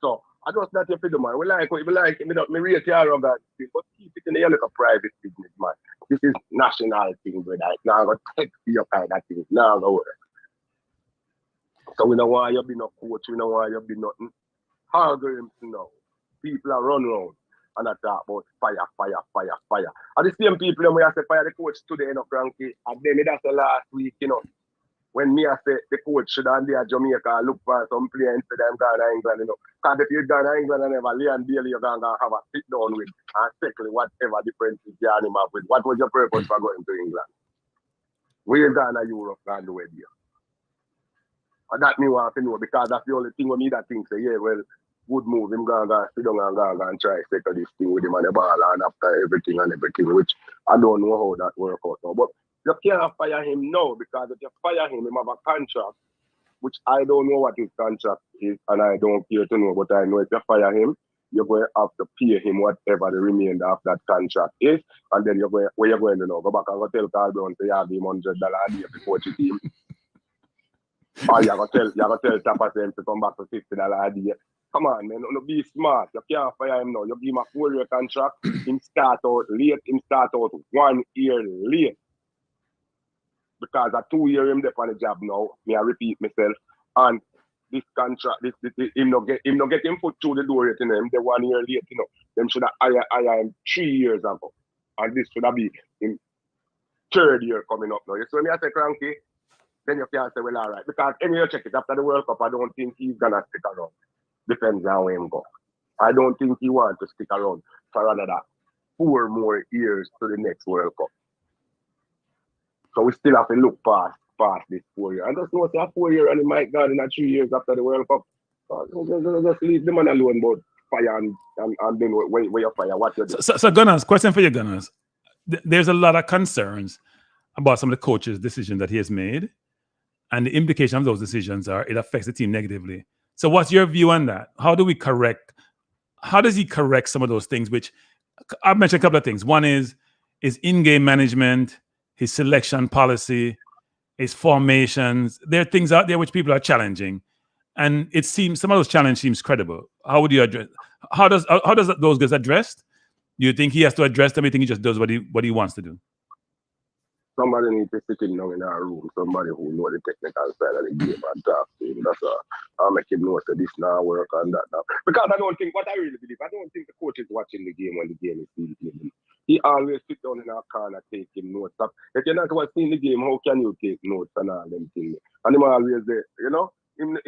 So I just not for the man. We like me rate your arrogance, but keep it in the like a private business, man. This is national thing, brother. It's not gonna take your kind of thing. Now go work. So we don't want you be no coach, we don't want you be nothing. Hallgrimsson now. People are run around and I talk about fire. And the same people when I say fire the coach today, you know, Kranky, and then that's the last week, you know. When me I say the coach should have be at Jamaica look for some player instead of going to England, you know. Because if you go to England and never Leon Bailey, you're going to have a sit down with and settle whatever differences you have with. What was your purpose for going to England? We're going to Europe and do it here. And that me want to know because that's the only thing we need that thing say, yeah, well, good move, him go sit down and try to settle this thing with him and the ball and after everything, which I don't know how that work out now. But you can't fire him now because if you fire him have a contract, which I don't know what his contract is and I don't care to know, but I know if you fire him, you're going to have to pay him whatever the remainder of that contract is, and then where you're going to know, go back and go tell Carl Brown say you have him $100 a year to coach the team. Or you're going to tell Tapper to come back to $50 a day. Come on, man, don't be smart. You can't fire him now. You give him a 4-year contract, him start out late, him start out 1 year late. Because a 2 year him there on the job now, me I repeat myself, and this contract, him not get him put through the door yet, you know, him the 1 year late, you know. Them should have hire him 3 years ago. And this should have be in 3rd year coming up now. You see when I say Kranky, then you can say, well, all right. Because any you check it after the World Cup, I don't think he's gonna stick around. Depends on where him go. I don't think he wants to stick around for another 4 more years to the next World Cup. So we still have to look past this 4 year. And just know it's a 4 year and it might go in 3 years after the World Cup. Just leave the man alone about fire and then where you fire, what you do. So Gunners, question for you, Gunners. There's a lot of concerns about some of the coaches' decisions that he has made. And the implication of those decisions are it affects the team negatively. So what's your view on that? How does he correct some of those things, which I've mentioned a couple of things. One is in-game management, his selection policy, his formations. There are things out there which people are challenging. And it seems some of those challenges seems credible. How would you address? How does those get addressed? Do you think he has to address them? Or do you think he just does what he wants to do? Somebody needs to sit in now in our room. Somebody who knows the technical side of the game and talk to him. That's all. I'll make him know that this now work and that now. Because I don't think what I really believe. I don't think the coach is watching the game when the game is being played. He always sit down in our corner taking notes. If you're not watching the game, how can you take notes and all them things? And him always there, you know. Him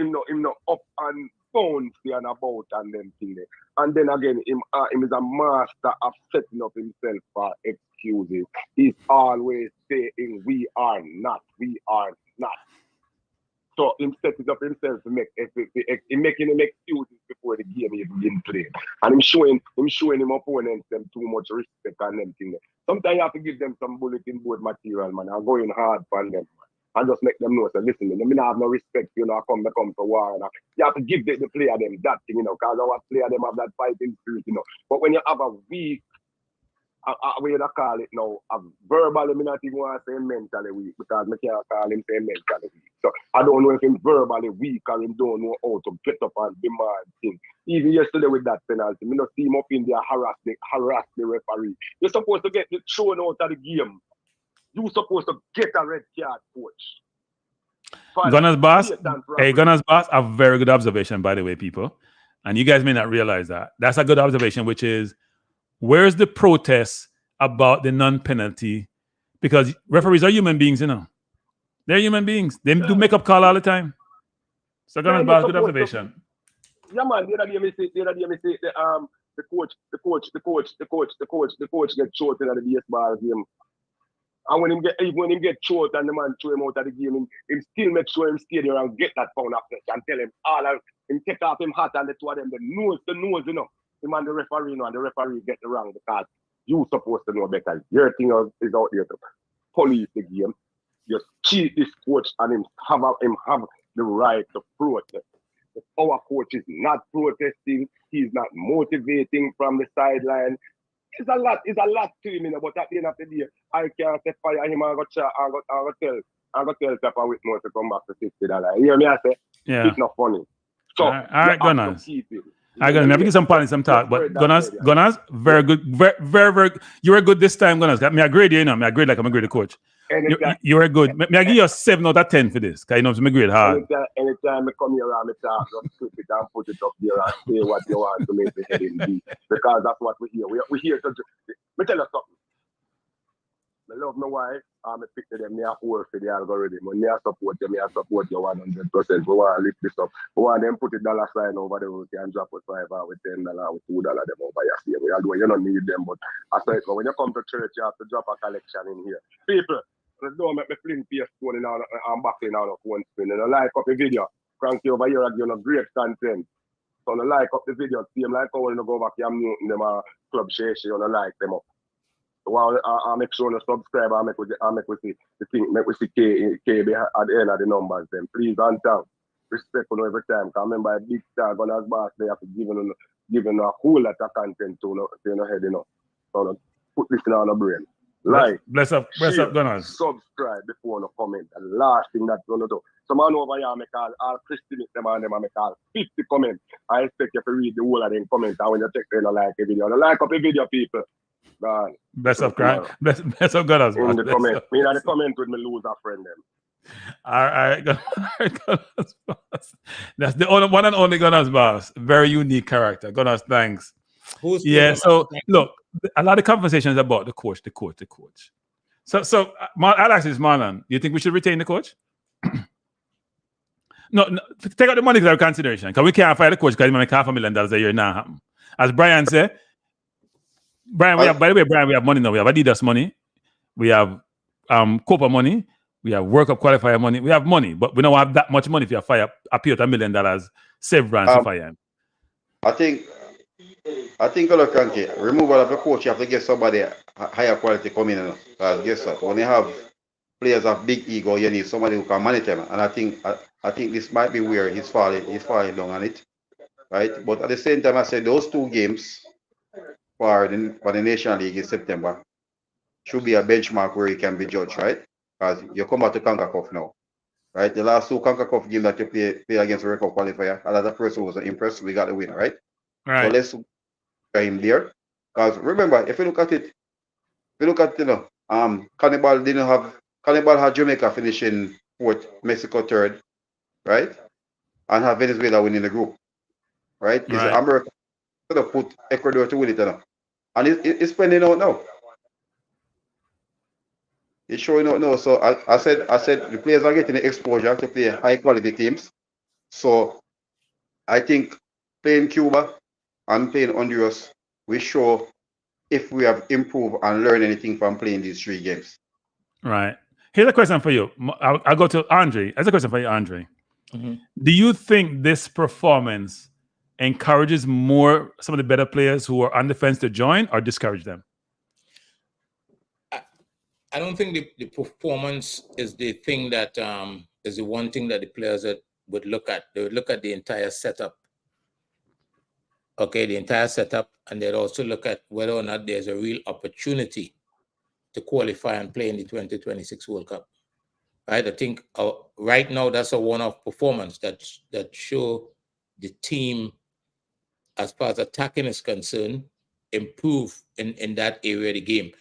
not up and bounce and about and them things. And then again, him is a master of setting up himself for excuses. He's always saying, we are not. So him setting up himself to making him excuses before the game even begin play. And him showing him opponents them too much respect and them things. Sometimes you have to give them some bulletin board material, man, and going hard for them, man. And just make them know, say, listen, they may not have no respect, you know, come to war. You have to give the player them that thing, you know, because our player them have that fighting spirit, you know. But when you have a weak, what you call it now, verbally, I not even want to say mentally weak, because I can't call him say mentally weak. So I don't know if he's verbally weak or he don't know how to get up and demand things. Even yesterday with that penalty, I don't see him up in there harass the referee. You're supposed to get thrown out of the game. You're supposed to get a red card, coach. Gunners boss, a very good observation, by the way, people. And you guys may not realize that. That's a good observation, which is, where's the protest about the non-penalty? Because referees are human beings, you know. They're human beings. They do make-up call all the time. So Gunners boss, good observation. Yeah, man, the other day, the coach get short in the baseball game. And when him get short and the man throw him out of the game, him still make sure him stay there and get that pound of flesh and tell him him take off him hat and the two of them, the nose, you know. Him and the referee, you know, and the referee get the wrong because you supposed to know better. Your thing is out there to police the game. You cheat this coach and him have the right to protest. Our coach is not protesting. He's not motivating from the sideline. It's a lot to him, but at the end of the day, I can't say fire him and go tell Papa Whitmore to come back to $60. You hear me? I say, it's not funny. So, all right, Gunners. I got to give some points, some talk, but Gunners, very good, very. You were good this time, Gunners. Me a grade, you know. Me a grade like I'm a grade coach. You were good. Me I give you a 7 out of 10 for this, because you know it's me grade hard. Anytime I come here and I talk, just flip it and put it up there and say what you want to make the heading be, because that's what we hear. We here to. Me tell you something. I love my wife. I pick to them. Me have work for the algorithm. When me support you, 100%. We want to lift this up. We want them put a dollar sign over there. We can drop with $5 with $10 with $2 them over here. We are doing. You don't need them, but I say when you come to church, you have to drop a collection in here. People, don't make me fling PS phone in and back in out of one spin. And I like up the video. Kranky over here again of great content. So I like up the video. See them like how when you go back, you're muting them club share. You like them up. Well, I make sure to subscribe. I make we see the thing. Make we see KB at the end of the numbers. Then please, on time, respect for every time. Cause remember, a big star Gunners boss, they have to give a whole lot of content to your head, you know. So put this in on the brain. Like, bless up, Gunners. Subscribe before no comment. The last thing that's gonna do. Some man over here make all Christian them and them make all 50 comments. I expect you to read the whole of them comments. And when you check them, like a video, like up a video, people. God. Best of Gunners. Best of Gunners. In the comment. Me in the comment with me lose a friend them. All right, Gunners boss. That's the only one and only Gunners boss. Very unique character. Gunners, thanks. So look, a lot of conversations about the coach. So I'll ask this, Marlon. You think we should retain the coach? No, take out the money into consideration, because we can't fire the coach because he make $500,000 a year now. As Brian said, by the way, Brian, we have money now. We have Adidas money. We have COPA money. We have World Cup qualifier money. We have money, but we don't have that much money if you fire appeal to $1 million severance to fire him. I think Kranky, removal of the coach, you have to get somebody higher quality coming in. Because guess what? When you have players of big ego, you need somebody who can manage them. And I think this might be where he's falling down on it. Right? But at the same time, I said those 2 games for the National League in September should be a benchmark where he can be judged, right? Because you come out to CONCACAF now, right? The last 2 CONCACAF games that you play against the World Cup qualifier, another person was impressed. We got the winner, right? So let's get him there. Because remember, if you look at Cannibal had Jamaica finishing 4th, Mexico 3rd, right? And have Venezuela winning the group, right? Is America going to put Ecuador to win it now? And it's spending out now. It's showing out now. So I said the players are getting the exposure to play high quality teams. So I think playing Cuba and playing Honduras, we show if we have improved and learned anything from playing these 3 games. Right. Here's a question for you. I'll go to Andre. Here's a question for you, Andre. Mm-hmm. Do you think this performance encourages some of the better players who are on the fence to join, or discourage them? I don't think the performance is the thing that is the one thing that the players would look at. They would look at the entire setup. Okay, the entire setup, and they'd also look at whether or not there's a real opportunity to qualify and play in the 2026 World Cup. Right? I think right now that's a one-off performance that show the team, as far as attacking is concerned, improve in that area of the game.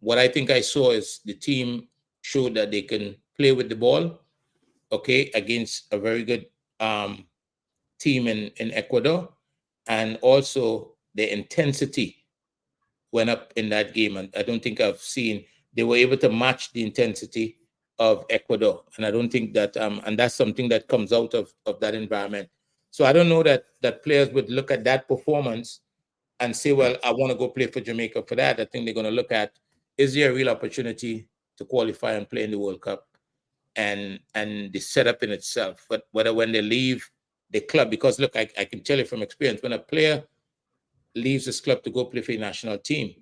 What I think I saw is the team showed that they can play with the ball, okay, against a very good team in Ecuador. And also the intensity went up in that game. And I don't think I've seen, they were able to match the intensity of Ecuador. And I don't think that, and that's something that comes out of that environment. So I don't know that players would look at that performance and say, well, I want to go play for Jamaica for that. I think they're going to look at, is there a real opportunity to qualify and play in the World Cup? And the setup in itself, but whether when they leave the club, because look, I can tell you from experience, when a player leaves this club to go play for the national team,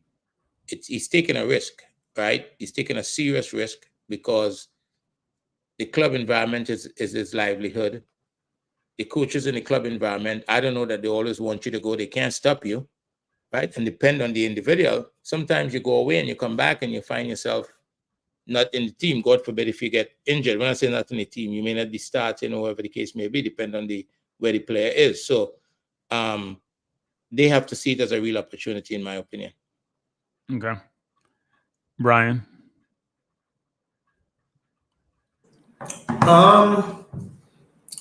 he's taking a risk, right? He's taking a serious risk because the club environment is his livelihood. the coaches in the club environment, I don't know that they always want you to go. They can't stop you, right? And depend on the individual. Sometimes you go away and you come back and you find yourself not in the team. God forbid if you get injured. When I say not in the team, you may not be starting or whatever the case may be, depend on where the player is. So they have to see it as a real opportunity, in my opinion. Okay. Brian?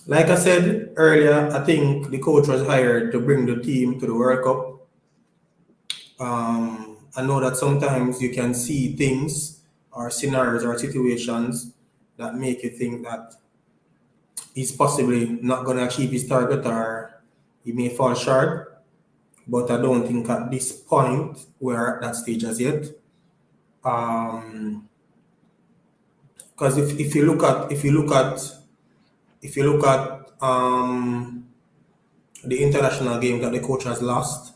Like I said earlier, I think the coach was hired to bring the team to the World Cup. I know that sometimes you can see things or scenarios or situations that make you think that he's possibly not going to achieve his target or he may fall short. But I don't think at this point we're at that stage as yet. Because if you look at the international game that the coach has lost,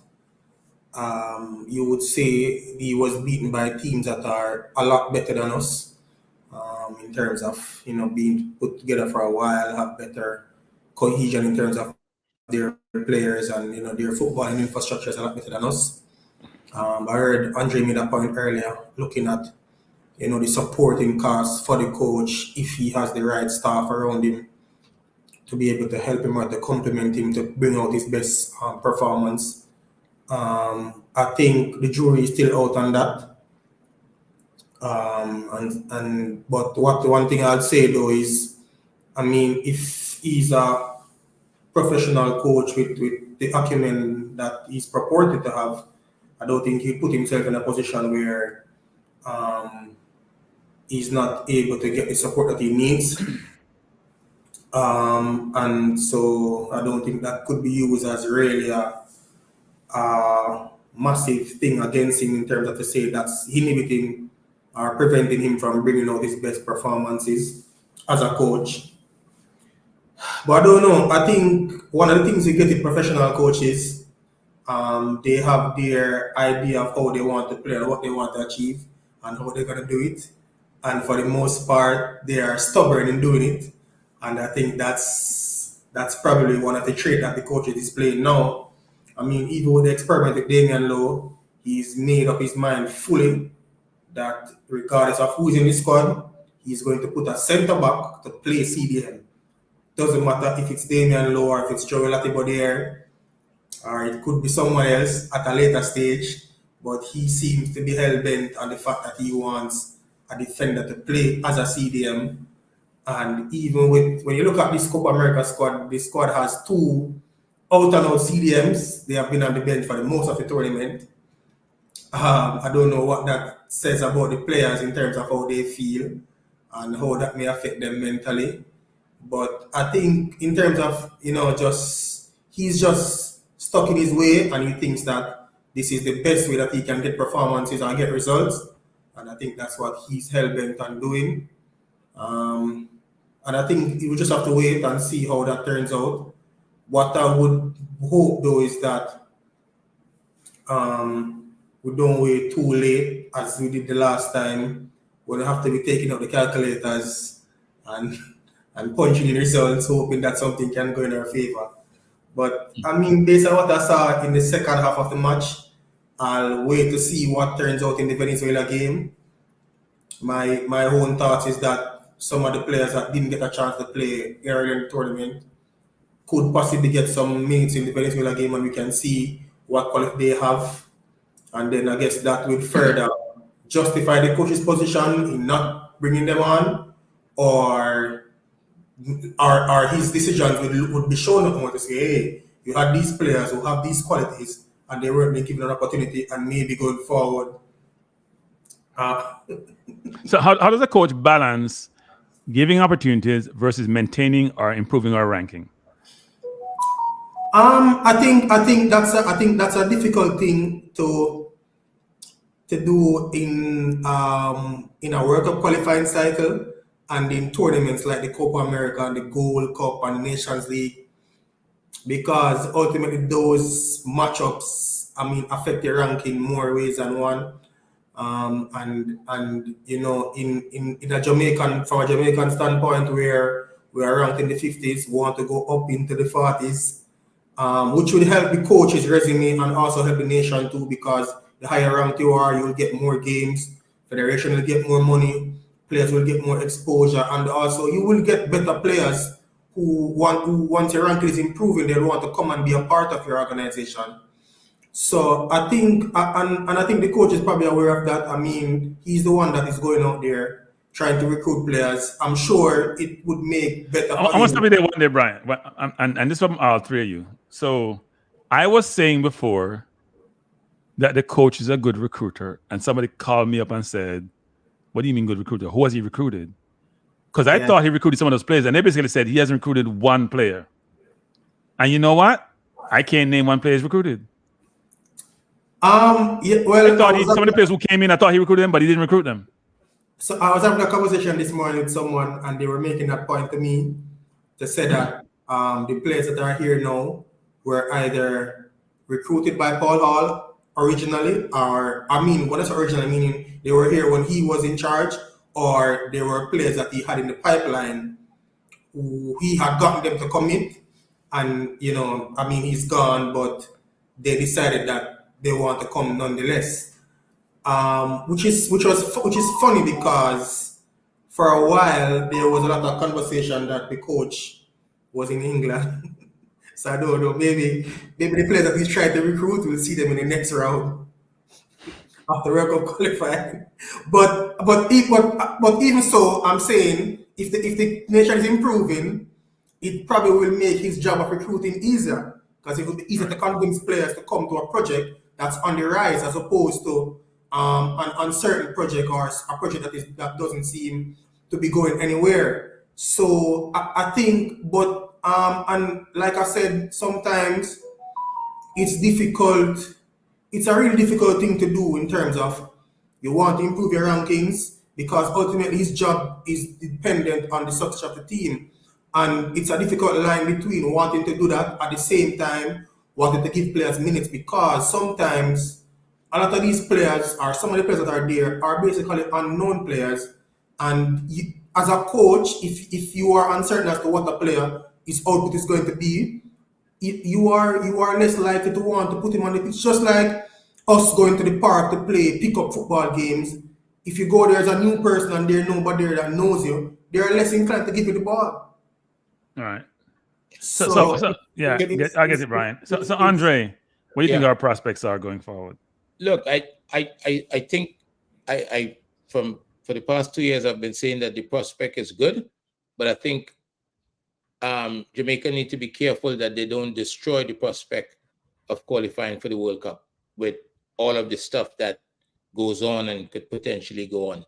you would say he was beaten by teams that are a lot better than us, in terms of being put together for a while, have better cohesion in terms of their players, and their footballing infrastructure is a lot better than us. I heard Andre made a point earlier, looking at the supporting costs for the coach if he has the right staff around him to be able to help him or to complement him to bring out his best performance. I think the jury is still out on that. But the one thing I'd say though is, if he's a professional coach with the acumen that he's purported to have, I don't think he'd put himself in a position where he's not able to get the support that he needs. And so I don't think that could be used as really a massive thing against him in terms of to say that's inhibiting or preventing him from bringing out his best performances as a coach. But I don't know. I think one of the things you get in professional coaches, they have their idea of how they want to play and what they want to achieve and how they're going to do it. And for the most part, they are stubborn in doing it. And I think that's probably one of the traits that the coach is displaying now. Even with the experiment with Damian Lowe, he's made up his mind fully that regardless of who's in the squad, he's going to put a centre back to play CDM. Doesn't matter if it's Damian Lowe or if it's Joel Atibodiere, or it could be someone else at a later stage, but he seems to be hell-bent on the fact that he wants a defender to play as a CDM. And even when you look at this COPA America squad, the squad has 2 out-and-out CDMs. They have been on the bench for the most of the tournament. I don't know what that says about the players in terms of how they feel and how that may affect them mentally. But I think in terms of, he's just stuck in his way and he thinks that this is the best way that he can get performances and get results. And I think that's what he's hell-bent on doing. And I think you just have to wait and see how that turns out. What I would hope though is that we don't wait too late as we did the last time. We'll have to be taking out the calculators and punching in results, hoping that something can go in our favor. But based on what I saw in the second half of the match, I'll wait to see what turns out in the Venezuela game. My own thoughts is that some of the players that didn't get a chance to play earlier in the tournament could possibly get some minutes in the Venezuela game, and we can see what quality they have. And then I guess that will further justify the coach's position in not bringing them on, or his decisions would be shown up more to say, hey, you had these players who have these qualities and they weren't being given an opportunity, and maybe going forward. So how does a coach balance giving opportunities versus maintaining or improving our ranking? I think that's a difficult thing to do in a World Cup qualifying cycle and in tournaments like the Copa America and the Gold Cup and the Nations League, because ultimately those matchups affect your ranking more ways than one. And in a Jamaican, from a Jamaican standpoint, where we are ranked in the 50s, want to go up into the 40s, which will help the coach's resume and also help the nation too, because the higher ranked you are, you will get more games, federation will get more money, players will get more exposure, and also you will get better players who once your ranking is improving, they'll want to come and be a part of your organization. So I think, and I think the coach is probably aware of that. I mean, he's the one that is going out there trying to recruit players. I'm sure it would make better. I want to be there one day, Brian, and this is from all three of you. So I was saying before that the coach is a good recruiter, and somebody called me up and said, "What do you mean good recruiter? Who has he recruited?" Because I thought he recruited some of those players, and they basically said he hasn't recruited one player. And you know what? I can't name one player he's recruited. Yeah, well, I thought some of the players who came in, I thought he recruited them, but he didn't recruit them. So I was having a conversation this morning with someone, and they were making that point to me to say that the players that are here now were either recruited by Paul Hall originally, or what is originally meaning they were here when he was in charge, or they were players that he had in the pipeline who he had gotten them to commit, and he's gone, but they decided that they want to come nonetheless. Which is funny, because for a while there was a lot of conversation that the coach was in England. So I don't know, maybe the players that he's trying to recruit will see them in the next round after World Cup qualifying. But even so, I'm saying if the nation is improving, it probably will make his job of recruiting easier, because it will be easier to convince players to come to a project that's on the rise, as opposed to an uncertain project, or a project that doesn't seem to be going anywhere. So I think, but and like I said, sometimes it's difficult. It's a really difficult thing to do in terms of you want to improve your rankings, because ultimately his job is dependent on the success of the team, and it's a difficult line between wanting to do that at the same time wanting to give players minutes, because sometimes a lot of these players, or some of the players that are there, are basically unknown players. And as a coach, if you are uncertain as to what a player his output is going to be, you are less likely to want to put him on the pitch. Just like us going to the park to play pickup football games. If you go there as a new person and there's nobody there that knows you, they are less inclined to give you the ball. All right. So yeah, I get it, Brian. So Andre, what do you think our prospects are going forward? Look, I think for the past 2 years I've been saying that the prospect is good, but I think Jamaica need to be careful that they don't destroy the prospect of qualifying for the World Cup with all of the stuff that goes on and could potentially go on.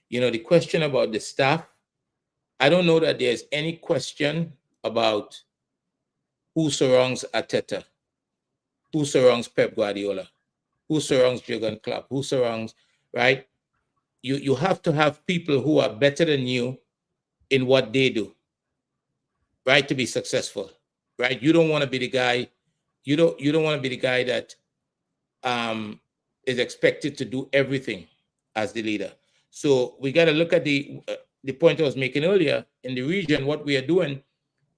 The question about the staff, I don't know that there's any question about who surrounds Arteta, who surrounds Pep Guardiola, who surrounds Jurgen Klopp, who surrounds, right? You have to have people who are better than you in what they do, right, to be successful, right? You don't want to be the guy, you don't want to be the guy that is expected to do everything as the leader. So we got to look at the point I was making earlier. In the region, what we are doing,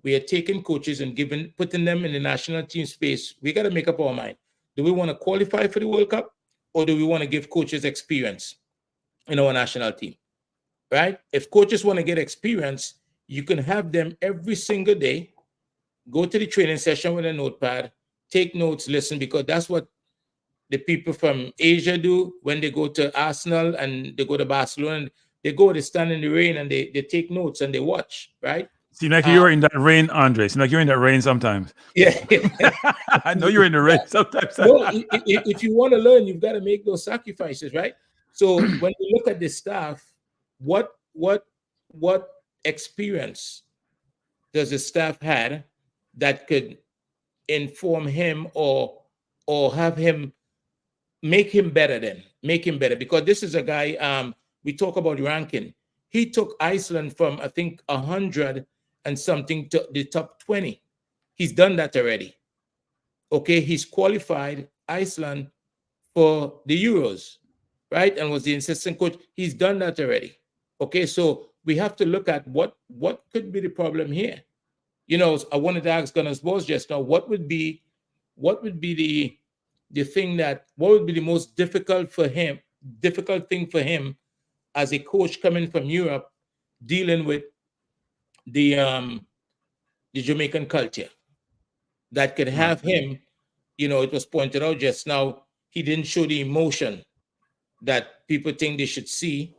we are taking coaches and putting them in the national team space. We got to make up our mind. Do we want to qualify for the World Cup, or do we want to give coaches experience in our national team, right? If coaches want to get experience, you can have them every single day, go to the training session with a notepad, take notes, listen, because that's what the people from Asia do when they go to Arsenal and they go to Barcelona. They stand in the rain and they take notes and they watch, right? Seem like you're in that rain, Andre. Seem like you're in that rain sometimes. Yeah. I know you're in the rain sometimes. No, if you want to learn, you've got to make those sacrifices, right? So when you look at the staff, what experience does the staff had that could inform him or have him make him better? Because this is a guy, we talk about ranking. He took Iceland from, I think, 100 and something to the top 20. He's done that already. Okay, he's qualified Iceland for the Euros, right? And was the assistant coach. He's done that already. Okay, so we have to look at what could be the problem here. You know, I wanted to ask Gunners Boss just now, what would be the thing what would be the most difficult thing for him as a coach coming from Europe, dealing with the Jamaican culture that could have him, you know, it was pointed out just now, he didn't show the emotion that people think they should see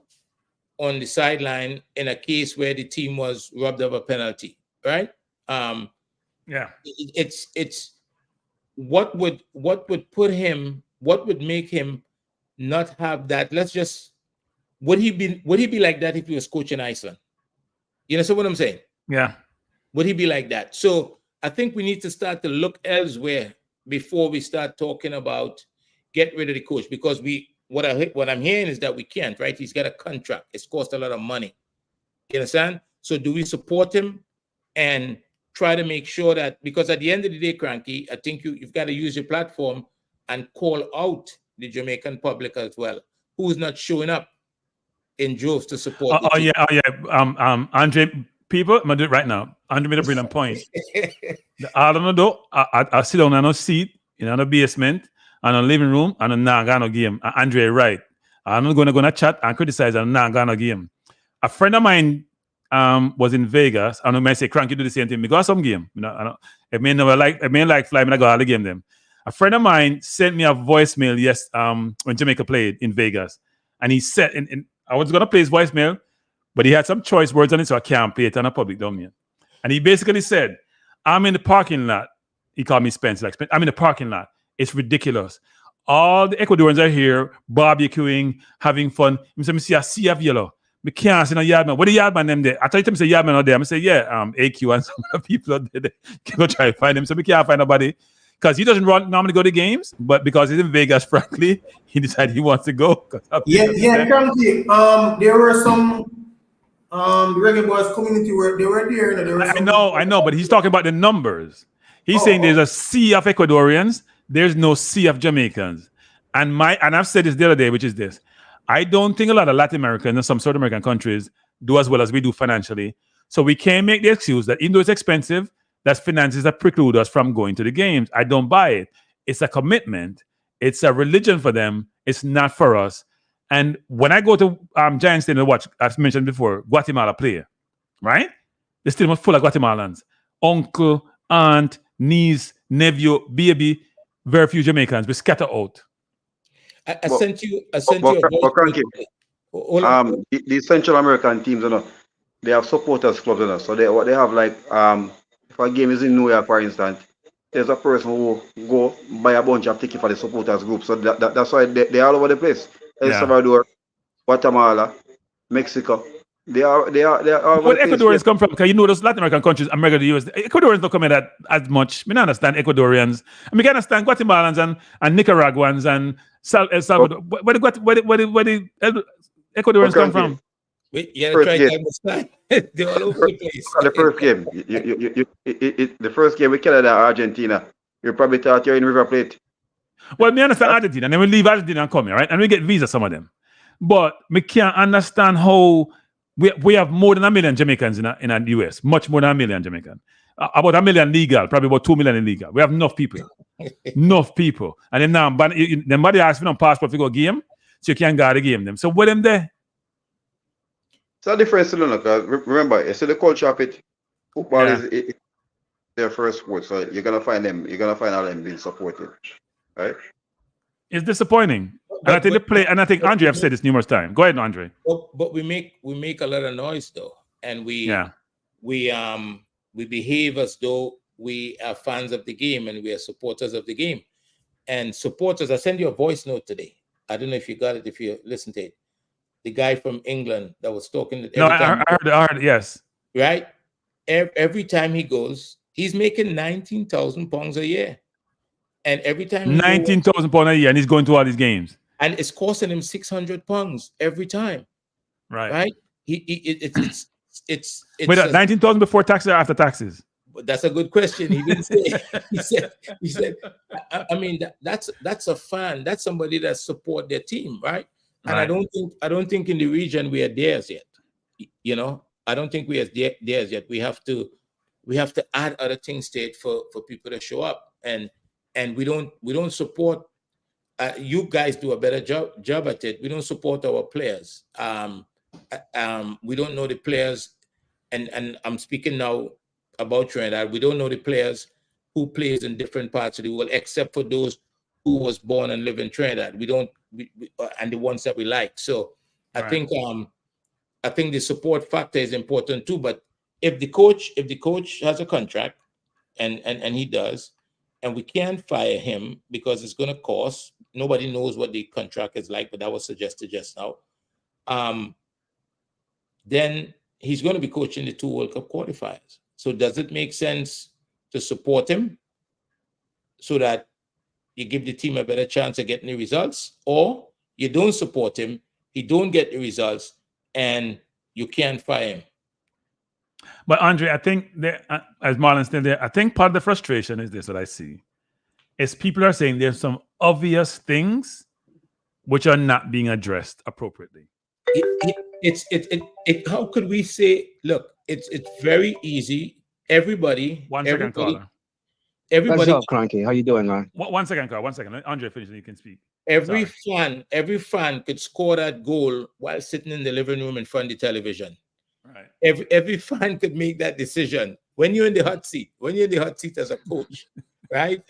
on the sideline in a case where the team was robbed of a penalty, right? It's what would make him not have that? Would he be like that if he was coaching Iceland? You know, so what I'm saying? Yeah. Would he be like that? So I think we need to start to look elsewhere before we start talking about get rid of the coach, because what I'm hearing is that we can't, right? He's got a contract. It's cost a lot of money. You understand? So do we support him and try to make sure that, because at the end of the day, Kranky, I think you've got to use your platform and call out the Jamaican public as well, who's not showing up in droves to support the team. Andre, people, I'm gonna do it right now. Andre made a brilliant point. I don't know, I sit down on a seat in a basement, and a living room, and a Nagano game. Andre, right. I'm not gonna chat and criticize a Nagano game. A friend of mine was in Vegas, and I might say, Kranky do the same thing. We got some game. You know, I may like fly, I got all the game them. A friend of mine sent me a voicemail when Jamaica played in Vegas. And he said, and I was gonna play his voicemail, but he had some choice words on it, so I can't play it on a public domain. And he basically said, I'm in the parking lot. He called me Spence. I'm in the parking lot. It's ridiculous. All the Ecuadorians are here barbecuing, having fun. I see a sea of yellow. We can't see no yardman. What the yardman them there? I tell you, say yardman out there. I say, AQ and some of the people out there. Can go try to find him. So we can't find nobody. Because he doesn't normally go to games, but because he's in Vegas, frankly, he decided he wants to go. Kranky. There were some the Reggae Boys community where they were there. I know, but he's talking about the numbers. He's saying there's a sea of Ecuadorians, there's no sea of Jamaicans. And I've said this the other day, which is this. I don't think a lot of Latin Americans and some South American countries do as well as we do financially. So we can't make the excuse that even though it's expensive, that's finances that preclude us from going to the games. I don't buy it. It's a commitment. It's a religion for them. It's not for us. And when I go to Giants Stadium to watch, as mentioned before, Guatemala play, right? The stadium was full of Guatemalans. Uncle, aunt, niece, nephew, baby, very few Jamaicans. We scatter out. I sent you a voice. The Central American teams, you know, they have supporters clubs, you know. So what they have, like, if a game is in New York, for instance, there's a person who go buy a bunch of tickets for the supporters group. So that's why they're all over the place. El Salvador, Guatemala, Mexico. They are all where Ecuadorians come from? Because you know those Latin American countries, America, the US, Ecuadorians don't come in that as much. I understand Ecuadorians. I mean, I can understand Guatemalans and Nicaraguans and El Salvador. Where the Ecuadorians come from? Yeah, try to understand. They're all over the place. The first game, the first game with Canada, Argentina, you probably thought you're in River Plate. Well, me understand Argentina, and then we leave Argentina and come here, right? And we get visas, some of them. But we can't understand how we have more than 1 million Jamaicans in the US, much more than 1 million Jamaicans. About 1 million legal, probably about 2 million illegal. We have enough people. Enough people. And then now, nobody asks for no passport to go game, so you can't go to game them. So what them there? It's a difference, because remember, you see the culture of it. Football is their first sport, so you're gonna find all them being supported, right? It's disappointing. And I think Andre have said this numerous times. Go ahead, Andre. But we make a lot of noise though, and we behave as though we are fans of the game and we are supporters of the game. And supporters, I sent you a voice note today. I don't know if you got it, if you listened to it. The guy from England that was talking. I heard, yes. Right? Every time he goes, he's making £19,000 a year. And every time £19,000 a year, and he's going to all these games. And it's costing him £600 every time. Right? It's Wait, 19,000 before taxes or after taxes? That's a good question. He didn't say. He said. I mean, that's a fan. That's somebody that support their team, right? And I don't think in the region we are there yet. You know, I don't think we're there yet. We have to add other things to it for people to show up, and we don't support. You guys do a better job at it. We don't support our players. We don't know the players, and I'm speaking now about Trinidad. We don't know the players who plays in different parts of the world, except for those who was born and live in Trinidad. We don't, and the ones that we like. So I think the support factor is important too. But if the coach has a contract, and he does, and we can't fire him because it's going to cost. Nobody knows what the contract is like, but that was suggested just now. Then he's going to be coaching the 2 World Cup qualifiers. So does it make sense to support him so that you give the team a better chance of getting the results, or you don't support him, he don't get the results, and you can't fire him? But Andre, I think as Marlon's still there, I think part of the frustration is this that I see is people are saying there's some obvious things which are not being addressed appropriately. How could we say, look, it's very easy. Everybody. One second, caller. Everybody. What's up, Kranky? How you doing, man? 1 second, caller. 1 second. Let Andre finish and you can speak. Every fan could score that goal while sitting in the living room in front of the television. Right. Every fan could make that decision when you're in the hot seat. When you're in the hot seat as a coach, right?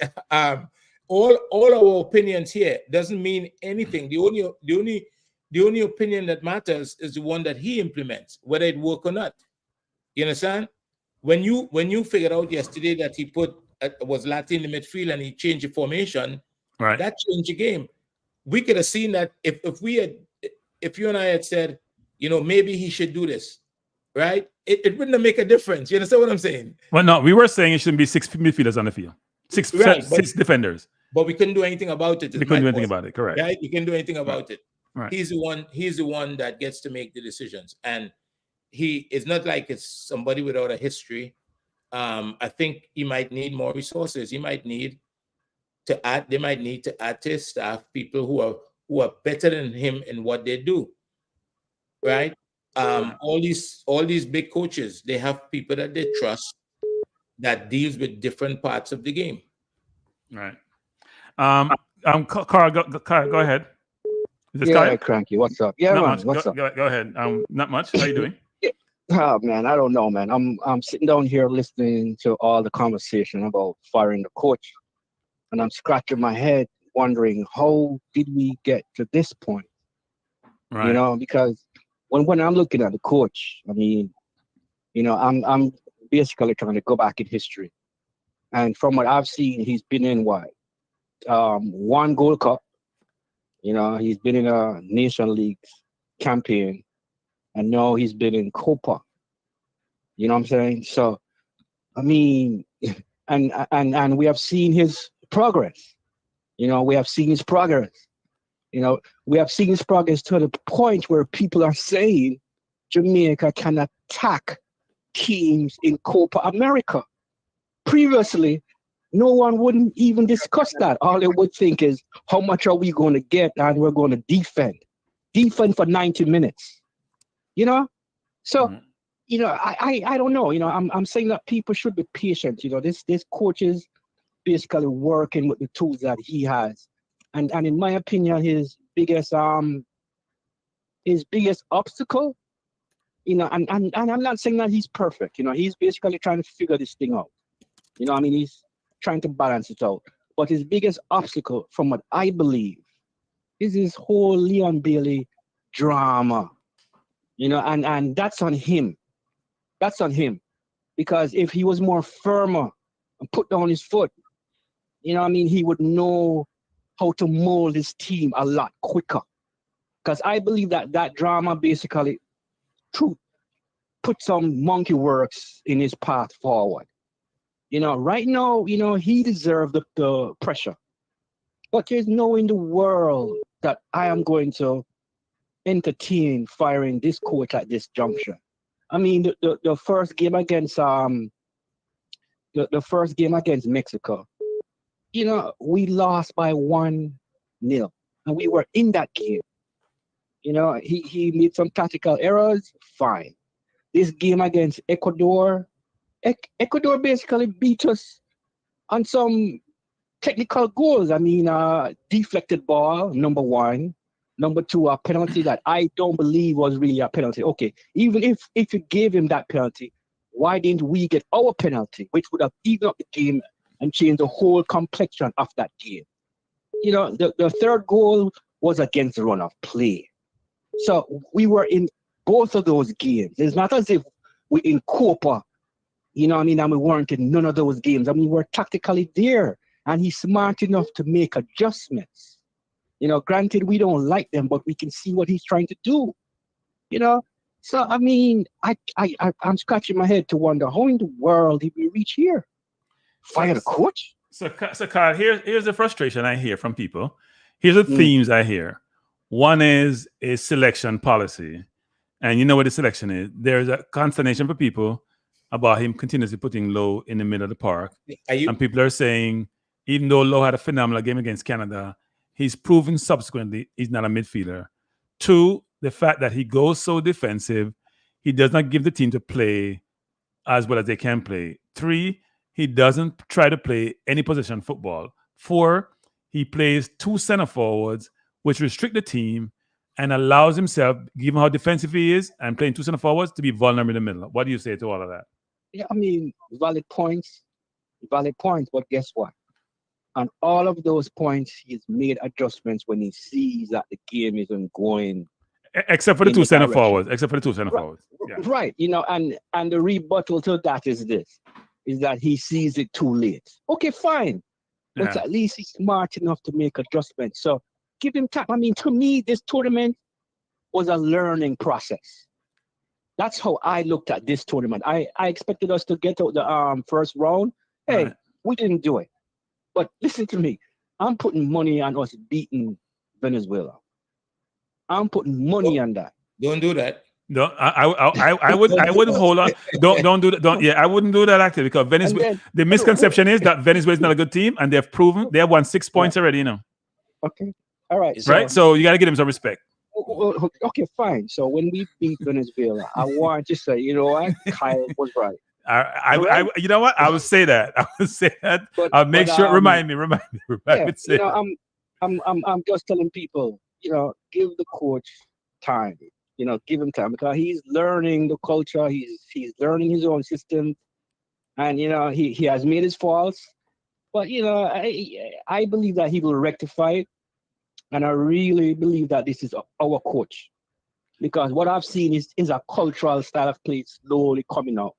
All our opinions here doesn't mean anything. The only opinion that matters is the one that he implements, whether it work or not. You understand? When you figured out yesterday that he was Latin in the midfield and he changed the formation, right? That changed the game. We could have seen that if you and I had said, maybe he should do this, right? It wouldn't have made a difference. You understand what I'm saying? Well, no, we were saying it shouldn't be 6 midfielders on the field, six defenders. But we couldn't do anything about it. We couldn't do anything about it. Correct. Right? We couldn't do anything about it. Right. He's the one that gets to make the decisions, and it's not like it's somebody without a history. I think he might need more resources. He might need to add. They might need to add to his staff people who are better than him in what they do. Right? All these big coaches, they have people that they trust that deals with different parts of the game. Right. Carl, go ahead. Is this Kyle? Kranky, what's up? Yeah, man, what's up? Go ahead. Not much. How you doing? Oh man, I don't know, man. I'm sitting down here listening to all the conversation about firing the coach, and I'm scratching my head, wondering how did we get to this point? Right. Because when I'm looking at the coach, I mean, I'm basically trying to go back in history, and from what I've seen, he's been in 1 Gold Cup. He's been in a Nation League campaign, and now he's been in COPA. You know what I'm saying? So, I mean, and we have seen his progress. We have seen his progress. We have seen his progress to the point where people are saying Jamaica can attack teams in COPA America. Previously, no one wouldn't even discuss that. All they would think is, how much are we going to get? And we're going to defend for 90 minutes. So, I don't know. I'm saying that people should be patient. This coach is basically working with the tools that he has. And in my opinion, his biggest obstacle, and I'm not saying that he's perfect. He's basically trying to figure this thing out. He's trying to balance it out. But his biggest obstacle, from what I believe, is this whole Leon Bailey drama. And that's on him. That's on him. Because if he was more firmer and put down his foot, he would know how to mold his team a lot quicker. Because I believe that drama basically put some monkey works in his path forward. Right now, he deserves the pressure. But there's no in the world that I am going to entertain firing this coach at this juncture. I mean, the first game against Mexico, we lost by 1-0, and we were in that game. He made some tactical errors, fine. this game against Ecuador, Ecuador basically beat us on some technical goals. I mean, deflected ball, number one. Number two, a penalty that I don't believe was really a penalty. Okay, even if you gave him that penalty, why didn't we get our penalty, which would have evened up the game and changed the whole complexion of that game? You know, the third goal was against the run of play. So we were in both of those games. It's not as if we in COPA, you know what I mean, and we weren't in none of those games. I mean, we're tactically there, and he's smart enough to make adjustments. You know, granted, we don't like them, but we can see what he's trying to do. You know, so I mean, I'm scratching my head to wonder how in the world did we reach here? Fire the coach? So Kyle, here's the frustration I hear from people. Here's the themes I hear. One is a selection policy, and you know what the selection is. There's a consternation for people about him continuously putting Lowe in the middle of the park, and people are saying, even though Lowe had a phenomenal game against Canada, he's proven subsequently he's not a midfielder. Two, the fact that he goes so defensive, he does not give the team to play as well as they can play. Three, he doesn't try to play any possession football. Four, he plays two center forwards, which restrict the team and allows himself, given how defensive he is and playing two center forwards, to be vulnerable in the middle. What do you say to all of that? Yeah, I mean, valid points, but guess what? On all of those points, he's made adjustments when he sees that the game isn't going. Except for the two center forwards. Yeah. Right. You know, and the rebuttal to that is that he sees it too late. Okay, fine. But at least he's smart enough to make adjustments. So give him time. I mean, to me, this tournament was a learning process. That's how I looked at this tournament. I expected us to get out the first round. Hey, we didn't do it. But listen to me. I'm putting money on us beating Venezuela. I'm putting money on that. Don't do that. No, I wouldn't hold on. Don't do that. I wouldn't do that actually, because Venezuela. The misconception is that Venezuela is not a good team, and they've proven they have won 6 points already. You know. Okay. All right. Right. So you got to give them some respect. Okay, fine. So when we beat Venezuela, I want to say, you know what, Kyle was right. You know what? I would say that. I'll make sure. Remind me. You know, I'm just telling people, you know, give the coach time. You know, give him time, because he's learning the culture. He's learning his own system, and you know, he has made his faults. But you know, I believe that he will rectify it, and I really believe that this is our coach, because what I've seen is a cultural style of play slowly coming out.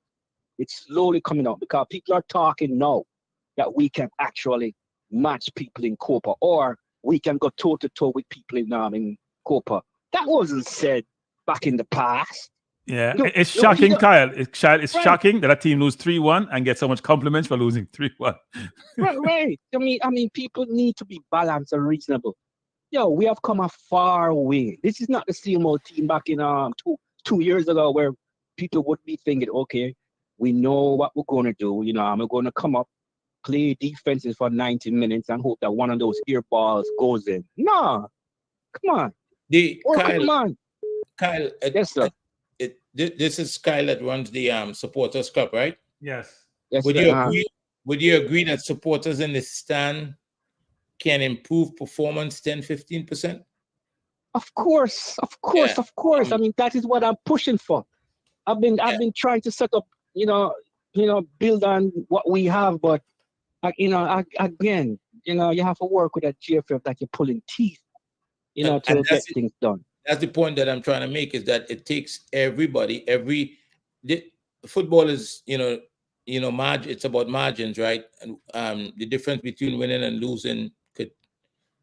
It's slowly coming out because people are talking now that we can actually match people in COPA, or we can go toe to toe with people in COPA. That wasn't said back in the past. Yeah, it's shocking, Kyle. It's shocking that a team lose 3-1 and get so much compliments for losing 3-1. Right. I mean, people need to be balanced and reasonable. Yo, we have come a far way. This is not the same old team back in 2 years ago where people would be thinking, okay, we know what we're going to do. You know, I'm going to come up, play defenses for 90 minutes and hope that one of those air balls goes in. No, come on. Come on. Kyle, yes, sir. This is Kyle that runs the supporters club, right? Yes. Would you agree that supporters in the stand can improve performance 10-15%? Of course. I mean, that is what I'm pushing for. I've been trying to set up, you know, build on what we have, but again, you know, you have to work with a GFF that you're pulling teeth, you know, to get things done. That's the point that I'm trying to make, is that it takes everybody. Football is, it's about margins, right? And the difference between winning and losing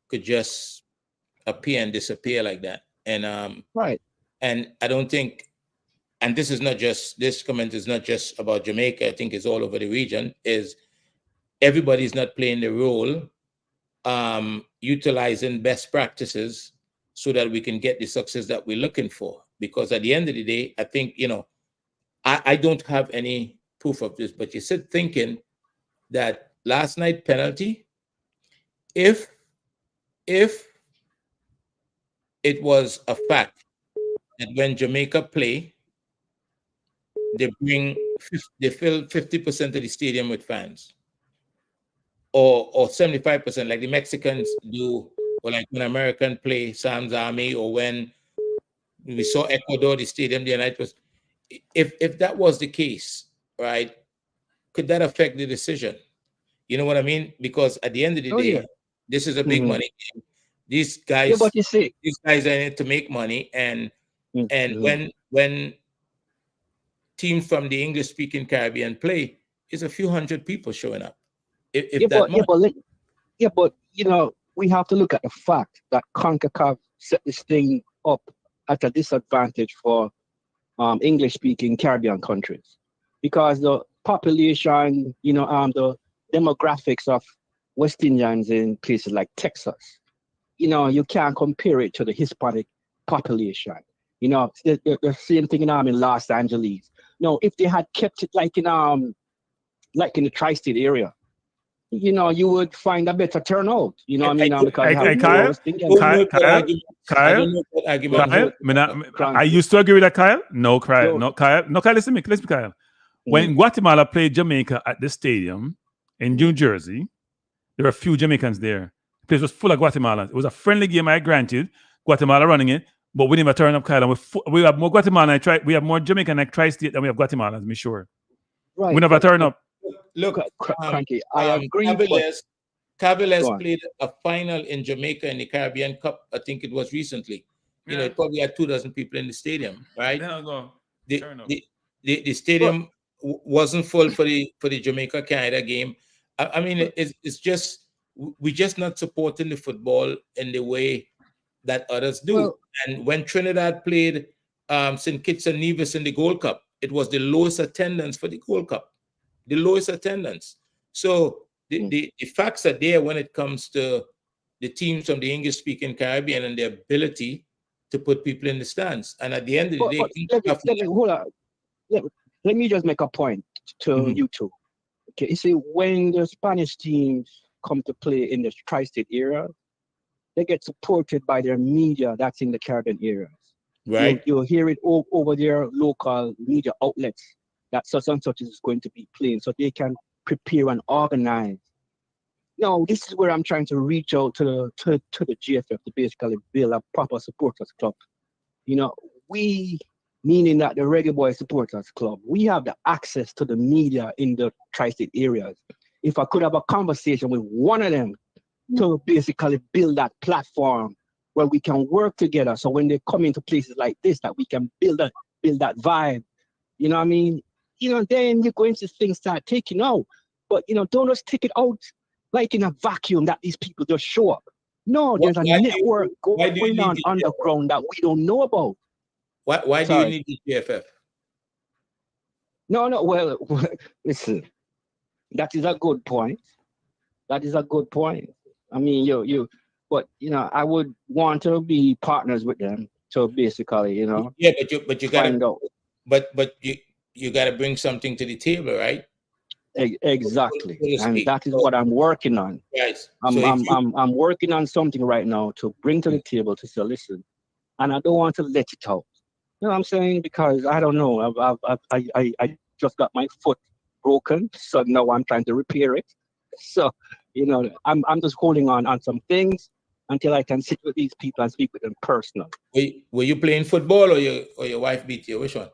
could just appear and disappear like that. And right. And I don't think, and this comment is not just about Jamaica, I think it's all over the region, is everybody's not playing the role, utilizing best practices so that we can get the success that we're looking for. Because at the end of the day, I think, I don't have any proof of this, but you said thinking that last night penalty, if it was a fact that when Jamaica play, they fill 50% of the stadium with fans, or 75%, like the Mexicans do, or like when American play Sam's Army, or when we saw Ecuador, the stadium the night was. If that was the case, right, could that affect the decision? You know what I mean? Because at the end of the day, this is a big money game. These guys, but you see, these guys are in it to make money, and when teams from the English-speaking Caribbean play, it's a few hundred people showing up. But you know, we have to look at the fact that CONCACAF set this thing up at a disadvantage for English-speaking Caribbean countries, because the population, you know, the demographics of West Indians in places like Texas, you know, you can't compare it to the Hispanic population. You know, the same thing in Los Angeles. No, if they had kept it like in the tri-state area, you know, you would find a better turnout. You know what I mean? Because I used to agree with that, Kyle. No, Kyle, listen to me, Kyle. When Guatemala played Jamaica at the stadium in New Jersey, there were a few Jamaicans there. The place was full of Guatemalans. It was a friendly game, I granted. Guatemala running it, but we never turn up, Kyle. And we have more Guatemalan. We have more Jamaican like tri-state than we have Guatemalans, I'm sure. Right. We never turn up. Look, Kranky, I agree. Caballes played a final in Jamaica in the Caribbean Cup. I think it was recently. You know, it probably had 2,000 people in the stadium, right? The stadium wasn't full for the Jamaica Canada game. I mean, it's just we're just not supporting the football in the way that others do. And when Trinidad played St. Kitts and Nevis in the Gold Cup, it was the lowest attendance for the Gold Cup. The lowest attendance. So the facts are there when it comes to the teams from the English-speaking Caribbean and their ability to put people in the stands. And at the end of the day, let me just make a point to you two. Okay, you see, when the Spanish teams come to play in the tri-state area, they get supported by their media that's in the Caribbean areas. Right. You'll hear it over their local media outlets that such and such is going to be playing, so they can prepare and organize. Now, this is where I'm trying to reach out to the GFF to basically build a proper supporters club. You know, we, meaning that the Reggae Boy Supporters Club, we have the access to the media in the tri-state areas. If I could have a conversation with one of them to basically build that platform where we can work together, so when they come into places like this, that we can build that vibe. You know what I mean? You know, then you're going to things start taking out. But, you know, don't just take it out like in a vacuum that these people just show up. No, there's a network going on underground that we don't know about. Why do you need the GFF? No, well, listen, that is a good point. That is a good point. I mean, but, you know, I would want to be partners with them to basically, you know. Yeah, but you gotta, but you got to bring something to the table, right? Exactly, and that is what I'm working on. Yes, I'm working on something right now to bring to the table to say, listen, and I don't want to let it out. You know what I'm saying? Because I don't know. I just got my foot broken, so now I'm trying to repair it. So, you know, I'm just holding on some things until I can sit with these people and speak with them personally. Were you playing football or your wife beat you? Which one?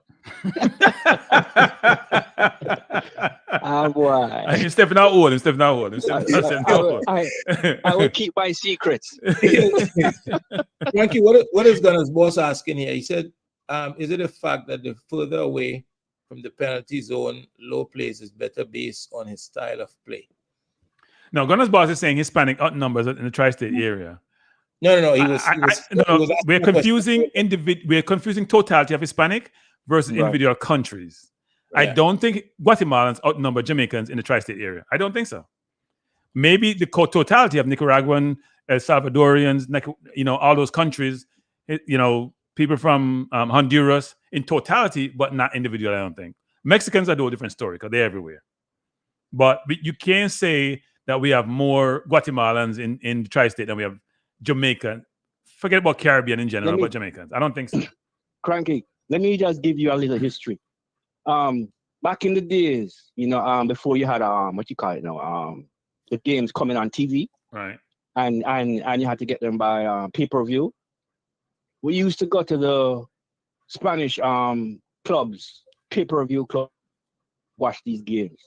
Boy. He's stepping out old. I will keep my secrets. Kranky, what is Gunner's boss asking here? He said, is it a fact that the further away from the penalty zone Low plays is better based on his style of play? No, Gunner's boss is saying Hispanic outnumbers in the tri-state area. No. We're confusing totality of Hispanic versus individual countries. Yeah. I don't think Guatemalans outnumber Jamaicans in the tri-state area. I don't think so. Maybe the totality of Nicaraguan, El Salvadorians, you know, all those countries, you know, people from Honduras in totality, but not individually, I don't think. Mexicans are a different story because they're everywhere. But you can't say that we have more Guatemalans in the tri-state than we have Jamaican. Forget about Caribbean in general, but Jamaicans. I don't think so. Kranky, let me just give you a little history. back in the days, before you had what you call it now, the games coming on TV, right? And you had to get them by pay-per-view. We used to go to the Spanish clubs, pay-per-view club, watch these games,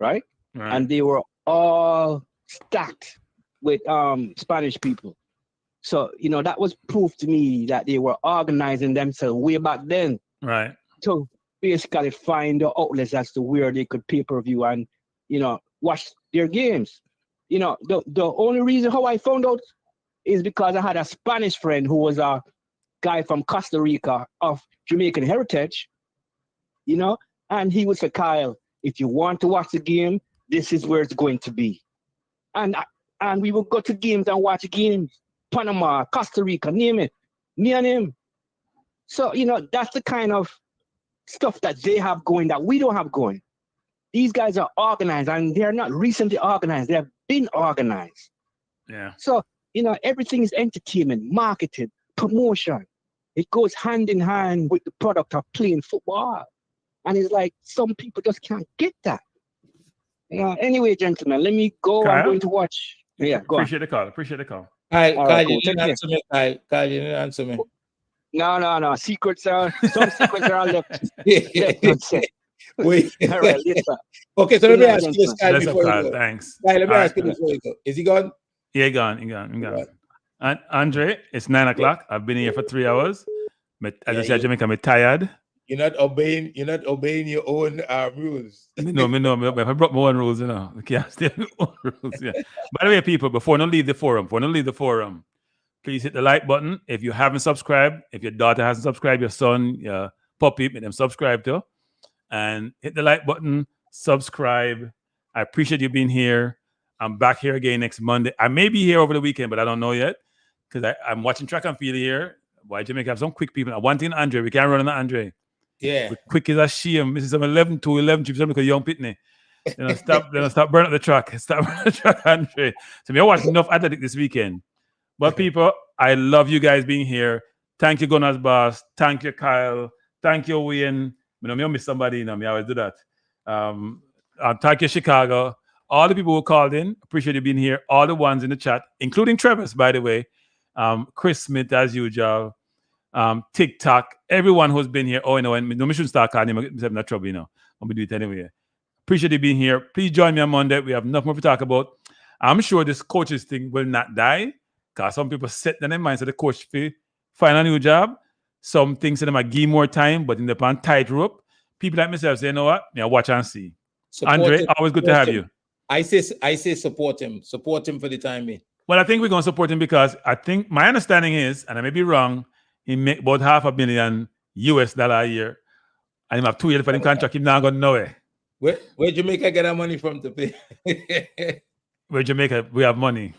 right? And they were all stacked with Spanish people. So, that was proof to me that they were organizing themselves way back then. Right. To basically find the outlets as to where they could pay-per-view and, watch their games. The only reason how I found out is because I had a Spanish friend who was a guy from Costa Rica of Jamaican heritage, and he would say, Kyle, if you want to watch the game, this is where it's going to be. And we would go to games and watch games. Panama, Costa Rica, name it. Me and him. So, that's the kind of stuff that they have going that we don't have going. These guys are organized, and they're not recently organized. They have been organized. Yeah. So, everything is entertainment, marketing, promotion. It goes hand in hand with the product of playing football. And it's like some people just can't get that. Anyway, gentlemen, let me go. Kyle? I'm going to watch. Yeah, go Appreciate the call. Appreciate the call. Kyle, cool. you didn't answer me. Kyle, you didn't answer me. No. Secrets are left. Wait. All right, listen. Okay, so let me ask you this, Kyle, before you go. Thanks. Kyle, let me ask you before you go. Is he gone? Yeah, gone. And Andre, it's 9 o'clock. I've been here for 3 hours. As I said, Jamaica, I'm tired. You're not obeying your own rules. No. I broke my own rules, I can't stay my own rules. Yeah. By the way, people, before I leave the forum, please hit the like button. If you haven't subscribed, if your daughter hasn't subscribed, your son, your puppy, make them subscribe too. And hit the like button, subscribe. I appreciate you being here. I'm back here again next Monday. I may be here over the weekend, but I don't know yet because I'm watching track and field here. Why Jamaica have some quick people. One thing, Andre, we can't run on Andre. Yeah. We're quick as a shame. This is 11 to 11 trips because young pitney. Stop burning up the track. Stop burning the track, Andre. So we watched enough athletic this weekend. But people, I love you guys being here. Thank you, Gunners Boss. Thank you, Kyle. Thank you, Wayne. I miss somebody, I always do that. Thank you, Chicago. All the people who called in, appreciate you being here. All the ones in the chat, including Travis, by the way. Chris Smith, as usual. TikTok, everyone who's been here. And we shouldn't start calling him. I'm not trouble, I'm going to do it anyway. Appreciate you being here. Please join me on Monday. We have enough more to talk about. I'm sure this coaches thing will not die because some people set in their minds that the coach will find a new job. Some things that they might give more time, but in the tightrope, people like myself say, you know what? Watch and see. Support Andre, him. always good to have you. I say support him. Support him for the time being. Well, I think we're going to support him because I think my understanding is, and I may be wrong, he make about $500,000 US a year. And he have 2 years for the contract. He's not going nowhere. Where Jamaica get that money from to pay? Where Jamaica, we have money.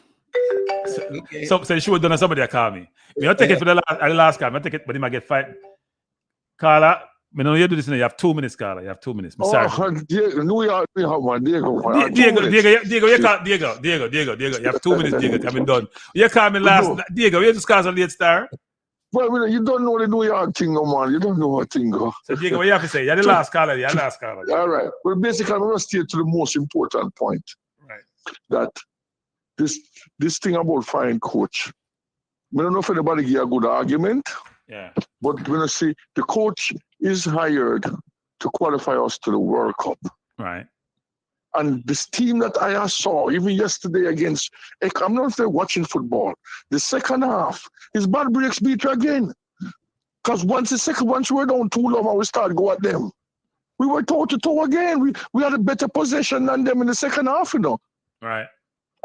So she would done somebody that call me. Me not take it for the last call. I take it, but he might get fired. Carla, me know you do this now. You have 2 minutes, Carla. You have 2 minutes. New York, we have one. Diego, you have 2 minutes, Diego. I've been done. You call me last. Diego, you just call a late star. Well, you don't know the New York thing, no man. You don't know what thing go. So, Diego, what you have to say? You're the last caller. All right. Well, basically, I'm going to stay to the most important point. Right. That this thing about firing coach, I don't know if anybody give a good argument. Yeah. But when I see the coach is hired to qualify us to the World Cup. Right. And this team that I saw, even yesterday against, I'm not there watching football. The second half, his bad breaks beat again. Because once we were down 2-0, we started go at them. We were toe-to-toe again. We had a better possession than them in the second half, Right.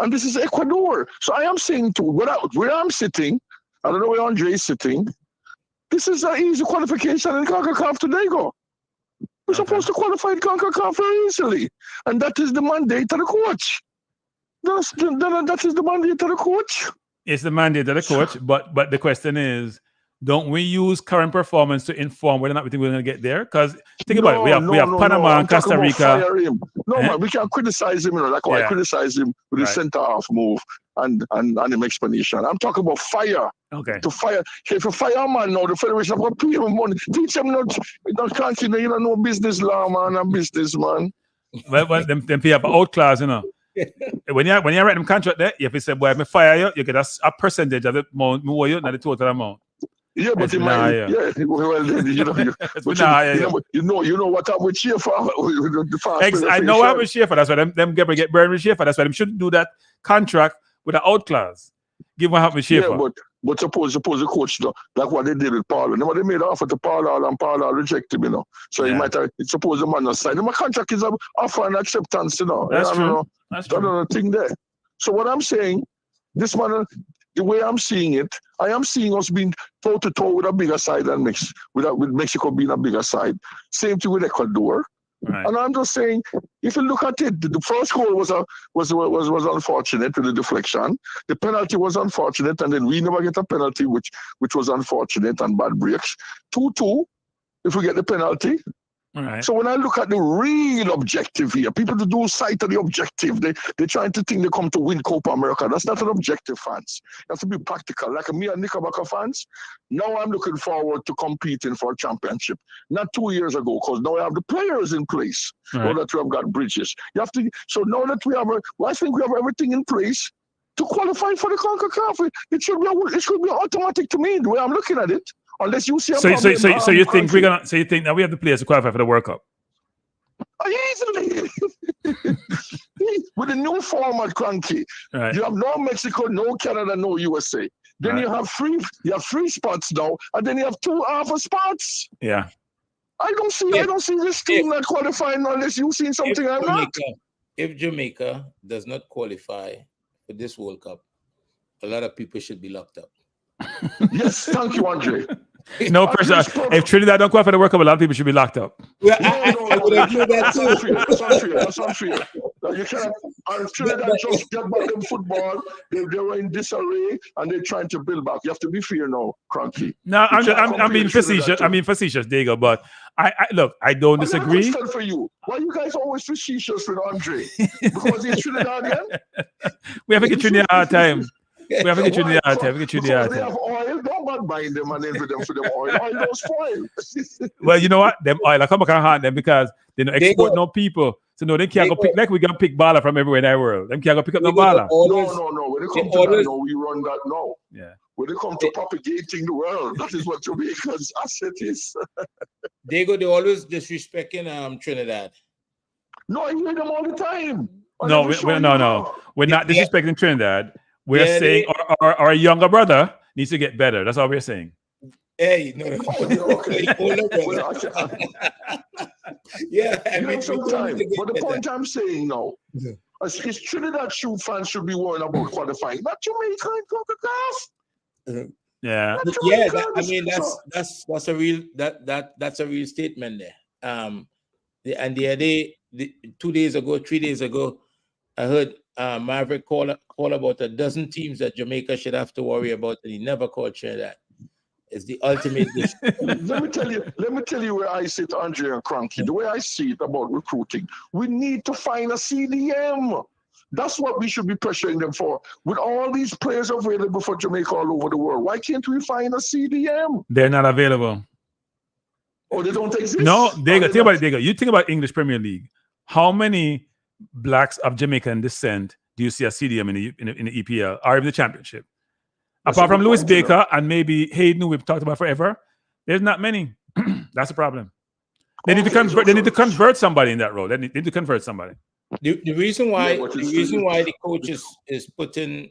And this is Ecuador. So I am saying too, where I'm sitting, I don't know where Andre is sitting, this is an easy qualification in CONCACAF today, go. We're supposed to qualify in CONCACAF very easily. And that is the mandate of the coach. That is the mandate of the coach. It's the mandate of the coach, but the question is, don't we use current performance to inform whether or not we think we're going to get there? Because think about it, we have Panama and Costa Rica. Man, we can't criticize him. That's why I criticize him with the centre half move. and him explanation. I'm talking about fire. Okay. To fire. If you fire a man now, the federation have got to pay him money. Teach him not can't you don't know business law, man, and business, man. Well, them pay up out clause, you know. When you write them contract there, if you say, boy, me fire you, you get a percentage of the amount more you, not the total amount. Yeah, but well, you know what happened with Schaefer. I know what happened with Schaefer. That's why them get burned with Schaefer. That's why them shouldn't do that contract with an out clause. Give what happened with Schaefer. Yeah, but suppose the coach, though, like what they did with Paulo. They made an offer to Paulo and Paulo rejected him, you know. So he might have, suppose the man not signed. My contract is an offer and acceptance, you know. That's true. That's true. Another thing there. So what I'm saying, this man, the way I'm seeing it, I am seeing us being toe-to-toe with a bigger side than with Mexico being a bigger side. Same thing with Ecuador. Right. And I'm just saying, if you look at it, the first goal was unfortunate with the deflection. The penalty was unfortunate, and then we never get a penalty, which was unfortunate and bad breaks. 2-2, if we get the penalty. Right. So when I look at the real objective here, people to do sight of the objective, they're trying to think they come to win COPA America. That's not an objective, fans. You have to be practical. Like me and Knickerbocker fans, now I'm looking forward to competing for a championship. Not 2 years ago, because now I have the players in place. Right. Now that we have got bridges. You have to. So now that we have, I think we have everything in place to qualify for the CONCACAF. It should be automatic to me, the way I'm looking at it. Unless you see a problem. So you think we're gonna? So you think that we have the players to qualify for the World Cup? Easily. With the new format, Kranky, right. You have no Mexico, no Canada, no USA. Then right. you have three spots now, and then you have 2 half spots. Yeah. I don't see this team not qualifying unless you've seen something I'm not. If Jamaica does not qualify for this World Cup, a lot of people should be locked up. Yes, thank you, Andre. No pressure. If Trinidad don't qualify for the World Cup, a lot of people should be locked up. Well, I would agree with that too. That's unfair. You can't. And Trinidad just get back in football. They were in disarray and they're trying to build back. You have to be fair now, Kranky. No, I'm being facetious. I'm being facetious, Diego. But look, I don't disagree. For you, why you guys always facetious with Andre? Because he's Trinidadian. We have to get Trinidad all the time. We have to get Trinidad all the time. They have oil. Don't buying them and then for them oil. Oil don't spoil. Well, you know what? Them oil, I come back and hand them because they don't export no people. So no, they can't go pick, like we can pick baller from everywhere in the world. Them can't go pick up no baller. No. When it comes to that, no, we run that now. Yeah. When it comes to propagating the world, that is what Jamaica's asset is. They always disrespecting Trinidad. No, I hear them all the time. No. We're not disrespecting Trinidad. We're saying our younger brother needs to get better. That's all we're saying. Hey, no. Okay. Yeah, sometimes. But the point I'm saying now, is Trinidad fans should be worried about qualifying, not Jamaica and CONCACAF. Yeah. That's a real statement there. And the other day, 3 days ago, I heard Maverick call about a dozen teams that Jamaica should have to worry about, and he never called Trinidad. It's the ultimate. Let me tell you where I sit, Andre and Kranky. The way I see it about recruiting, we need to find a CDM. That's what we should be pressuring them for. With all these players available for Jamaica all over the world, why can't we find a CDM? They're not available. Oh, they don't exist? No, think about it, Diego. You think about English Premier League. How many blacks of Jamaican descent do you see a CDM in the EPL or in the Championship? Apart from Louis Baker and maybe Hayden, who we've talked about forever, there's not many. That's the problem. They need to convert. They need to convert somebody in that role. They need to convert somebody. The reason why the coach is putting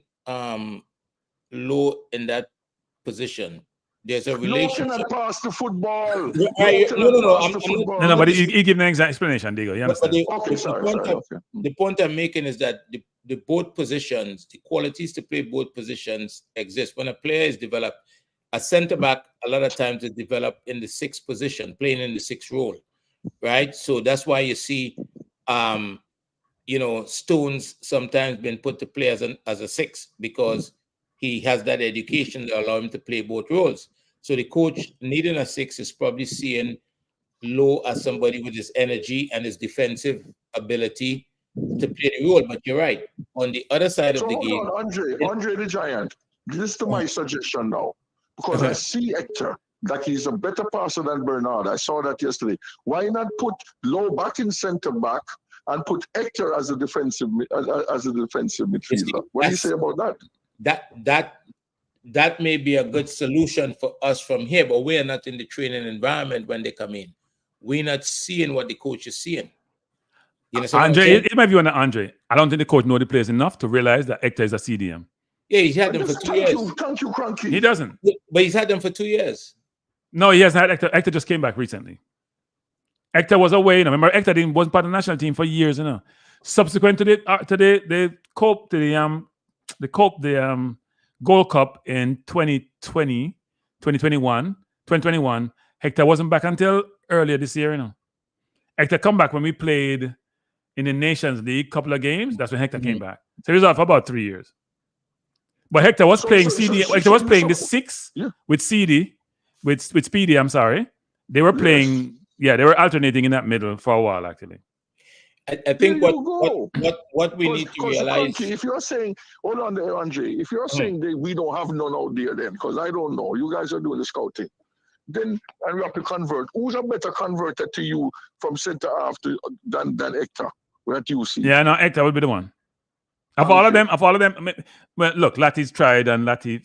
Low in that position, there's a relationship. Low cannot pass the football. No, but he gave an exact explanation, Diego. You understand? The point I'm making is that the both positions, the qualities to play both positions exist. When a player is developed, a center back a lot of times is developed in the 6th position, playing in the 6th role, right? So that's why you see, Stones sometimes been put to play as a 6 because he has that education that allow him to play both roles. So the coach needing a 6 is probably seeing Low as somebody with his energy and his defensive ability to play the role. But you're right. On the other side of So the hold game, on, Andre the Giant. Listen to my suggestion now. Because I see Hector that he's a better passer than Bernard. I saw that yesterday. Why not put Low back in center back and put Hector as a defensive midfielder? What do you say about that? That may be a good solution for us from here, but we're not in the training environment when they come in. We're not seeing what the coach is seeing. You know, Andre, it might be on Andre. I don't think the coach knows the players enough to realize that Hector is a CDM. Yeah, he's had them for 2 years. Thank you, Kranky. He doesn't. But he's had them for 2 years. No, he hasn't had Hector. Hector just came back recently. Hector was away. Remember, Hector wasn't part of the national team for years. Subsequent to the Gold Cup in 2021, Hector wasn't back until earlier this year. Hector come back when we played in the Nations League couple of games. That's when Hector came back. So he was out for about 3 years. But Hector was playing CD. Hector was playing the 6 with CD, with Speedy. I'm sorry. They were playing. Yeah, they were alternating in that middle for a while actually. I think what we need to realize. Kranky, if you're saying, hold on there, Andre. If you're saying that we don't have none out there, then because I don't know, you guys are doing the scouting. Then and we have to convert. Who's a better converter to you from center half than Hector? What you see? Yeah, no, Hector will be the one. Of all of them, I mean, well, look, Latty's tried and Latty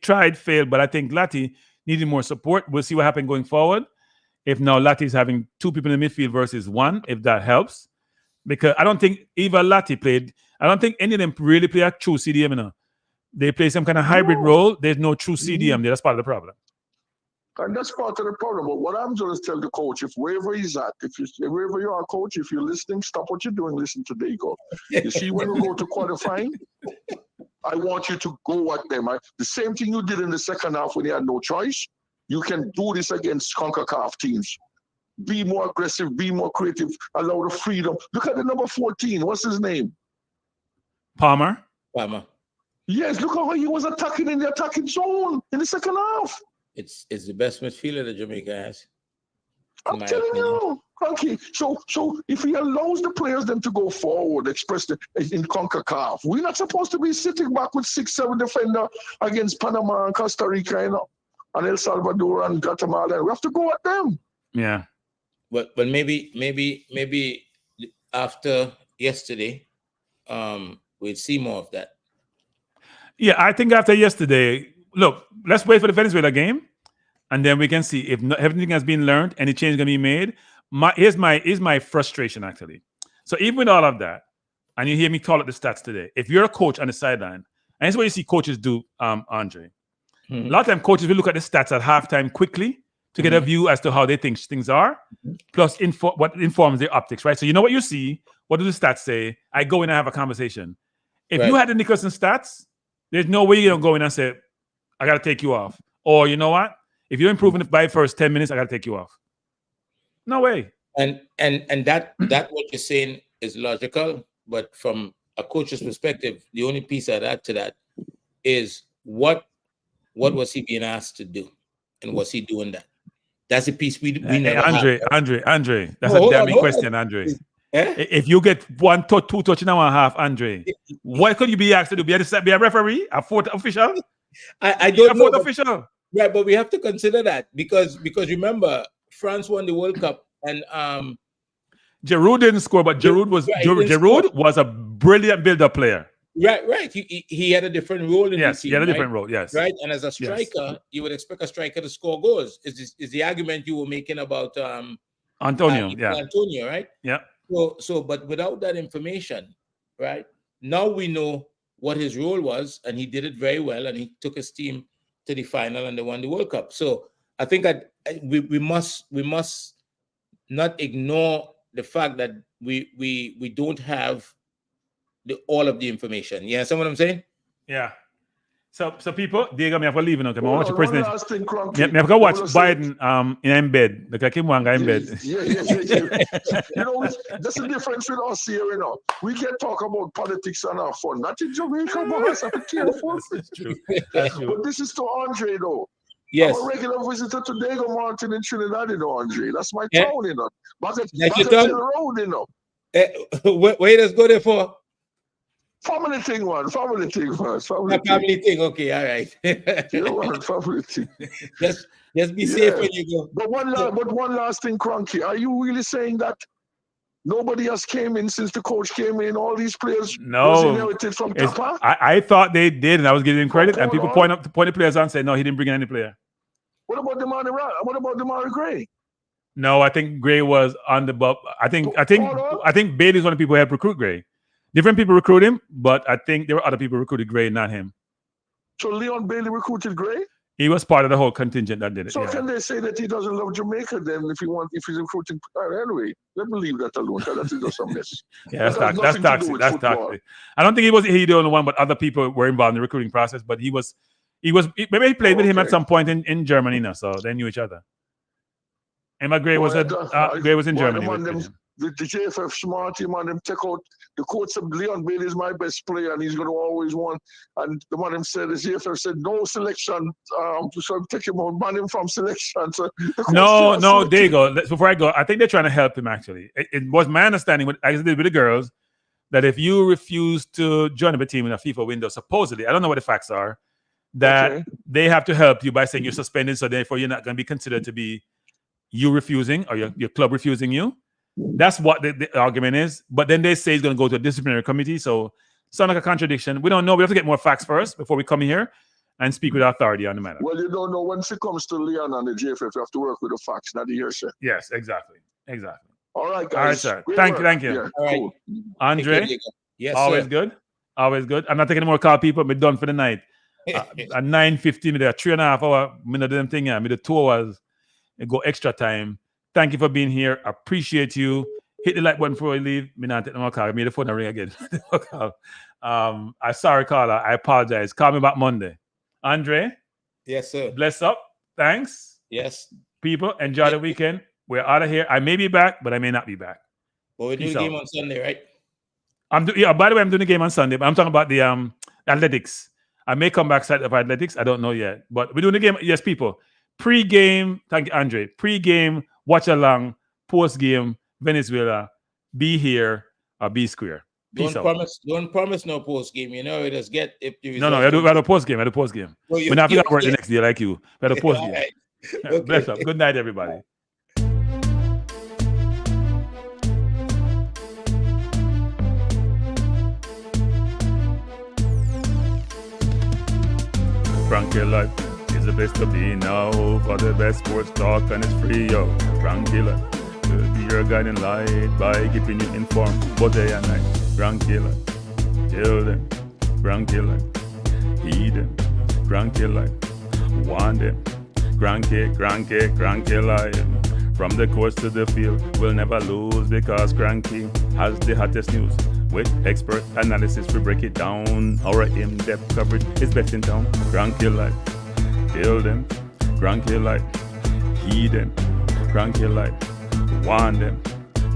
tried, failed, but I think Latty needed more support. We'll see what happens going forward. If now Latty's having 2 people in the midfield versus 1, if that helps. Because I don't think even Latty played, I don't think any of them really play a true CDM. They play some kind of hybrid role. There's no true CDM there. That's part of the problem. And that's part of the problem. But what I'm going to tell the coach, if wherever he's at, wherever you are, coach, if you're listening, stop what you're doing, listen to Dago. You see, when we go to qualifying, I want you to go at them. The same thing you did in the second half when you had no choice. You can do this against CONCACAF teams. Be more aggressive, be more creative, allow the freedom. Look at the number 14. What's his name? Palmer. Yes, look how he was attacking in the attacking zone in the second half. It's the best midfielder that Jamaica has. I'm telling you, Kranky. So if he allows the players then to go forward, express in CONCACAF, we're not supposed to be sitting back with 6-7 defender against Panama and Costa Rica, and El Salvador and Guatemala. We have to go at them. Yeah. But maybe after yesterday, we'll see more of that. Yeah, I think after yesterday, look, let's wait for the Venezuela game, and then we can see if everything has been learned, any change can be made. Here's my frustration actually. So even with all of that, and you hear me call it the stats today, if you're a coach on the sideline, and it's what you see coaches do, Andre. A lot of time coaches will look at the stats at halftime quickly to get a view as to how they think things are, plus what informs their optics, right? So you know what you see, what do the stats say? I go in and have a conversation. If you had the Nicholson stats, there's no way you don't go in and say, I got to take you off. Or you know what? If you're improving by the first 10 minutes, I got to take you off. No way. And that what you're saying is logical, but from a coach's perspective, the only piece I'd add to that is what was he being asked to do, and was he doing that? That's a piece we never Andre. That's a damning question, Andre. If you get 1 to 2 touch in a half, Andre, what could you be asked to do? Be a referee, a fourth official? I don't know. Official. Right, but we have to consider that because remember, France won the World Cup and Giroud didn't score, but Giroud was a brilliant build-up player. Right. He had a different role in the team. He had a different role, yes. Right, and as a striker, you would expect a striker to score goals. Is the argument you were making about Antonio? Antonio, right? Yeah. So, but without that information, right? Now we know what his role was, and he did it very well, and he took his team to the final, and they won the World Cup. So I think that we must not ignore the fact that we don't have all of the information. You understand what I'm saying? Yeah. So people, Diego, me have to leave now. I watch the president. Me have to watch Biden in bed. Look, I keep one guy in bed. Yeah. That's the difference with us here, We can talk about politics and our fun. Not in Jamaica, but I have to be careful. That's true. But this is to Andre, though. Yes. I'm a regular visitor to Diego Martin in Trinidad, Andre. That's my town, Bassett Road, Where does go there for? Family thing, man. Family thing, man. Family thing. Okay, all right. Yeah, man. Family thing. Just be safe when you go. But one last thing, Kranky. Are you really saying that nobody else came in since the coach came in? All these players was inherited from COPA? I thought they did, and I was giving him credit, and people point the players and say, no, he didn't bring in any player. What about Damari Gray? No, I think Gray was on the bub. I think Bailey's one of the people who helped recruit Gray. Different people recruit him, but I think there were other people who recruited Gray, not him. So Leon Bailey recruited Gray? He was part of the whole contingent that did it. So can they say that he doesn't love Jamaica then if he's recruiting? Anyway, let me leave that alone. That is just a mess. Yeah, that's toxic. That's toxic. I don't think he the only one, but other people were involved in the recruiting process. But he was maybe he played with him at some point in Germany now, so they knew each other. Emma Gray was in Germany. The JFF smart him and them take out the coach said Leon Bailey is my best player and he's going to always win. And the man said, the JFF said no selection. So take him out, ban him from selection. So no, there you go. Before I go, I think they're trying to help him actually. It was my understanding as I did with the girls that if you refuse to join a team in a FIFA window, supposedly, I don't know what the facts are, that they have to help you by saying you're suspended, so therefore you're not going to be considered to be you refusing or your club refusing you. That's what the argument is. But then they say it's going to go to a disciplinary committee. So it's not like a contradiction. We don't know. We have to get more facts first before we come here and speak with authority on the matter. Well, you don't know. Once it comes to Leon and the JFF, you have to work with the facts, not the hearsay. Yes, exactly. All right, guys. All right, sir. Thank you. Yeah, all right. Cool. Andre, yes, always sir. good. Always good. I'm not taking any more call people. I'm done for the night. At 9:15, me there 3.5 hours. Me not do them thing. Me the 2 hours. It go extra time. Thank you for being here. Appreciate you. Hit the like button before you leave. Me not take no more call. Me the phone ring again. I'm sorry, caller. I apologize. Call me back Monday. Andre. Yes, sir. Bless up. Thanks. Yes. People, enjoy the weekend. We're out of here. I may be back, but I may not be back. But we do the game on Sunday, right? By the way, I'm doing the game on Sunday, but I'm talking about the athletics. I may come back side of athletics. I don't know yet. But we're doing the game. Yes, people. Pre-game, thank you, Andre. Pre-game, watch along, post-game, Venezuela, be here or be square. Peace out. Don't promise no post-game. You know, just get if the No, I do a post-game. Well, we're not going to work the next day like you. We had a post-game. Right. Okay. Bless up. Good night, everybody. Kranky Live is the best to be now. For the best sports talk and it's free, yo. Kranky Live will be your guiding light by keeping you informed both day and night. Kranky Live, tell them. Kranky Live, heed them. Kranky Live, want them. Kranky Live. From the courts to the field, we'll never lose because Kranky has the hottest news. With expert analysis, we break it down. Our in-depth coverage is best in town. Kranky Live, tell them. Kranky Live, heed them. Kranky Live, want them.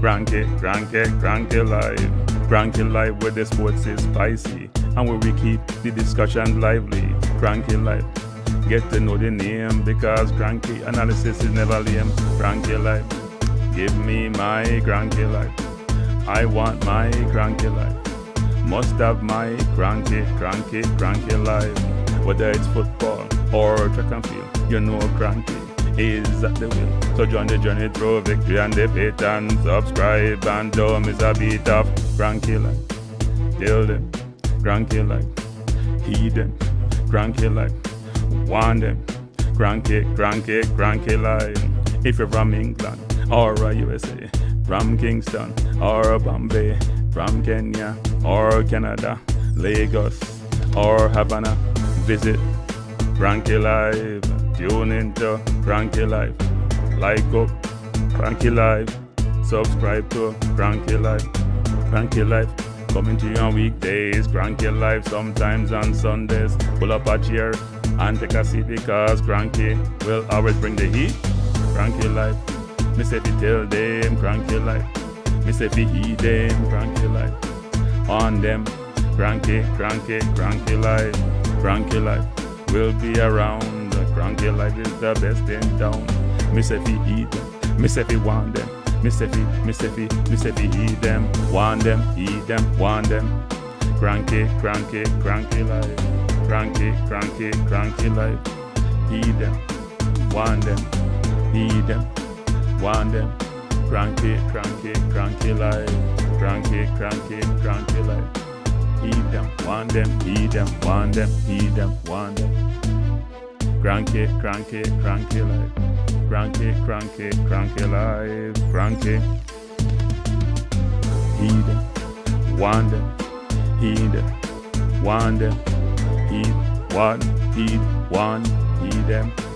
Kranky Live. Kranky Live, where the sports is spicy and where we keep the discussion lively. Kranky Live, get to know the name because Kranky analysis is never lame. Kranky Live, give me my Kranky Live. I want my Kranky Live. Must have my Kranky Live. Whether it's football or track and field, you know Kranky is at the wheel. So join the journey through victory and defeat and subscribe and don't miss a beat of Kranky Live. Tell them Kranky Live. Heed them Kranky Live. Want them Kranky Live. If you're from England or USA, from Kingston or Bombay, from Kenya or Canada, Lagos or Havana, visit Kranky Live. Tune into Kranky Live. Like up Kranky Live. Subscribe to Kranky Live. Kranky Live coming to you on weekdays. Kranky Live sometimes on Sundays. Pull up a chair and take a seat because Kranky will always bring the heat. Kranky Live. Me say fi tell them Kranky Live. Me say fi heed them Kranky Live. On them Kranky Live. Kranky Live will be around. Kranky Live is the best in town. Me say fi heed them. Me say fi want them. Me say fi heed them. Want them, heed them, want them. Kranky life. Kranky life. Heed them, want them, heed them, want them. Kranky life. Kranky life. Heed them, want them, heed them, want them, heed them, want them. Kranky life. Kranky life. Kranky. Heed them, want them, heed them, want them, heed, want, heed, want, heed them.